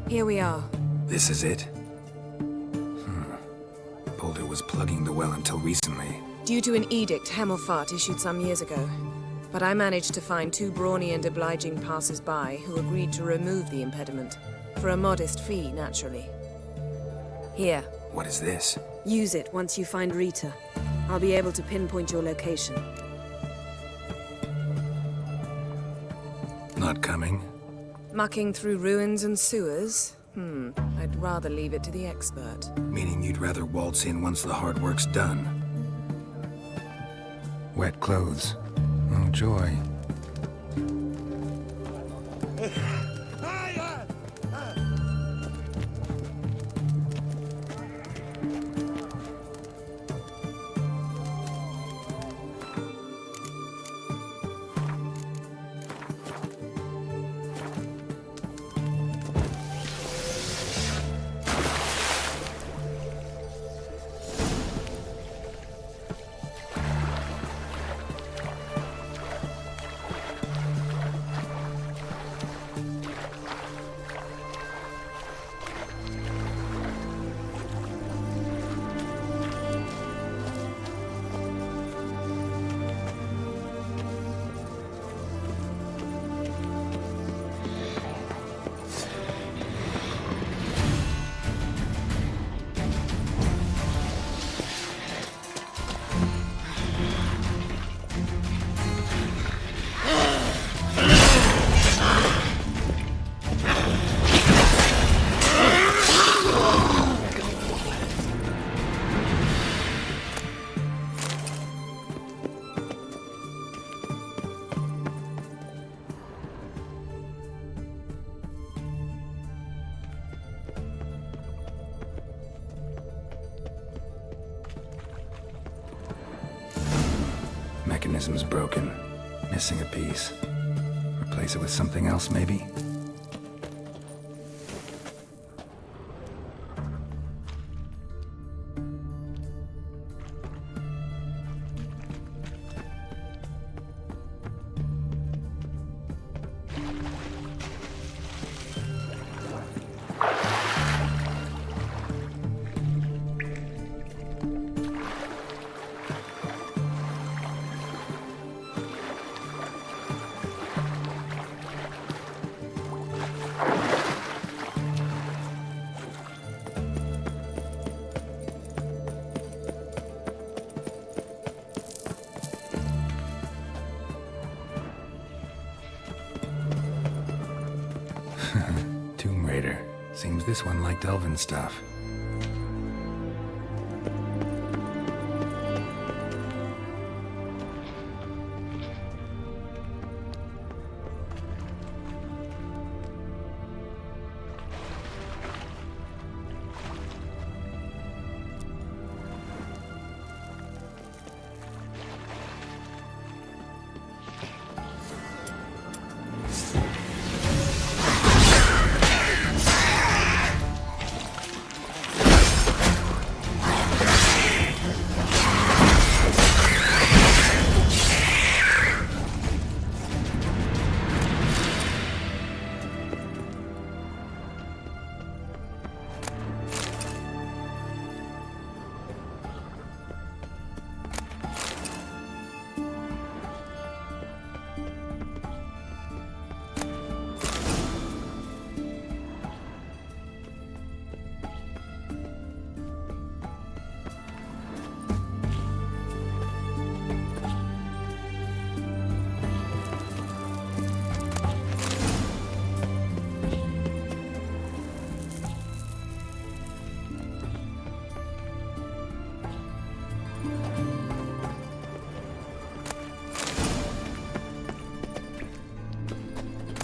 Here we are. This is it? Boulder was plugging the well until recently. Due to an edict Hemelfart issued some years ago. But I managed to find two brawny and obliging passers-by who agreed to remove the impediment. For a modest fee, naturally. Here. What is this? Use it once you find Rita. I'll be able to pinpoint your location. Not coming? Mucking through ruins and sewers? I'd rather leave it to the expert. Meaning you'd rather waltz in once the hard work's done. Wet clothes. Oh, joy. Mechanism's broken. Missing a piece. Replace it with something else, maybe? Tomb Raider. Seems this one liked elven stuff.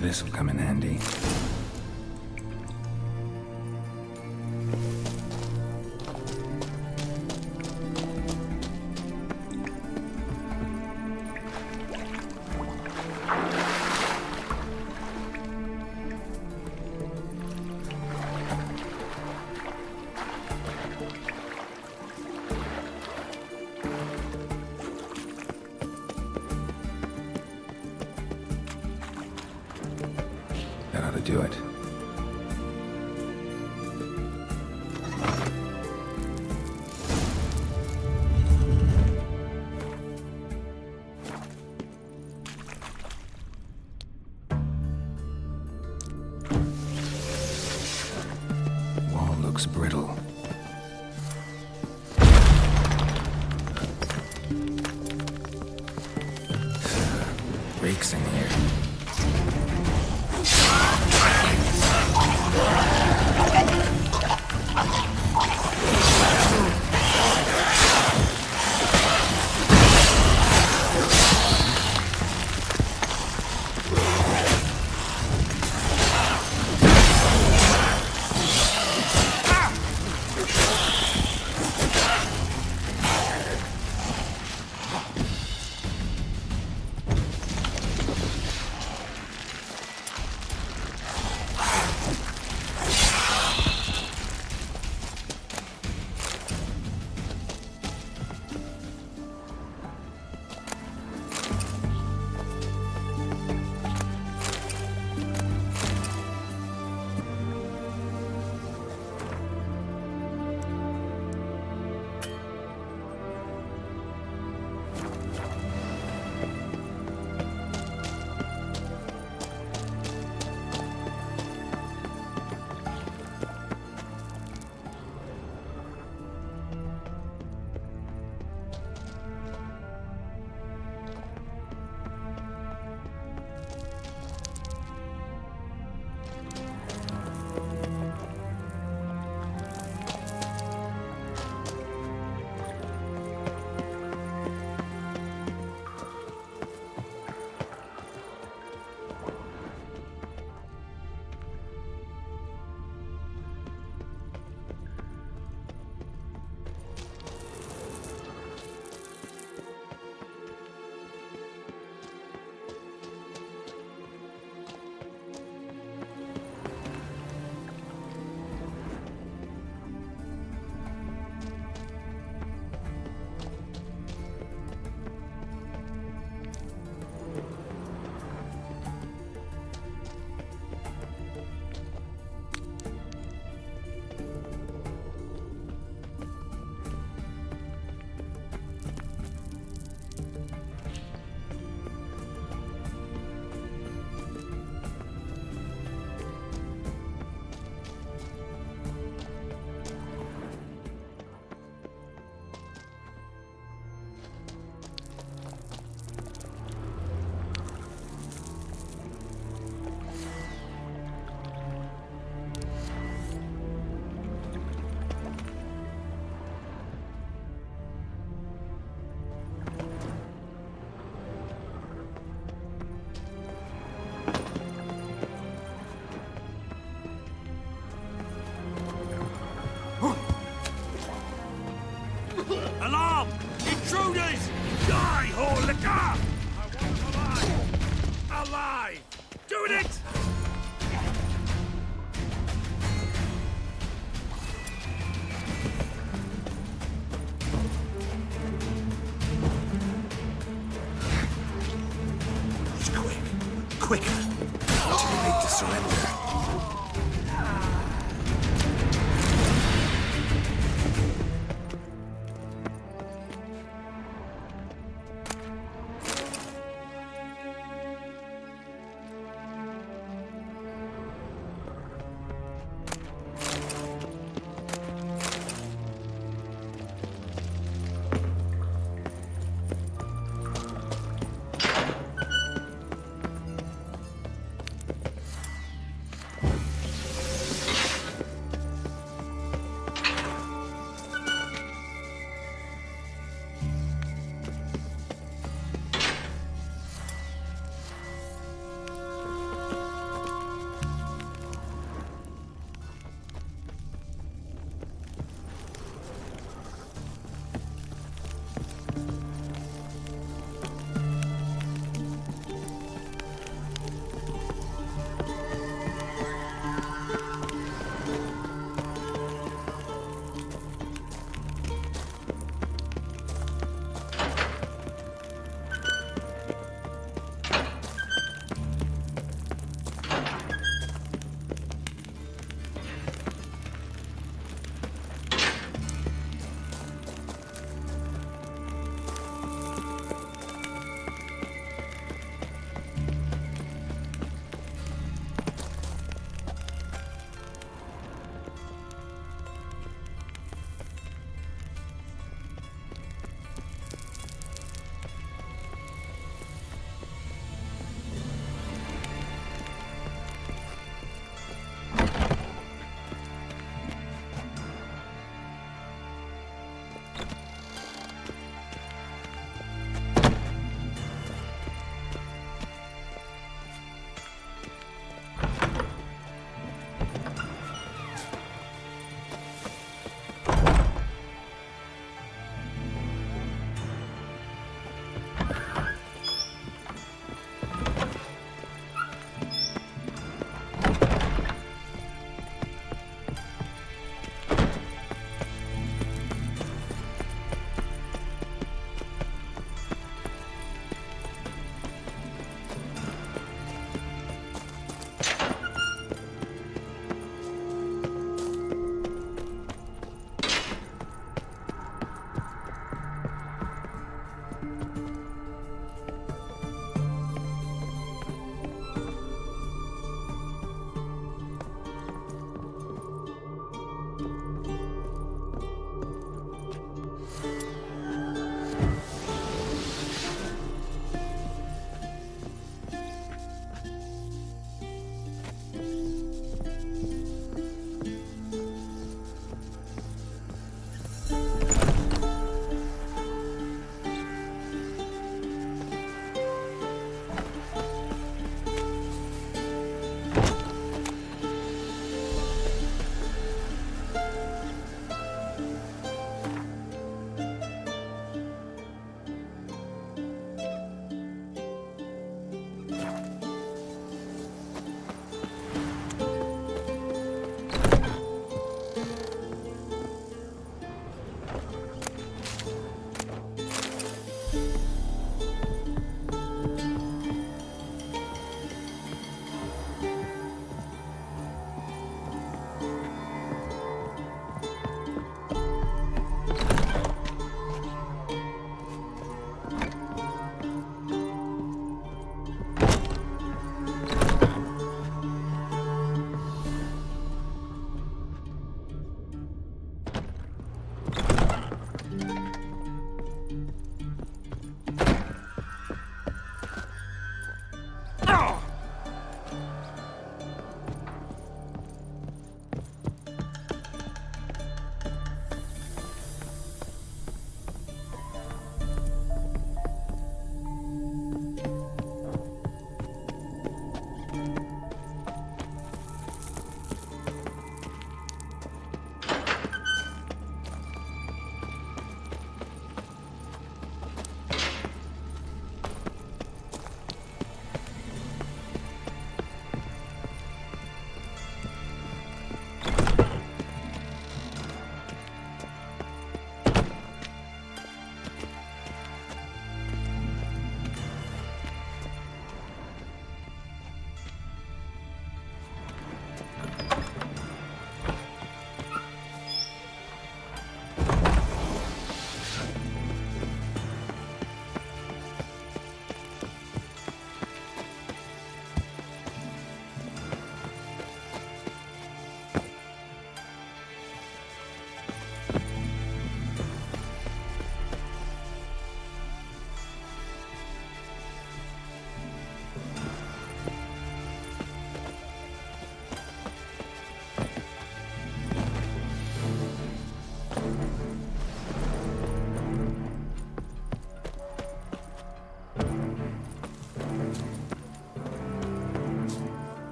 This'll come in handy. That ought to do it. Wall looks brittle. Reeks in here. Alarm! Intruders! Die, whore liquor! I want alive! Alive! Doing it! Quicker! Too late to surrender.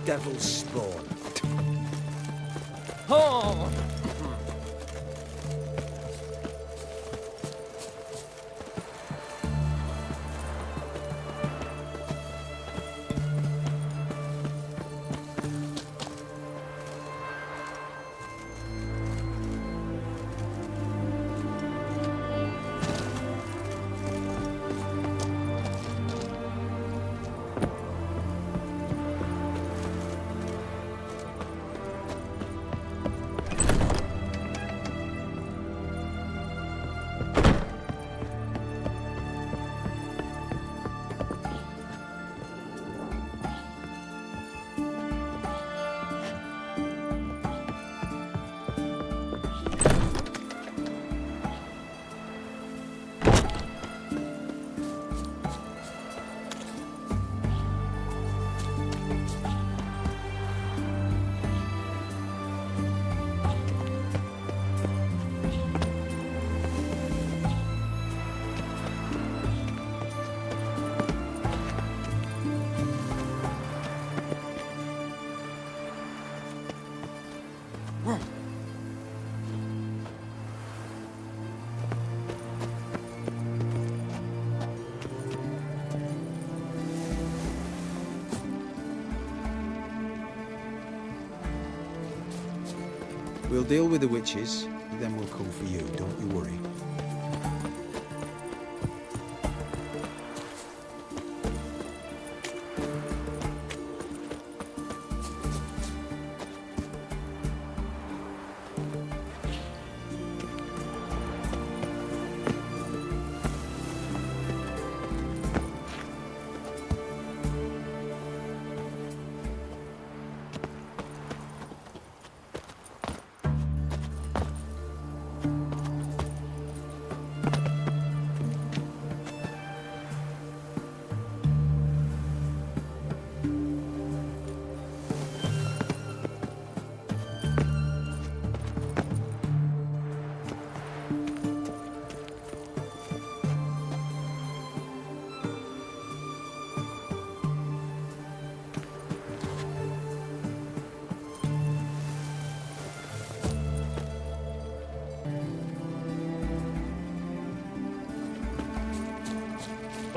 devil's spawn. Oh! We'll deal with the witches, then we'll come for you, don't you worry.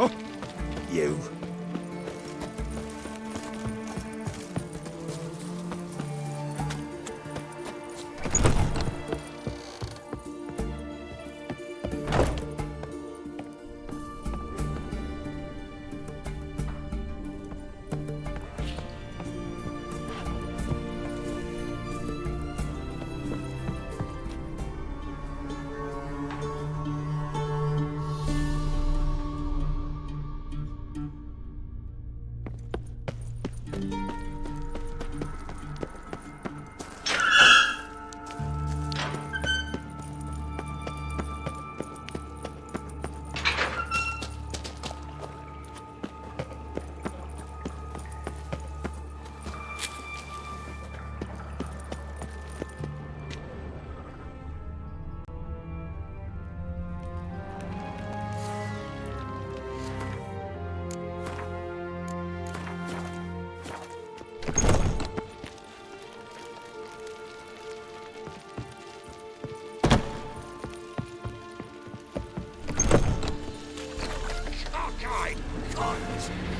Oh, you.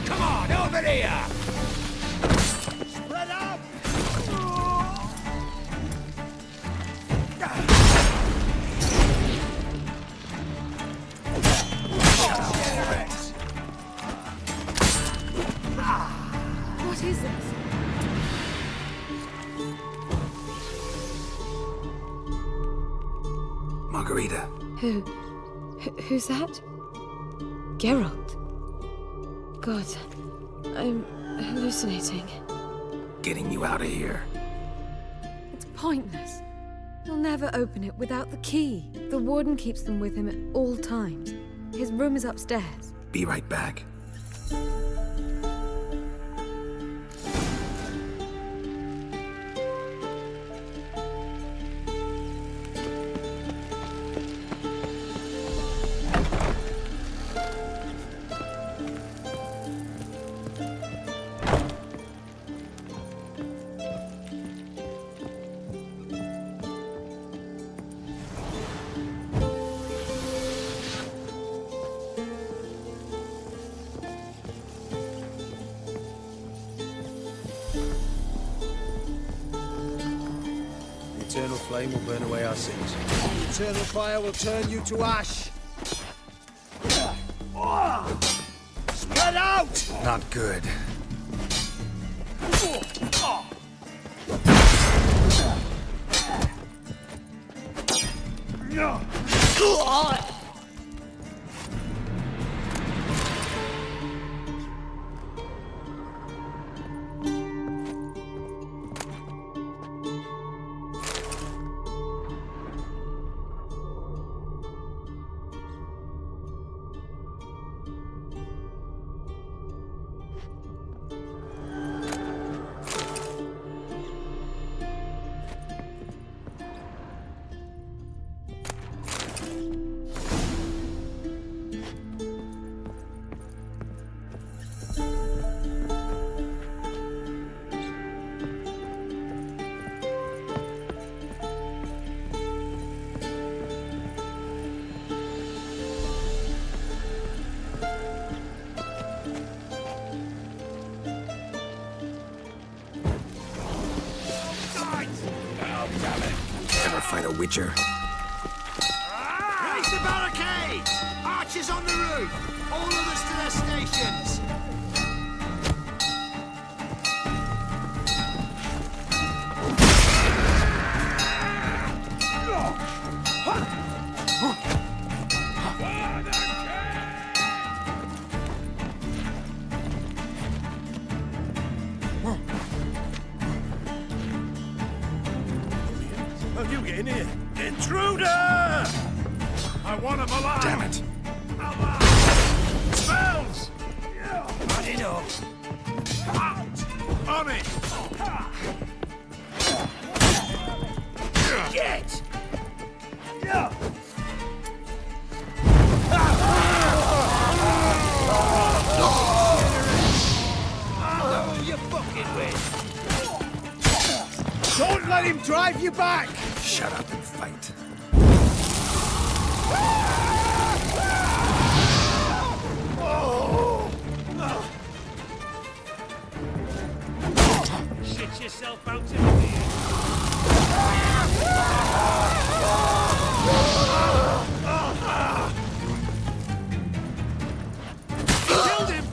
Come on, over here! Spread out! What is this? Margarita. Who's that? Geralt. God, I'm hallucinating. Getting you out of here. It's pointless. He'll never open it without the key. The warden keeps them with him at all times. His room is upstairs. Be right back. eternal flame will burn away our sins. The eternal fire will turn you to ash. Spread out! Not good. Fight a witcher. Raise the barricades! Archers on the roof! All others to their stations! You get in here! Intruder! I want him alive! Damn it. Alive! Smells! Not enough! Out! On it! Get! You fucking with! Don't let him drive you back! Shut up and fight. Shit yourself out in the killed him!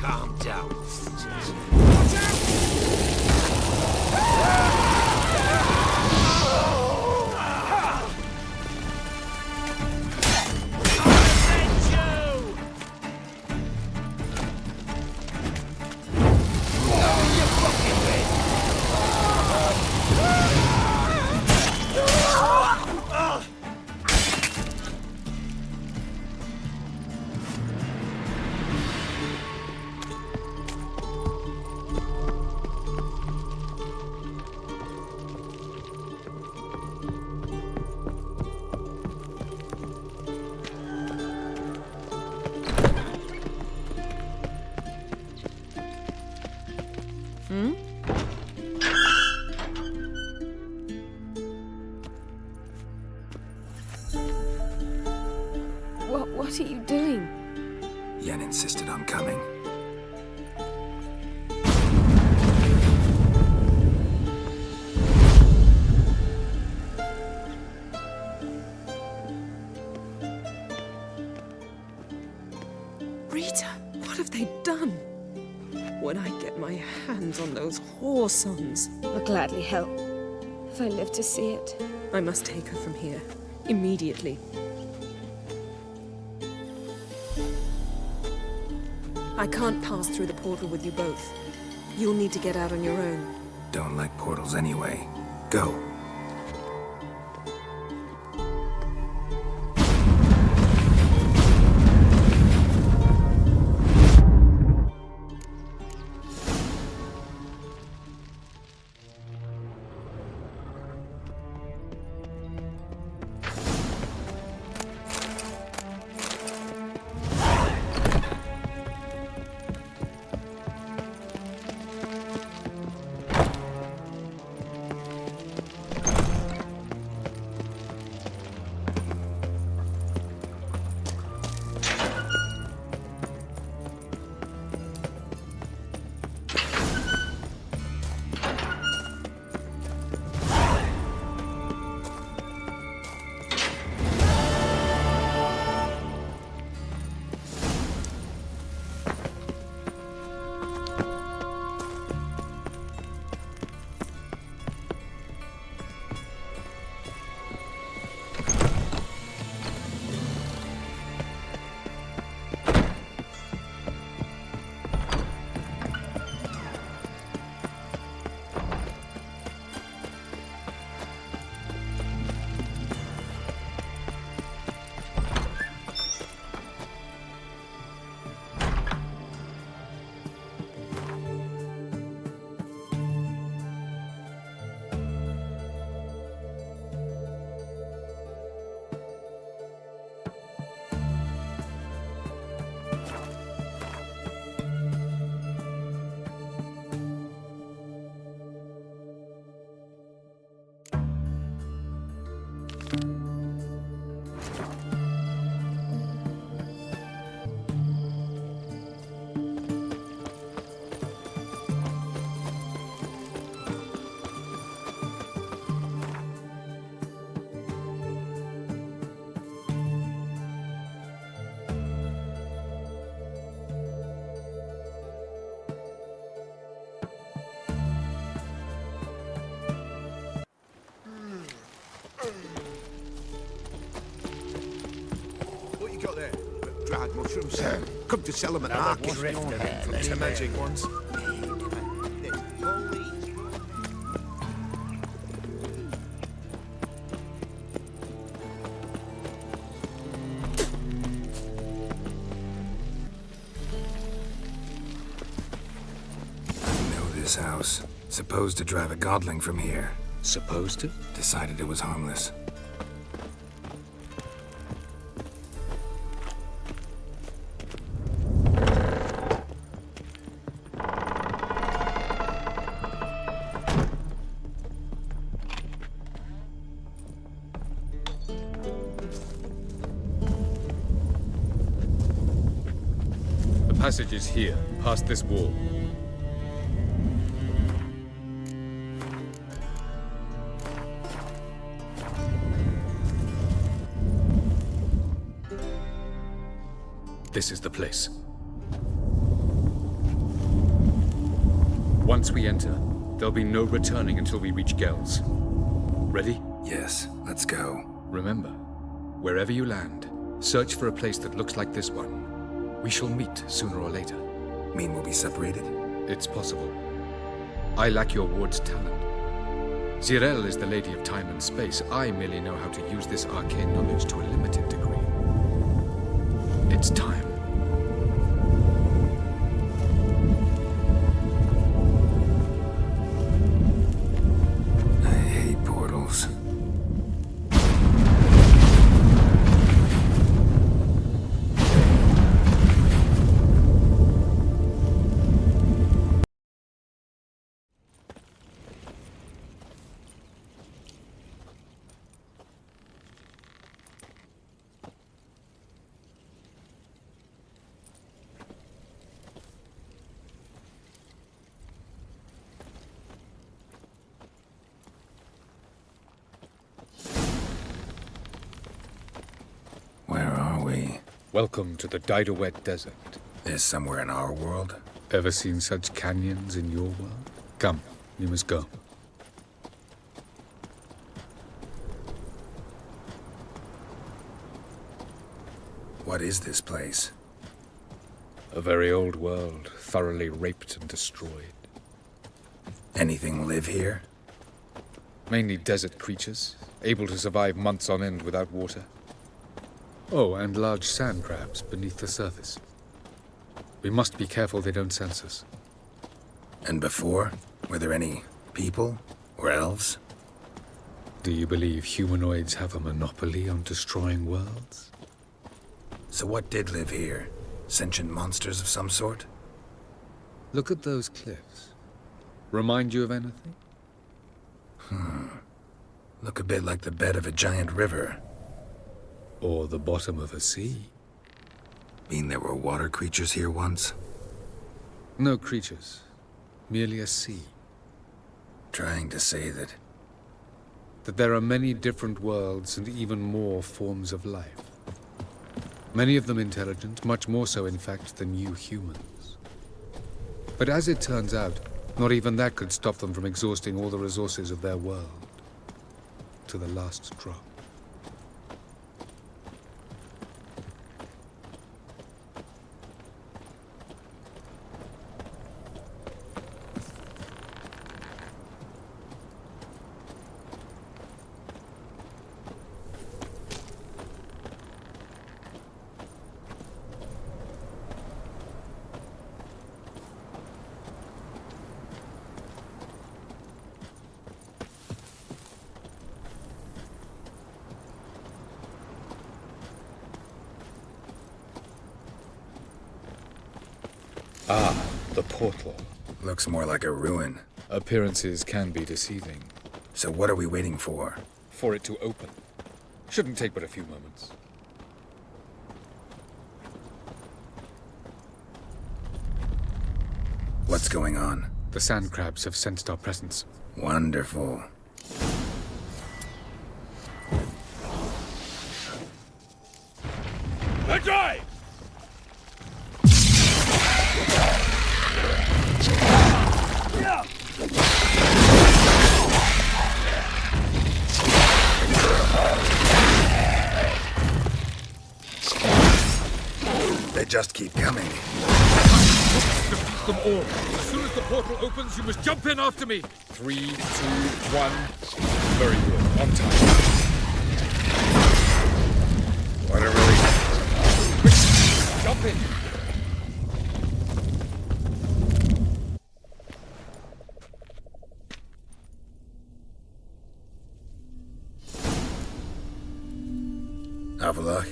Calm down. What are you doing? Yen insisted on coming. Rita, what have they done? When I get my hands on those whoresons, I'll gladly help, if I live to see it. I must take her from here, immediately. I can't pass through the portal with you both. You'll need to get out on your own. Don't like portals anyway. Go. What you got there? Dried mushrooms. Come to sell them at market. The magic ones. This house. Supposed to drive a godling from here. Supposed to? Decided it was harmless. The passage is here, past this wall. This is the place. Once we enter, there'll be no returning until we reach Gel's. Ready? Yes, let's go. Remember, wherever you land, search for a place that looks like this one. We shall meet sooner or later. Mean we'll be separated? It's possible. I lack your ward's talent. Zirel is the lady of time and space. I merely know how to use this arcane knowledge to a limited degree. It's time. I hate portals. me. Welcome to the Diderwet Desert. This somewhere in our world? Ever seen such canyons in your world? Come, you must go. What is this place? A very old world, thoroughly raped and destroyed. Anything live here? Mainly desert creatures, able to survive months on end without water. Oh, and large sand crabs beneath the surface. We must be careful they don't sense us. And before? Were there any people? Or elves? Do you believe humanoids have a monopoly on destroying worlds? So what did live here? Sentient monsters of some sort? Look at those cliffs. Remind you of anything? Look a bit like the bed of a giant river. Or the bottom of a sea. Mean there were water creatures here once? No creatures. Merely a sea. Trying to say that there are many different worlds and even more forms of life. Many of them intelligent, much more so in fact than you humans. But as it turns out, not even that could stop them from exhausting all the resources of their world. To the last drop. Ah, the portal. Looks more like a ruin. Appearances can be deceiving. So what are we waiting for? For it to open. Shouldn't take but a few moments. What's going on? The sand crabs have sensed our presence. Wonderful. Drive! They just keep coming. Defeat them all. As soon as the portal opens, you must jump in after me. 3, 2, 1. Very good. On time. What a relief. Quick, jump in. Have a look.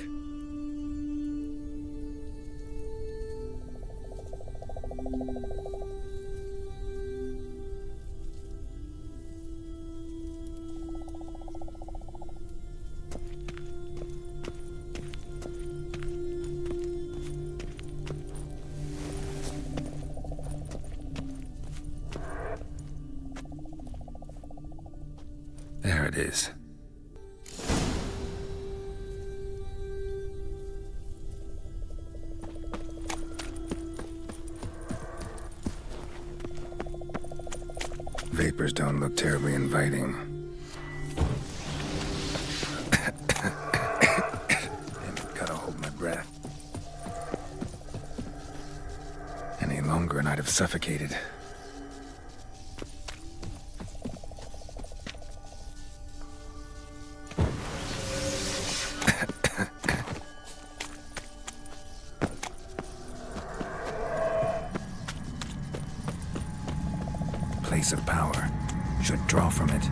There it is. Vapors don't look terribly inviting. And gotta hold my breath. Any longer and I'd have suffocated. Place of power. Should draw from it.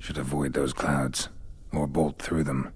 Should avoid those clouds, or bolt through them.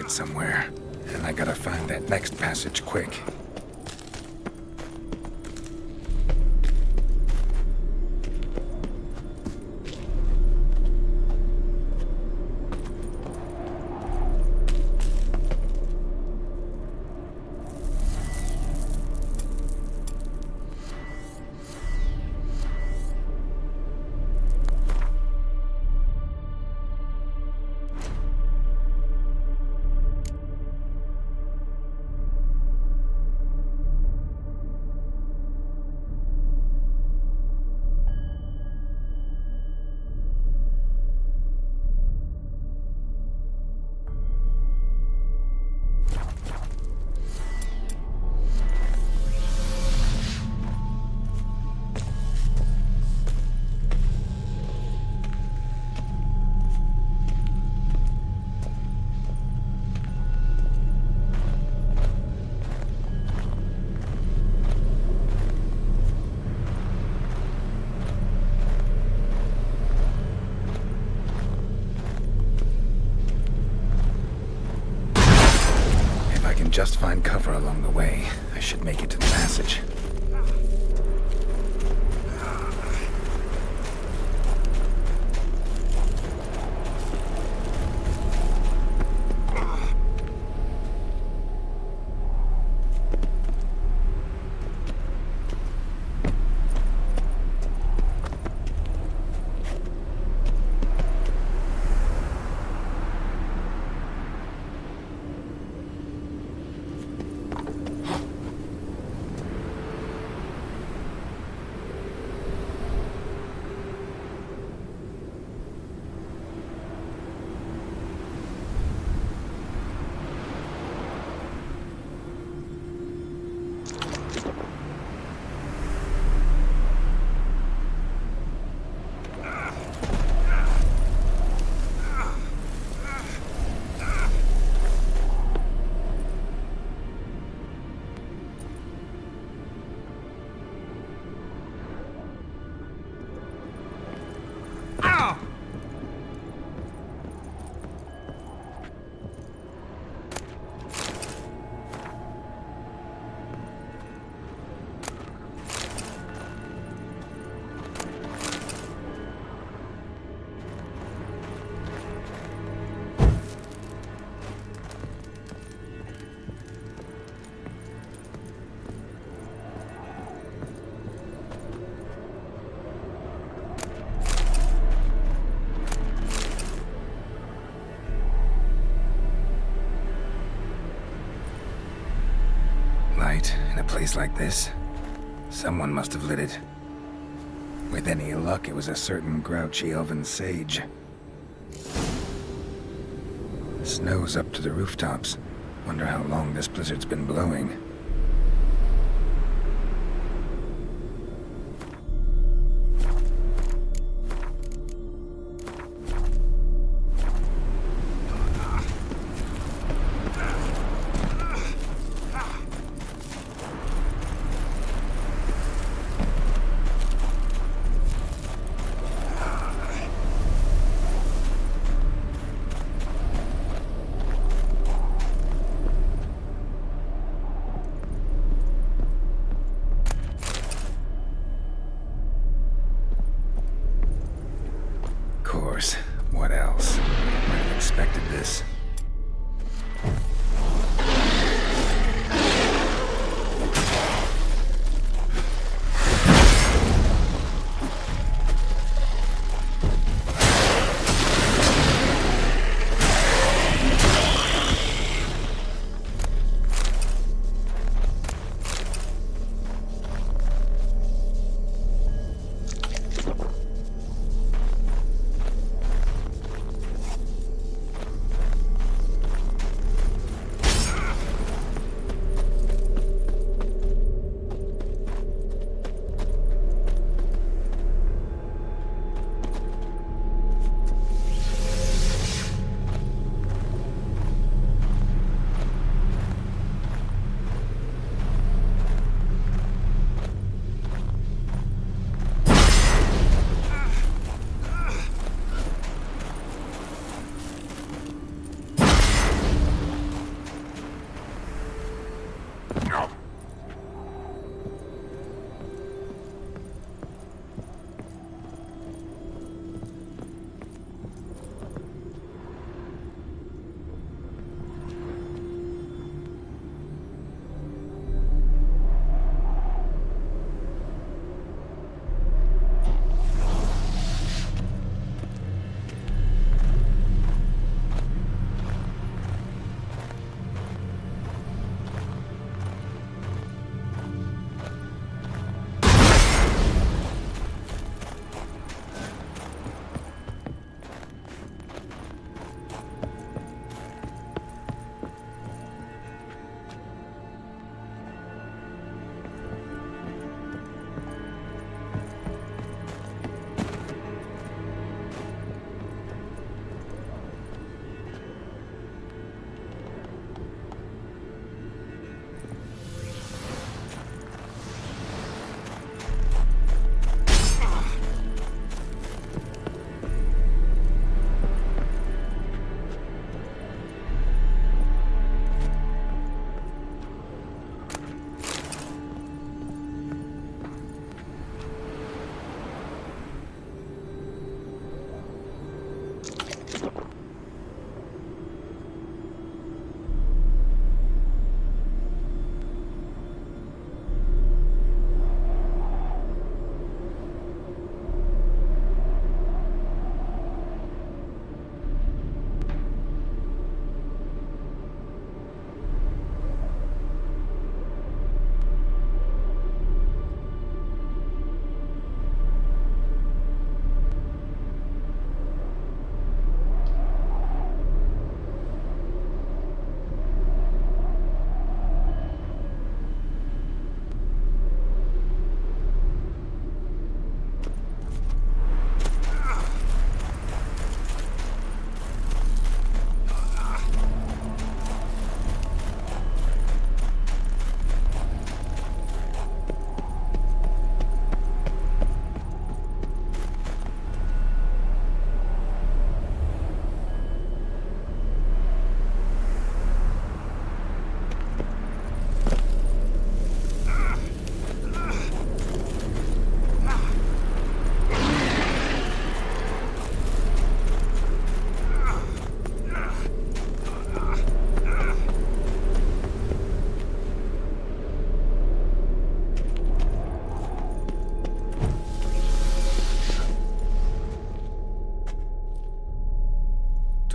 exit somewhere, and I gotta find that next passage quick. Just find cover along the way. I should make it to the passage. In a place like this, someone must have lit it. With any luck, it was a certain grouchy elven sage. Snow's up to the rooftops. Wonder how long this blizzard's been blowing. What else? Might have expected this.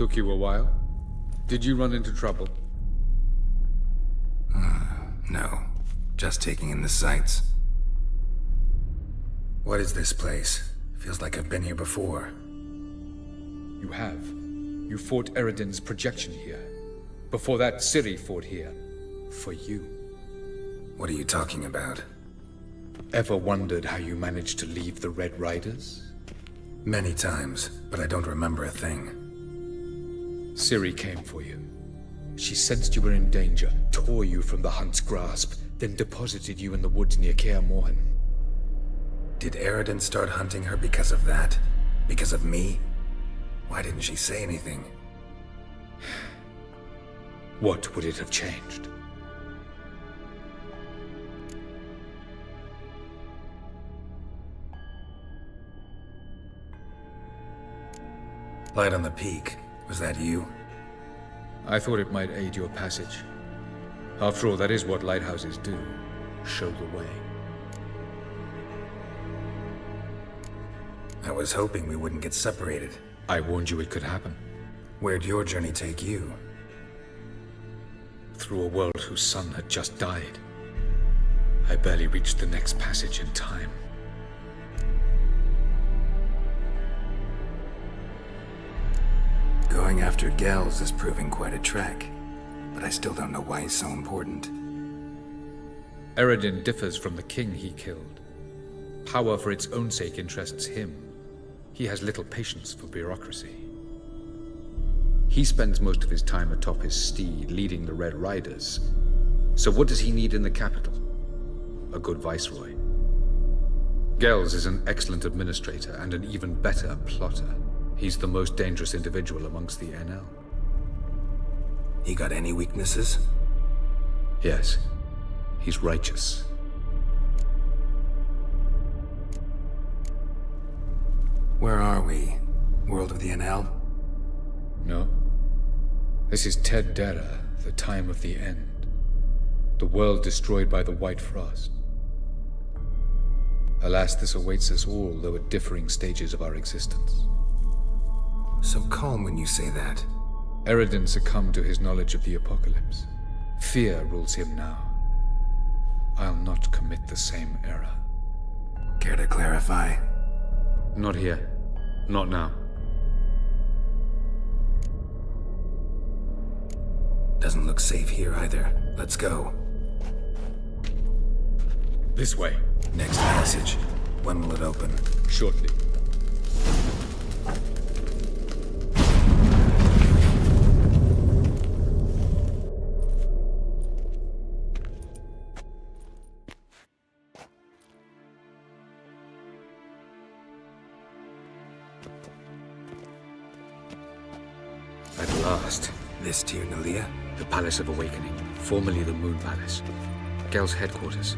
Took you a while? Did you run into trouble? No. Just taking in the sights. What is this place? Feels like I've been here before. You have. You fought Eridan's projection here. Before that, Ciri fought here. For you. What are you talking about? Ever wondered how you managed to leave the Red Riders? Many times, but I don't remember a thing. Ciri came for you. She sensed you were in danger, tore you from the Hunt's grasp, then deposited you in the woods near Kaer Morhen. Did Eridan start hunting her because of that? Because of me? Why didn't she say anything? What would it have changed? Light on the peak. Was that you? I thought it might aid your passage. After all, that is what lighthouses do. Show the way. I was hoping we wouldn't get separated. I warned you it could happen. Where'd your journey take you? Through a world whose sun had just died. I barely reached the next passage in time. Going after Gels is proving quite a trek, but I still don't know why he's so important. Eridan differs from the king he killed. Power for its own sake interests him. He has little patience for bureaucracy. He spends most of his time atop his steed, leading the Red Riders. So what does he need in the capital? A good viceroy. Gels is an excellent administrator and an even better plotter. He's the most dangerous individual amongst the NL. He got any weaknesses? Yes. He's righteous. Where are we? World of the NL? No. This is Ted Dara, the time of the end. The world destroyed by the White Frost. Alas, this awaits us all, though at differing stages of our existence. So calm when you say that. Eridan succumbed to his knowledge of the apocalypse. Fear rules him now. I'll not commit the same error. Care to clarify? Not here. Not now. Doesn't look safe here either. Let's go. This way. Next passage. When will it open? Shortly. At last. This Tyr Nalia? The Palace of Awakening, formerly the Moon Palace. Gel's headquarters.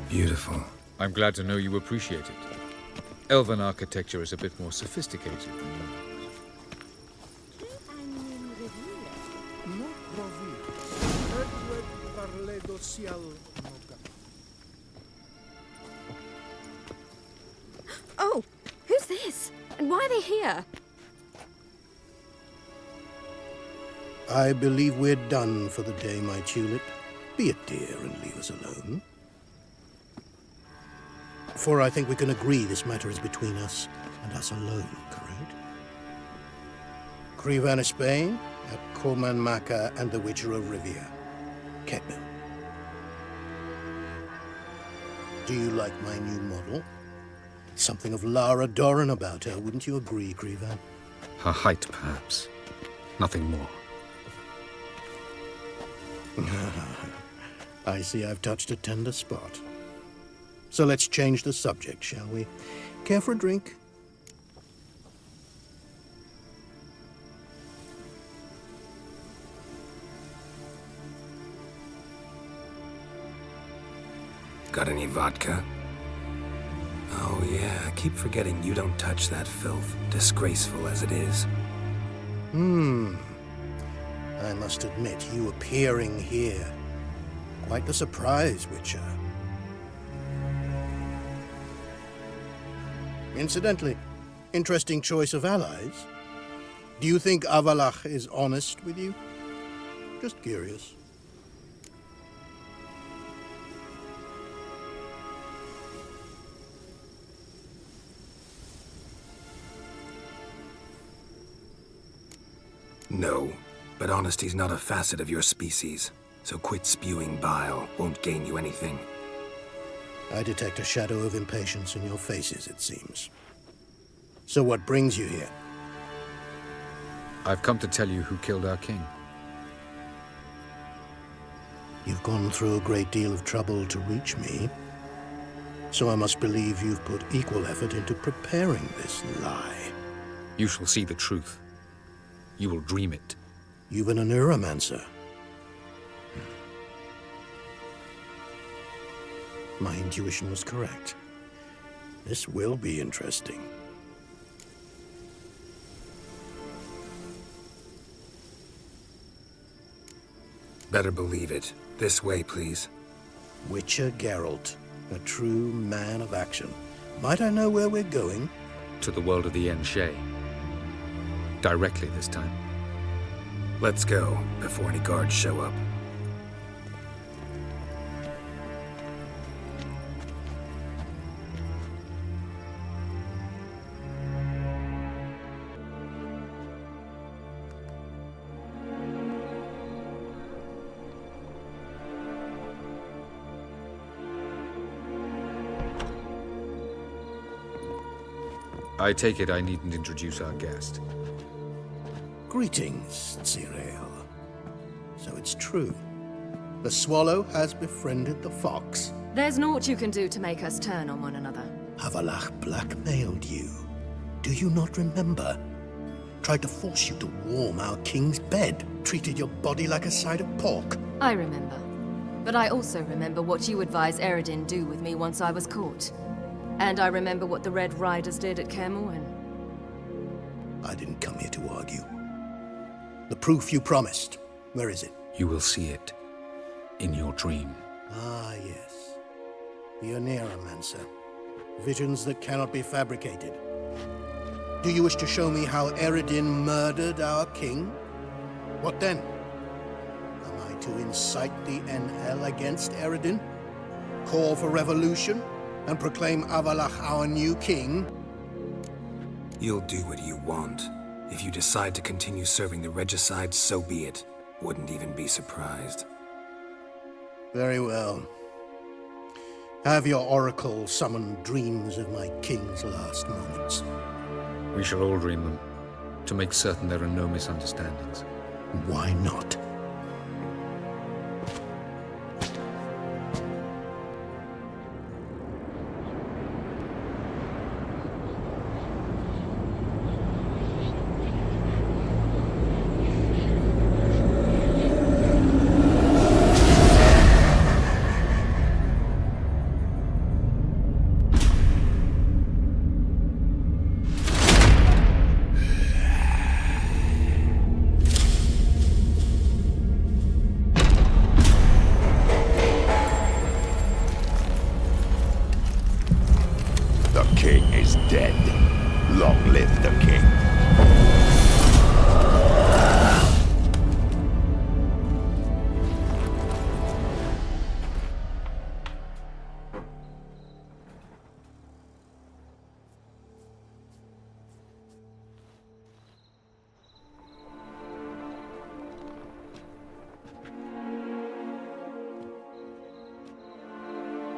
Beautiful. I'm glad to know you appreciate it. Elven architecture is a bit more sophisticated than yours. Oh, who's this? And why are they here? I believe we're done for the day, my tulip. Be a dear and leave us alone. For I think we can agree this matter is between us and us alone, correct? Crevan of Spain, at Corman Maca and the Witcher of Rivia. Ketman. Do you like my new model? Something of Lara Doran about her, wouldn't you agree, Crevan? Her height, perhaps. Nothing more. I see I've touched a tender spot. So let's change the subject, shall we? Care for a drink? Got any vodka? Oh yeah, I keep forgetting you don't touch that filth, disgraceful as it is. I must admit, you appearing here, quite the surprise, Witcher. Incidentally, interesting choice of allies. Do you think Avalach is honest with you? Just curious. No, but honesty's not a facet of your species. So quit spewing bile, won't gain you anything. I detect a shadow of impatience in your faces, it seems. So what brings you here? I've come to tell you who killed our king. You've gone through a great deal of trouble to reach me. So I must believe you've put equal effort into preparing this lie. You shall see the truth. You will dream it. You've been a neuromancer. My intuition was correct. This will be interesting. Better believe it. This way, please. Witcher Geralt, a true man of action. Might I know where we're going? To the world of the Enshe. Directly this time. Let's go, before any guards show up. I take it I needn't introduce our guest. Greetings, Cyril. So it's true. The swallow has befriended the fox. There's naught you can do to make us turn on one another. Avalach blackmailed you. Do you not remember? Tried to force you to warm our king's bed. Treated your body like a side of pork. I remember. But I also remember what you advised Eredin do with me once I was caught. And I remember what the Red Riders did at Kaer Morhen. I didn't come here to argue. The proof you promised, where is it? You will see it. In your dream. Ah, yes. The Neuromancer. Visions that cannot be fabricated. Do you wish to show me how Eredin murdered our king? What then? Am I to incite the NL against Eredin? Call for revolution? And proclaim Avalach our new king? You'll do what you want. If you decide to continue serving the regicide, so be it. Wouldn't even be surprised. Very well. Have your oracle summon dreams of my king's last moments. We shall all dream them, to make certain there are no misunderstandings. Why not?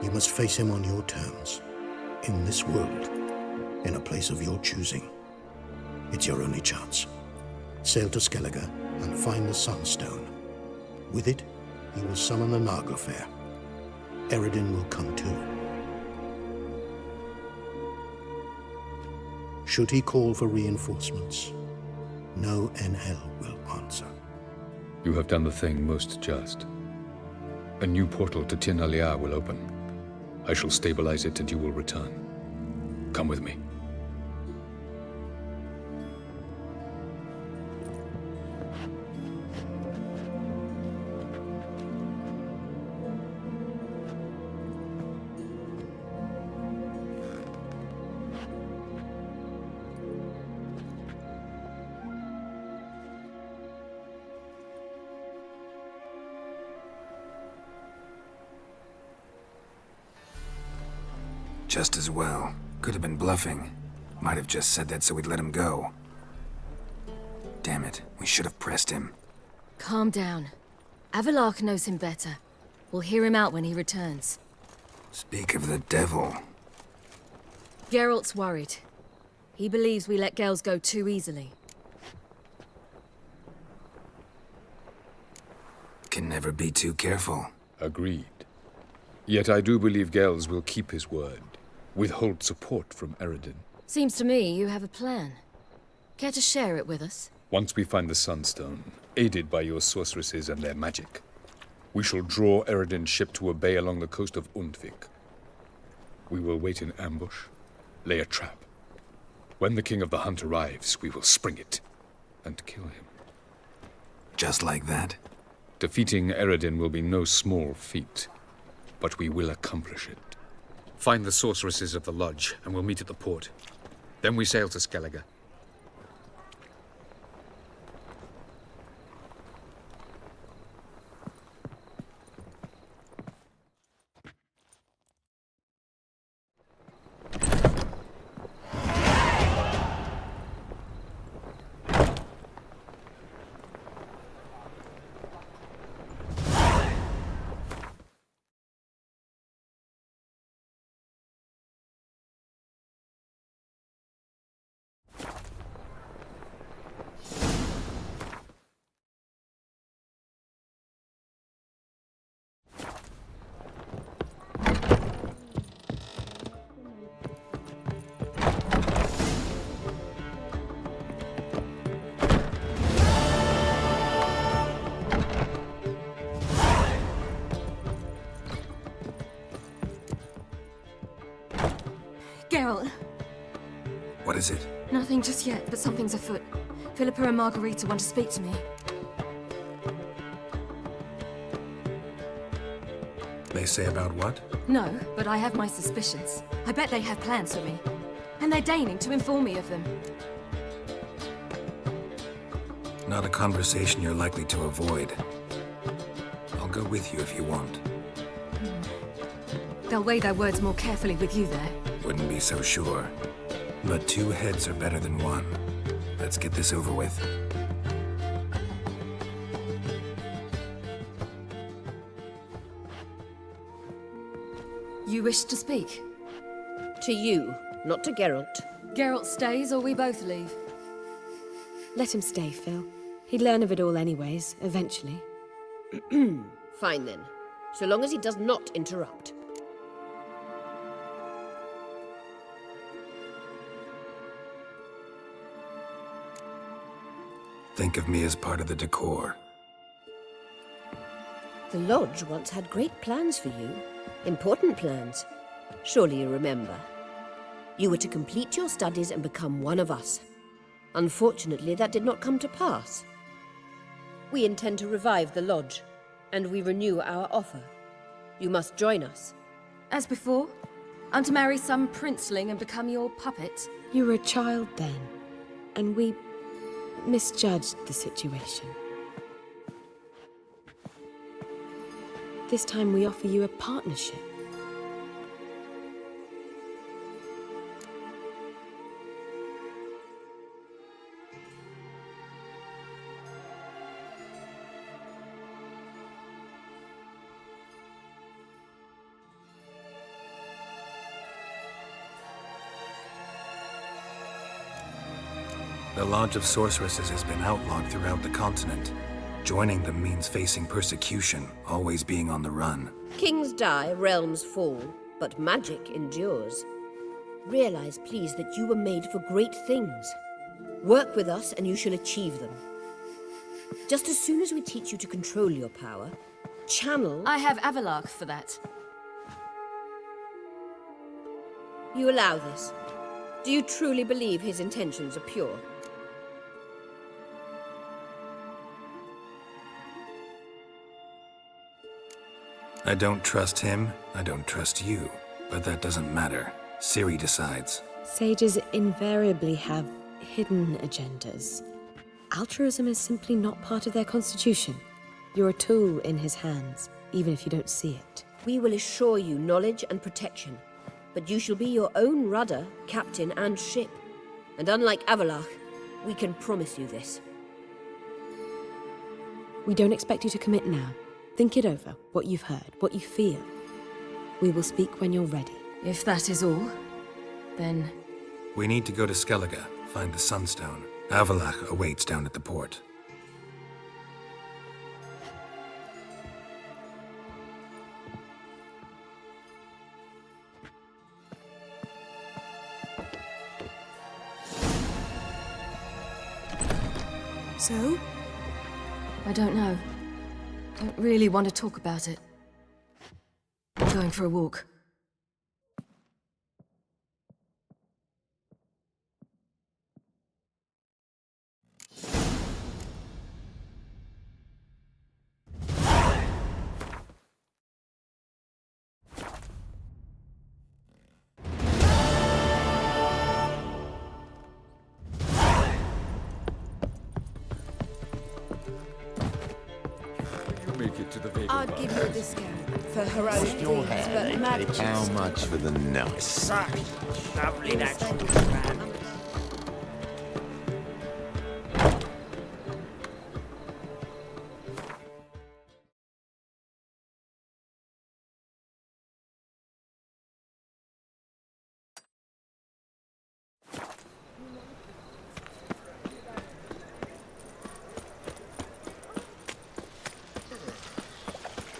You must face him on your terms. In this world. In a place of your choosing. It's your only chance. Sail to Skellige and find the Sunstone. With it, you will summon the Naglfair. Eredin will come too. Should he call for reinforcements, no NL will answer. You have done the thing most just. A new portal to Tir Nalia will open. I shall stabilize it and you will return. Come with me. Just as well. Could have been bluffing. Might have just said that so we'd let him go. Damn it, we should have pressed him. Calm down. Avalark knows him better. We'll hear him out when he returns. Speak of the devil. Geralt's worried. He believes we let girls go too easily. Can never be too careful. Agreed. Yet I do believe Gels will keep his word. Withhold support from Eredin. Seems to me you have a plan. Care to share it with us? Once we find the Sunstone, aided by your sorceresses and their magic, we shall draw Eredin's ship to a bay along the coast of Undvik. We will wait in ambush, lay a trap. When the King of the Hunt arrives, we will spring it and kill him. Just like that? Defeating Eredin will be no small feat, but we will accomplish it. Find the sorceresses of the lodge, and we'll meet at the port. Then we sail to Skellige. Geralt! What is it? Nothing just yet, but something's afoot. Philippa and Margarita want to speak to me. They say about what? No, but I have my suspicions. I bet they have plans for me. And they're deigning to inform me of them. Not a conversation you're likely to avoid. I'll go with you if you want. They'll weigh their words more carefully with you there. Wouldn't be so sure. But 2 heads are better than 1. Let's get this over with. You wish to speak? To you, not to Geralt. Geralt stays or we both leave? Let him stay, Phil. He'd learn of it all anyways, eventually. Fine then. So long as he does not interrupt. Think of me as part of the decor. The Lodge once had great plans for you. Important plans. Surely you remember. You were to complete your studies and become one of us. Unfortunately, that did not come to pass. We intend to revive the Lodge, and we renew our offer. You must join us. As before? I'm to marry some princeling and become your puppet? You were a child then, and we misjudged the situation. This time we offer you a partnership. The Lodge of Sorceresses has been outlawed throughout the continent. Joining them means facing persecution, always being on the run. Kings die, realms fall, but magic endures. Realize, please, that you were made for great things. Work with us and you shall achieve them. Just as soon as we teach you to control your power, channel... I have Avalark for that. You allow this? Do you truly believe his intentions are pure? I don't trust him, I don't trust you. But that doesn't matter. Ciri decides. Sages invariably have hidden agendas. Altruism is simply not part of their constitution. You're a tool in his hands, even if you don't see it. We will assure you knowledge and protection. But you shall be your own rudder, captain, and ship. And unlike Avalach, we can promise you this. We don't expect you to commit now. Think it over, what you've heard, what you feel. We will speak when you're ready. If that is all, then... We need to go to Skellige, find the Sunstone. Avalach awaits down at the port. So? I don't know. Don't really want to talk about it. I'm going for a walk. I'd give you a discount for heroic deeds, but magic. How much for the night? Lovely natural man.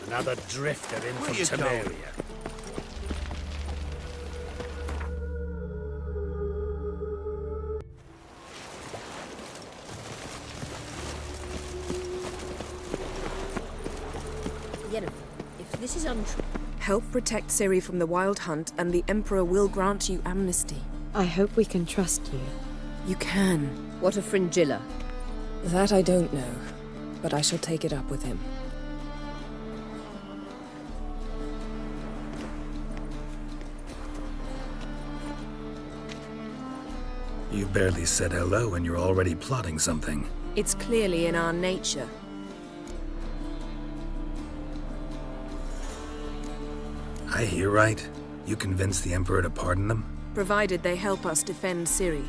Another drifter in from Tamaria. Yennefer, if this is untrue... Help protect Ciri from the Wild Hunt, and the Emperor will grant you amnesty. I hope we can trust you. You can. What of Fringilla? That I don't know, but I shall take it up with him. You barely said hello and you're already plotting something. It's clearly in our nature. I hear right? You convinced the Emperor to pardon them? Provided they help us defend Ciri.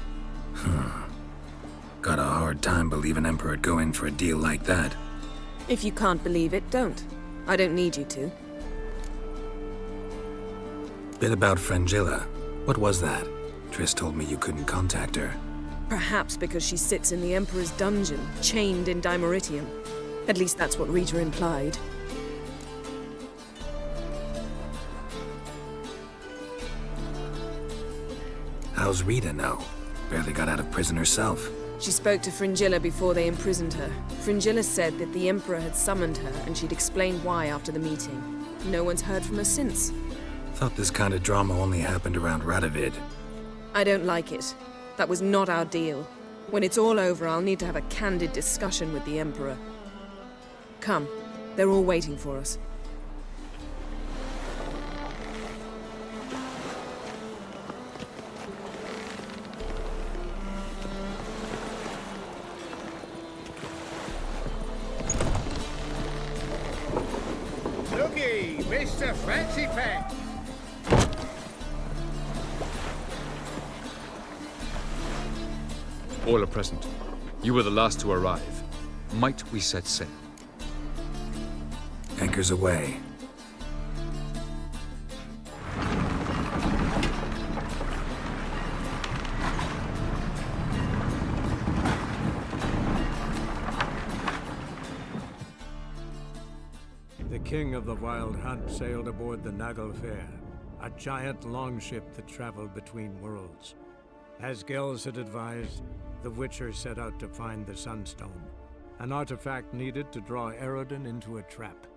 Got a hard time believing Emperor'd go in for a deal like that. If you can't believe it, don't. I don't need you to. Bit about Fringilla. What was that? Triss told me you couldn't contact her. Perhaps because she sits in the Emperor's dungeon, chained in Dimeritium. At least that's what Rita implied. How's Rita know? Barely got out of prison herself. She spoke to Fringilla before they imprisoned her. Fringilla said that the Emperor had summoned her and she'd explain why after the meeting. No one's heard from her since. Thought this kind of drama only happened around Radovid. I don't like it. That was not our deal. When it's all over, I'll need to have a candid discussion with the Emperor. Come, they're all waiting for us. Looky, Mr. Fancy Pack. All are present. You were the last to arrive. Might we set sail? Anchors away. The king of the Wild Hunt sailed aboard the Naglfar, a giant longship that traveled between worlds. As Gels had advised, the Witcher set out to find the Sunstone, an artifact needed to draw Eredin into a trap.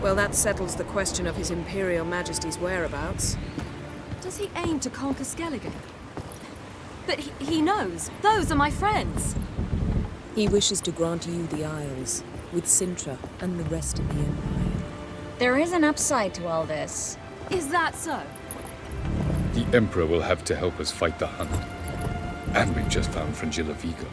Well, that settles the question of His Imperial Majesty's whereabouts. Does he aim to conquer Skellige? But he knows. Those are my friends. He wishes to grant you the Isles, with Sintra and the rest of the Empire. There is an upside to all this. Is that so? The Emperor will have to help us fight the Hunt. And we've just found Fringilla Vigo.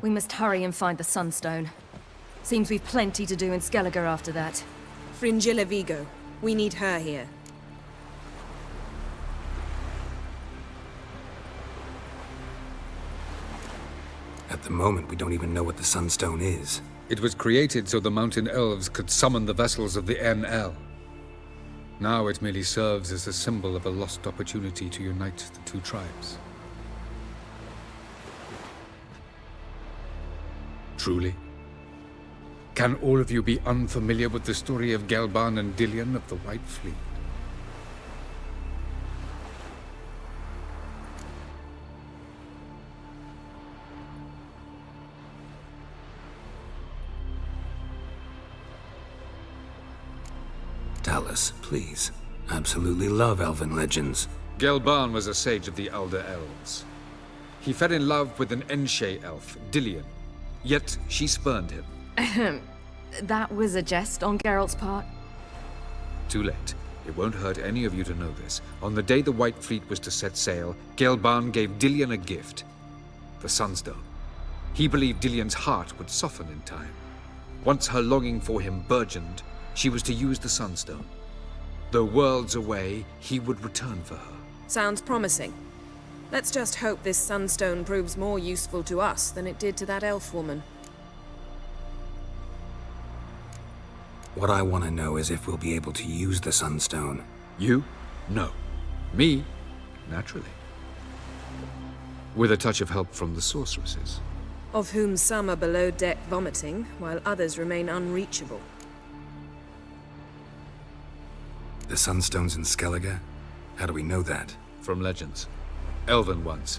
We must hurry and find the Sunstone. Seems we've plenty to do in Skellige after that. Fringilla Vigo. We need her here. At the moment, we don't even know what the Sunstone is. It was created so the Mountain Elves could summon the vessels of the NL. Now it merely serves as a symbol of a lost opportunity to unite the two tribes. Truly? Can all of you be unfamiliar with the story of Gelban and Dillion of the White Fleet? Tell us, please. Absolutely love elven legends. Gelban was a sage of the Elder Elves. He fell in love with an Enshe elf, Dillion. Yet she spurned him. That was a jest on Geralt's part. Too late. It won't hurt any of you to know this. On the day the White Fleet was to set sail, Gelban gave Dillion a gift. The Sunstone. He believed Dillion's heart would soften in time. Once her longing for him burgeoned, she was to use the Sunstone. Though worlds away, he would return for her. Sounds promising. Let's just hope this Sunstone proves more useful to us than it did to that elf woman. What I want to know is if we'll be able to use the Sunstone. You? No. Me? Naturally. With a touch of help from the sorceresses. Of whom some are below deck vomiting, while others remain unreachable. The Sunstone's in Skellige? How do we know that? From legends. Elven ones.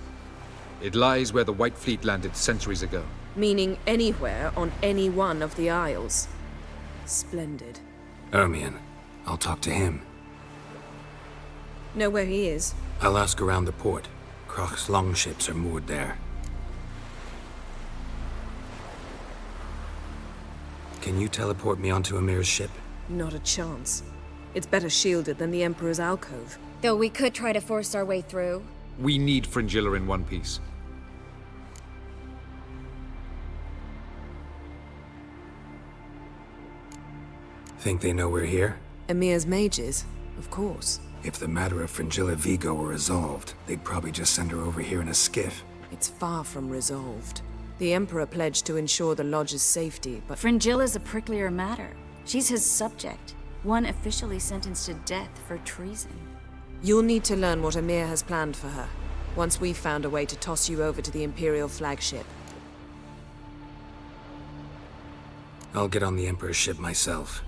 It lies where the White Fleet landed centuries ago. Meaning anywhere on any one of the Isles. Splendid. Ermion. I'll talk to him. Know where he is? I'll ask around the port. Croc's longships are moored there. Can you teleport me onto Amir's ship? Not a chance. It's better shielded than the Emperor's alcove. Though we could try to force our way through. We need Fringilla in one piece. Think they know we're here? Emir's mages, of course. If the matter of Fringilla Vigo were resolved, they'd probably just send her over here in a skiff. It's far from resolved. The Emperor pledged to ensure the Lodge's safety, but... Fringilla's a pricklier matter. She's his subject, one officially sentenced to death for treason. You'll need to learn what Emir has planned for her, once we've found a way to toss you over to the Imperial flagship. I'll get on the Emperor's ship myself.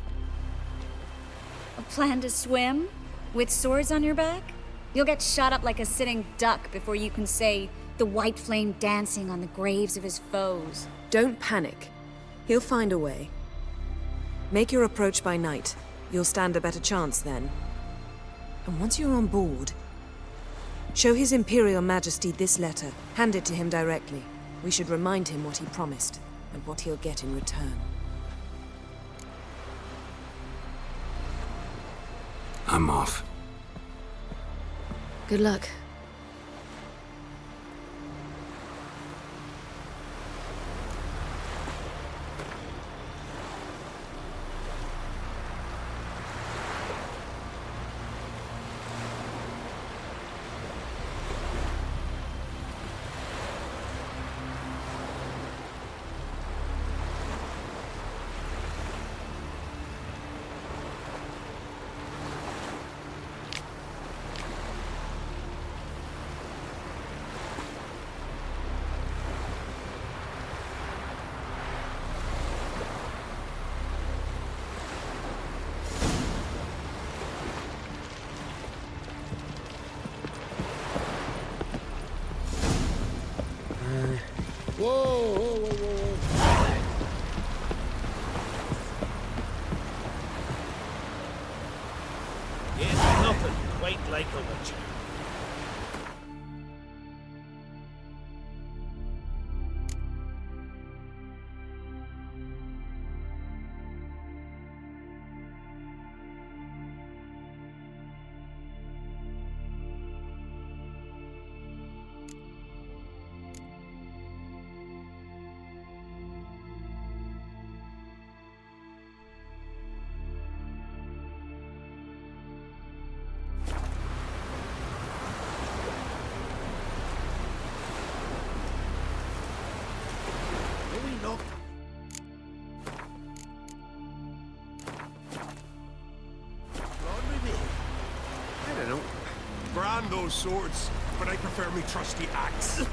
A plan to swim? With swords on your back? You'll get shot up like a sitting duck before you can say the white flame dancing on the graves of his foes. Don't panic. He'll find a way. Make your approach by night. You'll stand a better chance then. And once you're on board, show His Imperial Majesty this letter. Hand it to him directly. We should remind him what he promised, and what he'll get in return. I'm off. Good luck. Wait like a witch. I don't know. Brand those swords, but I prefer me trusty axe.